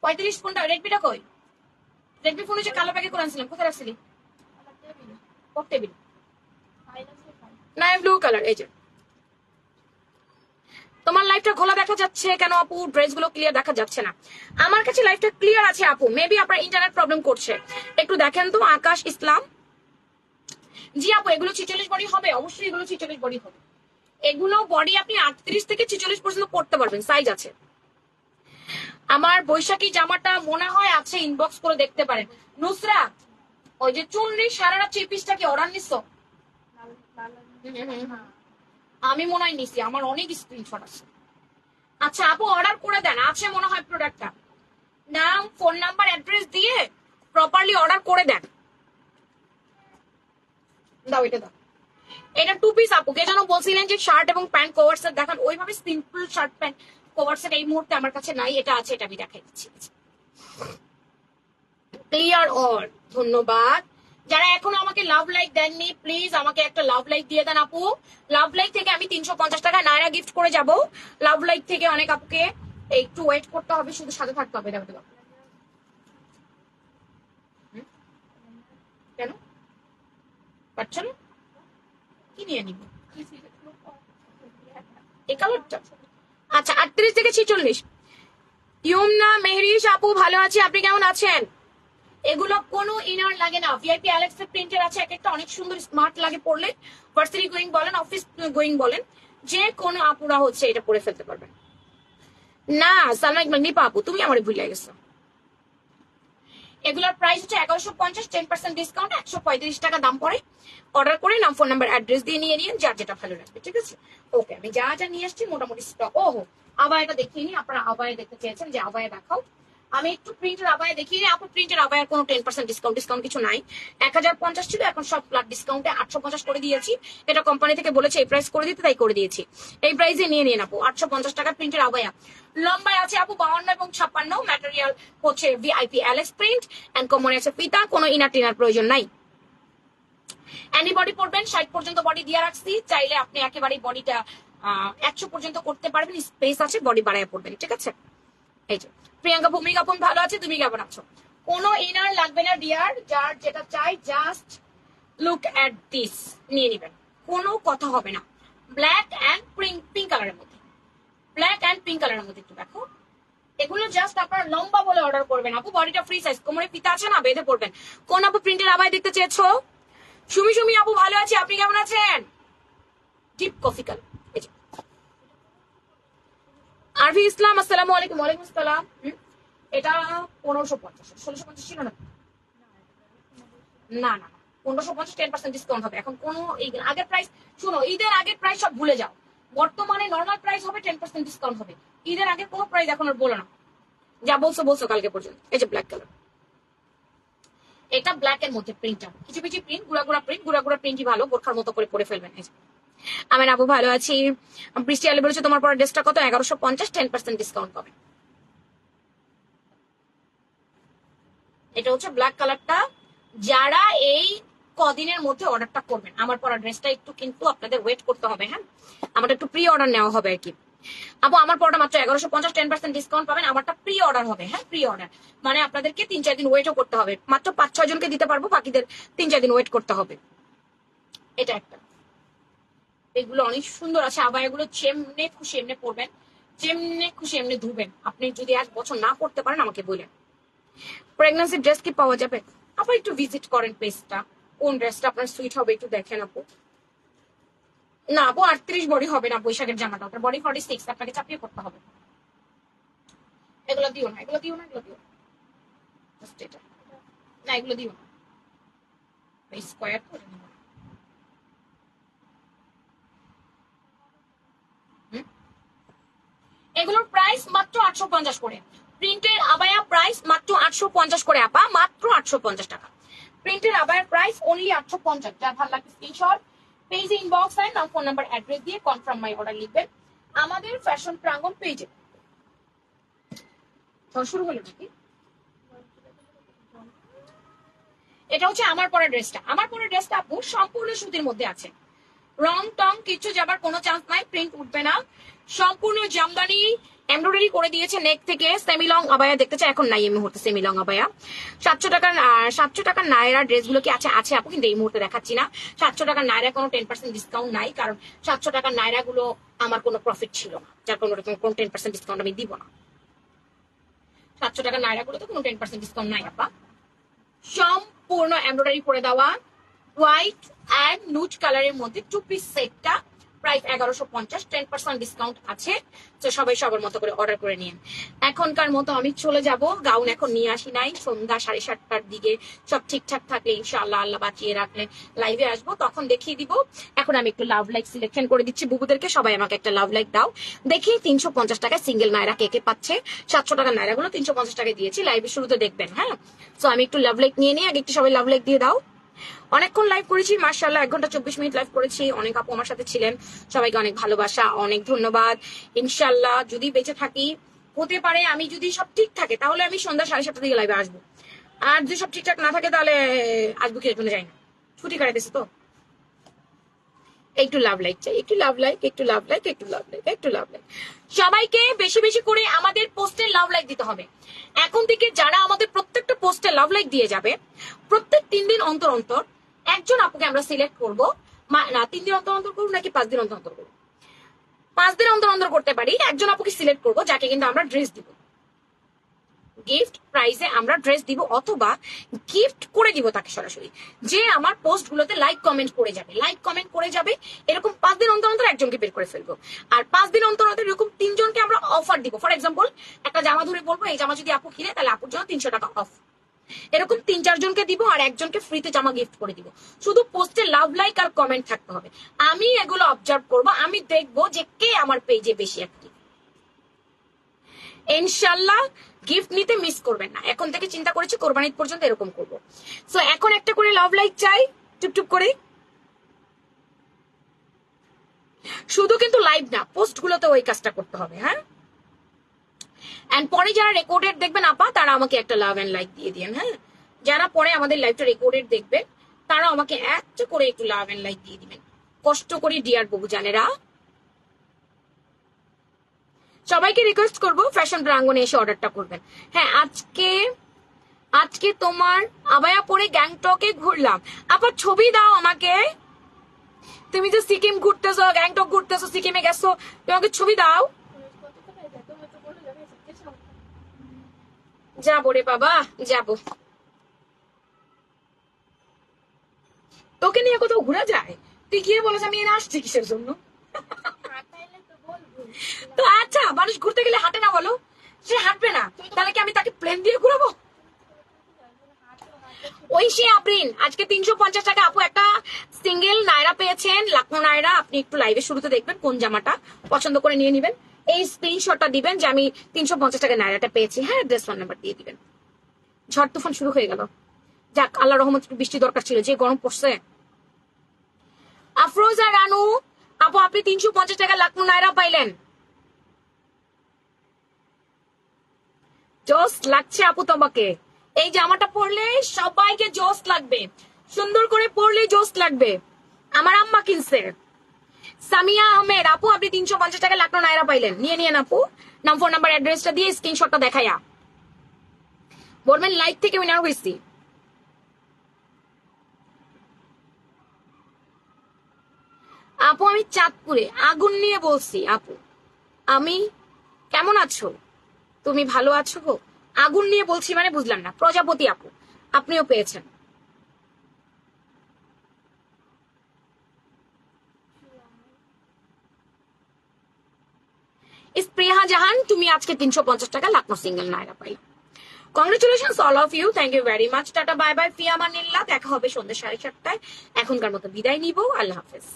35 কোনটা, রেডমিটা কই? রেডমি ফোনে যে কালো প্যাকে করে আনছিলাম, কোথায় রাখছিলি? টেবিল না, ব্লু কালার। এই যে তোমার লাইফটা খোলা দেখা যাচ্ছে কেন আপু, ড্রেসগুলো ক্লিয়ার দেখা যাচ্ছে না? আমার কাছে লাইফটা ক্লিয়ার আছে আপু, মেবি আপনার ইন্টারনেট প্রবলেম করছে, একটু দেখেন তো। আকাশ ইসলাম, জি আপু এগুলো 46 বডি হবে, অবশ্যই এগুলো 46 বডি হবে। এগুলো বডি আপনি 38 থেকে 46 পর্যন্ত পড়তে পারবেন, সাইজ আছে। আমার বৈশাখী জামাটা মনে হয় আছে, ইনবক্স করে দেখতে পারেন। নুসরা ওই যে চুনরি সারারা 3 পিসটা কি অর্ডার নিছো? আমি মনে হয় নিছি, আমার অনেক স্ক্রিনশট আছে। আচ্ছা আপু অর্ডার করে দেন, আছে মনে হয় প্রোডাক্টটা, নাম ফোন নাম্বার অ্যাড্রেস দিয়ে প্রপারলি অর্ডার করে দেন। দাও এটা দাও, এটা 2 পিস আপু। কে যেন বলছিলেন যে শার্ট এবং প্যান্ট কভার সেট দেখান, ওইভাবে simple shirt pant cover set এই মুহূর্তে আমার কাছে নাই, এটা আছে, এটা আমি দেখাই দিচ্ছি। ক্লিয়ার অল, ধন্যবাদ। যারা এখনো আমাকে লাভ লাইক দেননি প্লিজ আমাকে একটা লাভ লাইক দিয়ে দেন আপু। লাভ লাইক থেকে আমি 350 টাকা নায়রা গিফট করে যাব। লাভ লাইক থেকে অনেক আপুকে একটু ওয়েট করতে হবে, শুধু সাথে থাকতে হবে। দেখো চলো কি নিয়ে নিব এই কালারটা। আচ্ছা 38 থেকে 46। ইয়মনা মেহরিশ আপু ভালো আছি, আপনি কেমন আছেন? এগুলো কোনো ইনার লাগে না, ভিআইপি অ্যালেক্স এর প্রিন্টের আছে, এক একটা অনেক সুন্দর স্মার্ট লাগে পরলে, ভার্সিটি গোয়িং বলেন অফিস গোয়িং বলেন, যে কোনো আপুরা হচ্ছে এটা পরে ফেলতে পারবেন। না সালমা ইকবাল নিপা আপু তুমি আমার ভুলে গেছো। এগুলোর প্রাইস হচ্ছে 1150, 10% ডিসকাউন্ট, 135 টাকা দাম পড়ে। অর্ডার করে নাম, ফোন নাম্বার, অ্যাড্রেস দিয়ে নিয়ে নিন, যার যেটা ভালো লাগবে। ঠিক আছে, ওকে। আমি যা যা নিয়ে আসছি মোটামুটি স্টক। ওহো আবায়াটা দেখিয়ে নি, আপনারা আবায়া দেখতে চেয়েছেন যে আবায়া দেখাও। আমি একটু প্রিন্টের আবায়া দেখিয়ে নিই আপু। প্রিন্টের আবায়ার কোনো 10% ডিসকাউন্ট কিছু নাই। 1050 ছিল, এখন সব ফ্ল্যাট ডিসকাউন্টে 850 করে দিয়েছি। এটা কোম্পানি থেকে বলেছে এই প্রাইস করে দিতে, তাই করে দিয়েছি। এই প্রাইসে নিয়ে নিন আপু, 850 টাকা প্রিন্টের আবায়া। লম্বায় আছে আপু 52 এবং 56, ম্যাটেরিয়াল হচ্ছে ভিআইপি অ্যালেক্স প্রিন্ট, এন্ড কোমরে আছে ফিতা, কোনো ইনার টিনার প্রয়োজন নাই। অ্যানি বডি পড়বেন, 60 পর্যন্ত বডি দিয়ে রাখছি, চাইলে আপনি একেবারে বডিটা 100 পর্যন্ত করতে পারবেন, স্পেস আছে, বডি বাড়ায় পড়বেন। ঠিক আছে, এই যে প্রিয়াঙ্কা ভূমিকা আপন ভালো আছে, তুমি কেমন আছো? কোনো ইনার লাগবে না ডিয়ার, যার যেটা চাই জাস্ট লুক এট দিস নিয়ে নেবেন, কোনো কথা হবে না। ব্ল্যাক অ্যান্ড পিঙ্ক কালারের মধ্যে, ব্ল্যাক অ্যান্ড পিঙ্ক কালারের মধ্যে একটু দেখো। এগুলো জাস্ট আপনারা লম্বা বলে অর্ডার করবেন আপু, বডিটা ফ্রি সাইজ, কোমরে ফিতা আছে না, বেঁধে পড়বেন। কোন আপু প্রিন্টের আবায় দেখতে চেয়েছো? সুমি সুমি আপু ভালো আছে, আপনি কেমন আছেন? Deep coffee colour. আরভি ইসলাম আসসালামু আলাইকুম। ওয়ালাইকুম আসসালাম। এটা 1550, 1650 ছিল না? না না 1550, 10% ডিসকাউন্ট হবে। এখন কোনো আগের প্রাইস, শুনো, ঈদের আগের প্রাইস সব ভুলে যাও। বর্তমানে নর্মাল প্রাইস হবে, 10% ডিসকাউন্ট হবে। ঈদের আগে কোনো প্রাইস এখন আর বলো না, যা বলছো বলছো কালকে পর্যন্ত। এই যে ব্ল্যাক কালার, এটা ব্ল্যাক এর মধ্যে প্রিন্টটা, কিছু কিছু প্রিন্ট, গুড়া গুড়া প্রিন্টই ভালো, বোরখার মতো করে পরে ফেলবেন। আমি আপু ভালো আছি। বৃষ্টি আলী বলেছে তোমার পরে ড্রেসটা কত? 1150, 10% ডিসকাউন্ট পাবে। এটা হচ্ছে ব্ল্যাক কালারটা। যারা এই কদিনের মধ্যে অর্ডারটা করবেন, আমার পরা ড্রেসটা একটু কিন্তু আপনাদের ওয়েট করতে হবে। হ্যাঁ, আমারটা একটু প্রি অর্ডার নেওয়া হবে আর কি। আপু আমার পরটা মাত্র 1150, 10% ডিসকাউন্ট পাবেন। আমারটা প্রি অর্ডার হবে। হ্যাঁ, প্রি অর্ডার মানে আপনাদেরকে 3-4 দিন ওয়েটও করতে হবে। মাত্র 5-6 জনকে দিতে পারবো, বাকিদের 3-4 দিন ওয়েট করতে হবে। এটা একটা, এগুলো অনেক সুন্দর আছে। আবার এগুলো যেমনে খুশি এমনি পরবেন, যেমনে খুশি এমনি ধুবেন। আপনি যদি 1 বছর না পড়তে পারেন আমাকে বলেন। প্রেগন্যান্সি ড্রেস কি পাওয়া যাবে? আপু একটু ভিজিট করেন পেজটা, কোন ড্রেসটা আপনার সুইট হবে একটু দেখেন আপু। না আপু 38 বডি হবে না, বৈশাখের জামাটা, ওটার বডি 46, আপনাকে চাপিয়ে করতে হবে। এগুলো দিও না, এগুলো দিও না, এগুলো দিও না, এগুলো দিও না, স্কোয়ার করে নিব। এগুলোর প্রাইস মাত্র 850 করে। প্রিন্টের আবায়া প্রাইস মাত্র 850 করে আপা, মাত্র 850 টাকা। প্রিন্টের আবায়ার প্রাইস অনলি 850। যার ভালো লাগবে স্ক্রিনশট, পেজে ইনবক্স এন্ড নাম, ফোন নাম্বার, অ্যাড্রেস দিয়ে কনফার্ম মাই অর্ডার লিখবেন আমাদের ফ্যাশন প্রাঙ্গণ পেজে। শুরু হলো নাকি? এটা হচ্ছে আমার পরা ড্রেসটা। আমার পরা ড্রেসটা আপু সম্পূর্ণ সুতির মধ্যে আছে, রং টং কিছু যাবার কোনো চান্স নাই, প্রিন্ট উঠবে না। সম্পূর্ণ জামদানি এমব্রয়ডারি করে দিয়েছে নেক থেকে। সেমি লং আবায়া দেখতে চাই, এখন নাই এই মুহূর্তে সেমি লং আবায়া। 700 টাকার নায়রা ড্রেসগুলো কি আছে? আছে আপু, কিন্তু এই মুহূর্তে দেখাচ্ছি না। 700 টাকার নায়রা কোনো 10% ডিসকাউন্ট নাই, কারণ 700 টাকার নায়রা গুলো আমার কোনো প্রফিট ছিল না, যার কোনো 10% ডিসকাউন্ট আমি দিব না। 700 টাকার নায়রা গুলো তো কোনো 10% ডিসকাউন্ট নাই আপা। সম্পূর্ণ এমব্রয়ডারি করে দেওয়া হোয়াইট অ্যান্ড নুড কালারের মধ্যে 2 পিস সেটটা প্রাইস 1150, 10% ডিসকাউন্ট আছে। তো সবাই সবার মতো করে অর্ডার করে নিন। এখনকার মতো আমি চলে যাব, গাউন এখন নিয়ে আসি নাই। সন্ধ্যা 7:30টার দিকে সব ঠিকঠাক থাকলে ইনশাআল্লাহ, আল্লাহ বাঁচিয়ে রাখলে লাইভে আসবো, তখন দেখিয়ে দিব। এখন আমি একটু লাভ লাইক সিলেকশন করে দিচ্ছি বুবুদেরকে। সবাই আমাকে একটা লাভ লাইক দাও দেখি। 350 টাকায় সিঙ্গেল নায়রা কে কে পাচ্ছে? 700 টাকার নায়রা গুলো 350 টাকায় দিয়েছি, লাইভে শুরুতে দেখবেন। হ্যাঁ, তো আমি একটু লাভ লাইক নিয়ে নিই আগে। একটু সবাই লাভ লাইক দিয়ে দাও। অনেকক্ষণ লাইভ করেছি মাশাআল্লাহ, 1 ঘন্টা 24 মিনিট লাইভ করেছি। অনেক আপু আমার সাথে ছিলেন, সবাইকে অনেক ভালোবাসা, অনেক ধন্যবাদ। ইনশাআল্লাহ যদি বেঁচে থাকি, হতে পারে আমি যদি সব ঠিক থাকে তাহলে আমি সন্ধ্যা 7:30টার দিকে লাইভে আসবো। আর যদি সব ঠিকঠাক না থাকে তাহলে আসবো কি আসবো না যাই না, ছুটি কাটাইতেছে তো। একটু লাভ লাইক চাই, একটু লাভ লাইক, একটু লাভ লাইক, একটু লাভ লাইক, একটু লাভ লাইক। সবাইকে বেশি বেশি করে আমাদের পোস্টে লাভ লাইক দিতে হবে। এখন থেকে যারা আমাদের প্রত্যেকটা পোস্টে লাভ লাইক দিয়ে যাবে, প্রত্যেক 3 দিন অন্তর অন্তর একজন আপুকে আমরা সিলেক্ট করবো, না 3 দিন অন্তর অন্তর করবো নাকি 5 দিন অন্তর অন্তর করবো, 5 দিন অন্তর অন্তর করতে পারি। একজন আপুকে সিলেক্ট করবো যাকে কিন্তু আমরা ড্রেস দিব, গিফট প্রাইজে আমরা ড্রেস দিব, অথবা গিফট করে দিব তাকে সরাসরি, যে আমার পোস্ট গুলোতে লাইক কমেন্ট করে যাবে। এরকম 5 দিন অন্তর অন্তর একজনকে বের করে ফেলবো। আর 5 দিন অন্তর অন্তর এরকম 3 জনকে আমরা অফার দিব। ফর এক্সাম্পল, একটা জামা ধরে বলবো এই জামা যদি আপু কিনে তাহলে আপুর জন্য 300 টাকা অফ। এরকম 3-4 জনকে দিব, আর একজনকে ফ্রিতে জামা গিফট করে দিব। শুধু পোস্টে লাভ, লাইক আর কমেন্ট থাকতে হবে। আমি এগুলো অবজার্ভ করব, আমি দেখবো যে কে আমার পেজে বেশি অ্যাক্টিভ। ইনশাল্লাহ গিফট নিতে মিস করবেন না। এখন থেকে চিন্তা করেছি কোরবানি ঈদ পর্যন্ত এরকম করব। সো এখন একটা করে লাভ লাইক চাই টুপটুপ করে। শুধু কিন্তু লাইভ না, পোস্ট গুলোতে ওই কাজটা করতে হবে। হ্যাঁ, এন্ড পরে যারা রেকর্ডেড দেখবেন আপা, তারা আমাকে একটা লাভ এন্ড লাইক দিয়ে দিন। হ্যাঁ, যারা পরে আমাদের লাইভটা রেকর্ডেড দেখবেন তারা আমাকে একটা করে একটু লাভ এন্ড লাইক দিয়ে দিবেন, কষ্ট করে ডিয়ার বাবু জানেরা। সবাইকে রিকোয়েস্ট করবো ফ্যাশন প্রাঙ্গণে এসে অর্ডারটা করবেন। হ্যাঁ, আজকে তোমার আবায়া পরে গ্যাংটকে ঘুরলাম। আবার ছবি দাও আমাকে, তুমি যে সিকিম ঘুরতেছো, গ্যাংটক ঘুরতেছো, সিকিমে গেছো, তোমাকে ছবি দাও। যাবো রে বাবা, যাবো। তোকে নিয়ে কোথাও ঘোরা যায়? তুই গিয়ে বলেছ আমি এনে আসছি কিসের জন্য? তো আচ্ছা, মানুষ ঘুরতে গেলে হাঁটে না বলো? সে হাঁটবে না, তাহলে কি আমি তাকে প্লেন দিয়ে ঘুরাবো? ওই সে আপ্রিন, আজকে 350 টাকা আপু একটা সিঙ্গেল নায়রা পেয়েছেন, লাখনো নায়রা। আপনি একটু লাইভে শুরুতে দেখবেন কোন জামাটা পছন্দ করে নিয়ে নিবেন, এই স্ক্রিনশটটা দিবেন যে আমি 350 টাকা নায়রাটা পেয়েছি। হ্যাঁ, ড্রেস ফোন নাম্বার দিয়ে দিবেন। ঝড় তুফান শুরু হয়ে গেল, যাক আল্লাহ রহমত, একটু বৃষ্টি দরকার ছিল, যে গরম পড়ছে। আফরোজা রানু আপু, আপনি 350 টাকা লাখনো নায়রা পাইলেন। জোস লাগছে আপু তোমাকে, এই জামাটা পরলে সবাইকে জোস লাগবে, সুন্দর করে পরলে জোস লাগবে। আমার আম্মা কিনছে। সামিয়া আহমেদ আপু, আপনি 350 টাকা লাখনো নায়রা পাইলেন, নিয়ে নিয়েন আপু। নাম, ফোন নাম্বার, অ্যাড্রেসটা দিয়ে স্ক্রিনশটটা দেখাইয়া বলবেন লাইক থেকে উইনার হয়েছি। আপু আমি চাঁদপুরে, আগুন নিয়ে বলছি। আপু আমি, কেমন আছো তুমি? ভালো আছো গো? আগুন নিয়ে বলছি মানে বুঝলাম না। প্রজাপতি আপু, আপনিও পেয়েছেন। স্প্রেহা জাহান, তুমি আজকে 350 টাকা লাখনো সিঙ্গেল নায়রা পাইলা। Congratulations all of you, thank you very much. Tata bye bye, ফিয়ামানিল্লাহ, দেখা হবে সন্ধ্যা 7:30টায়। এখনকার মতো বিদায় নিব, আল্লাহ হাফেজ।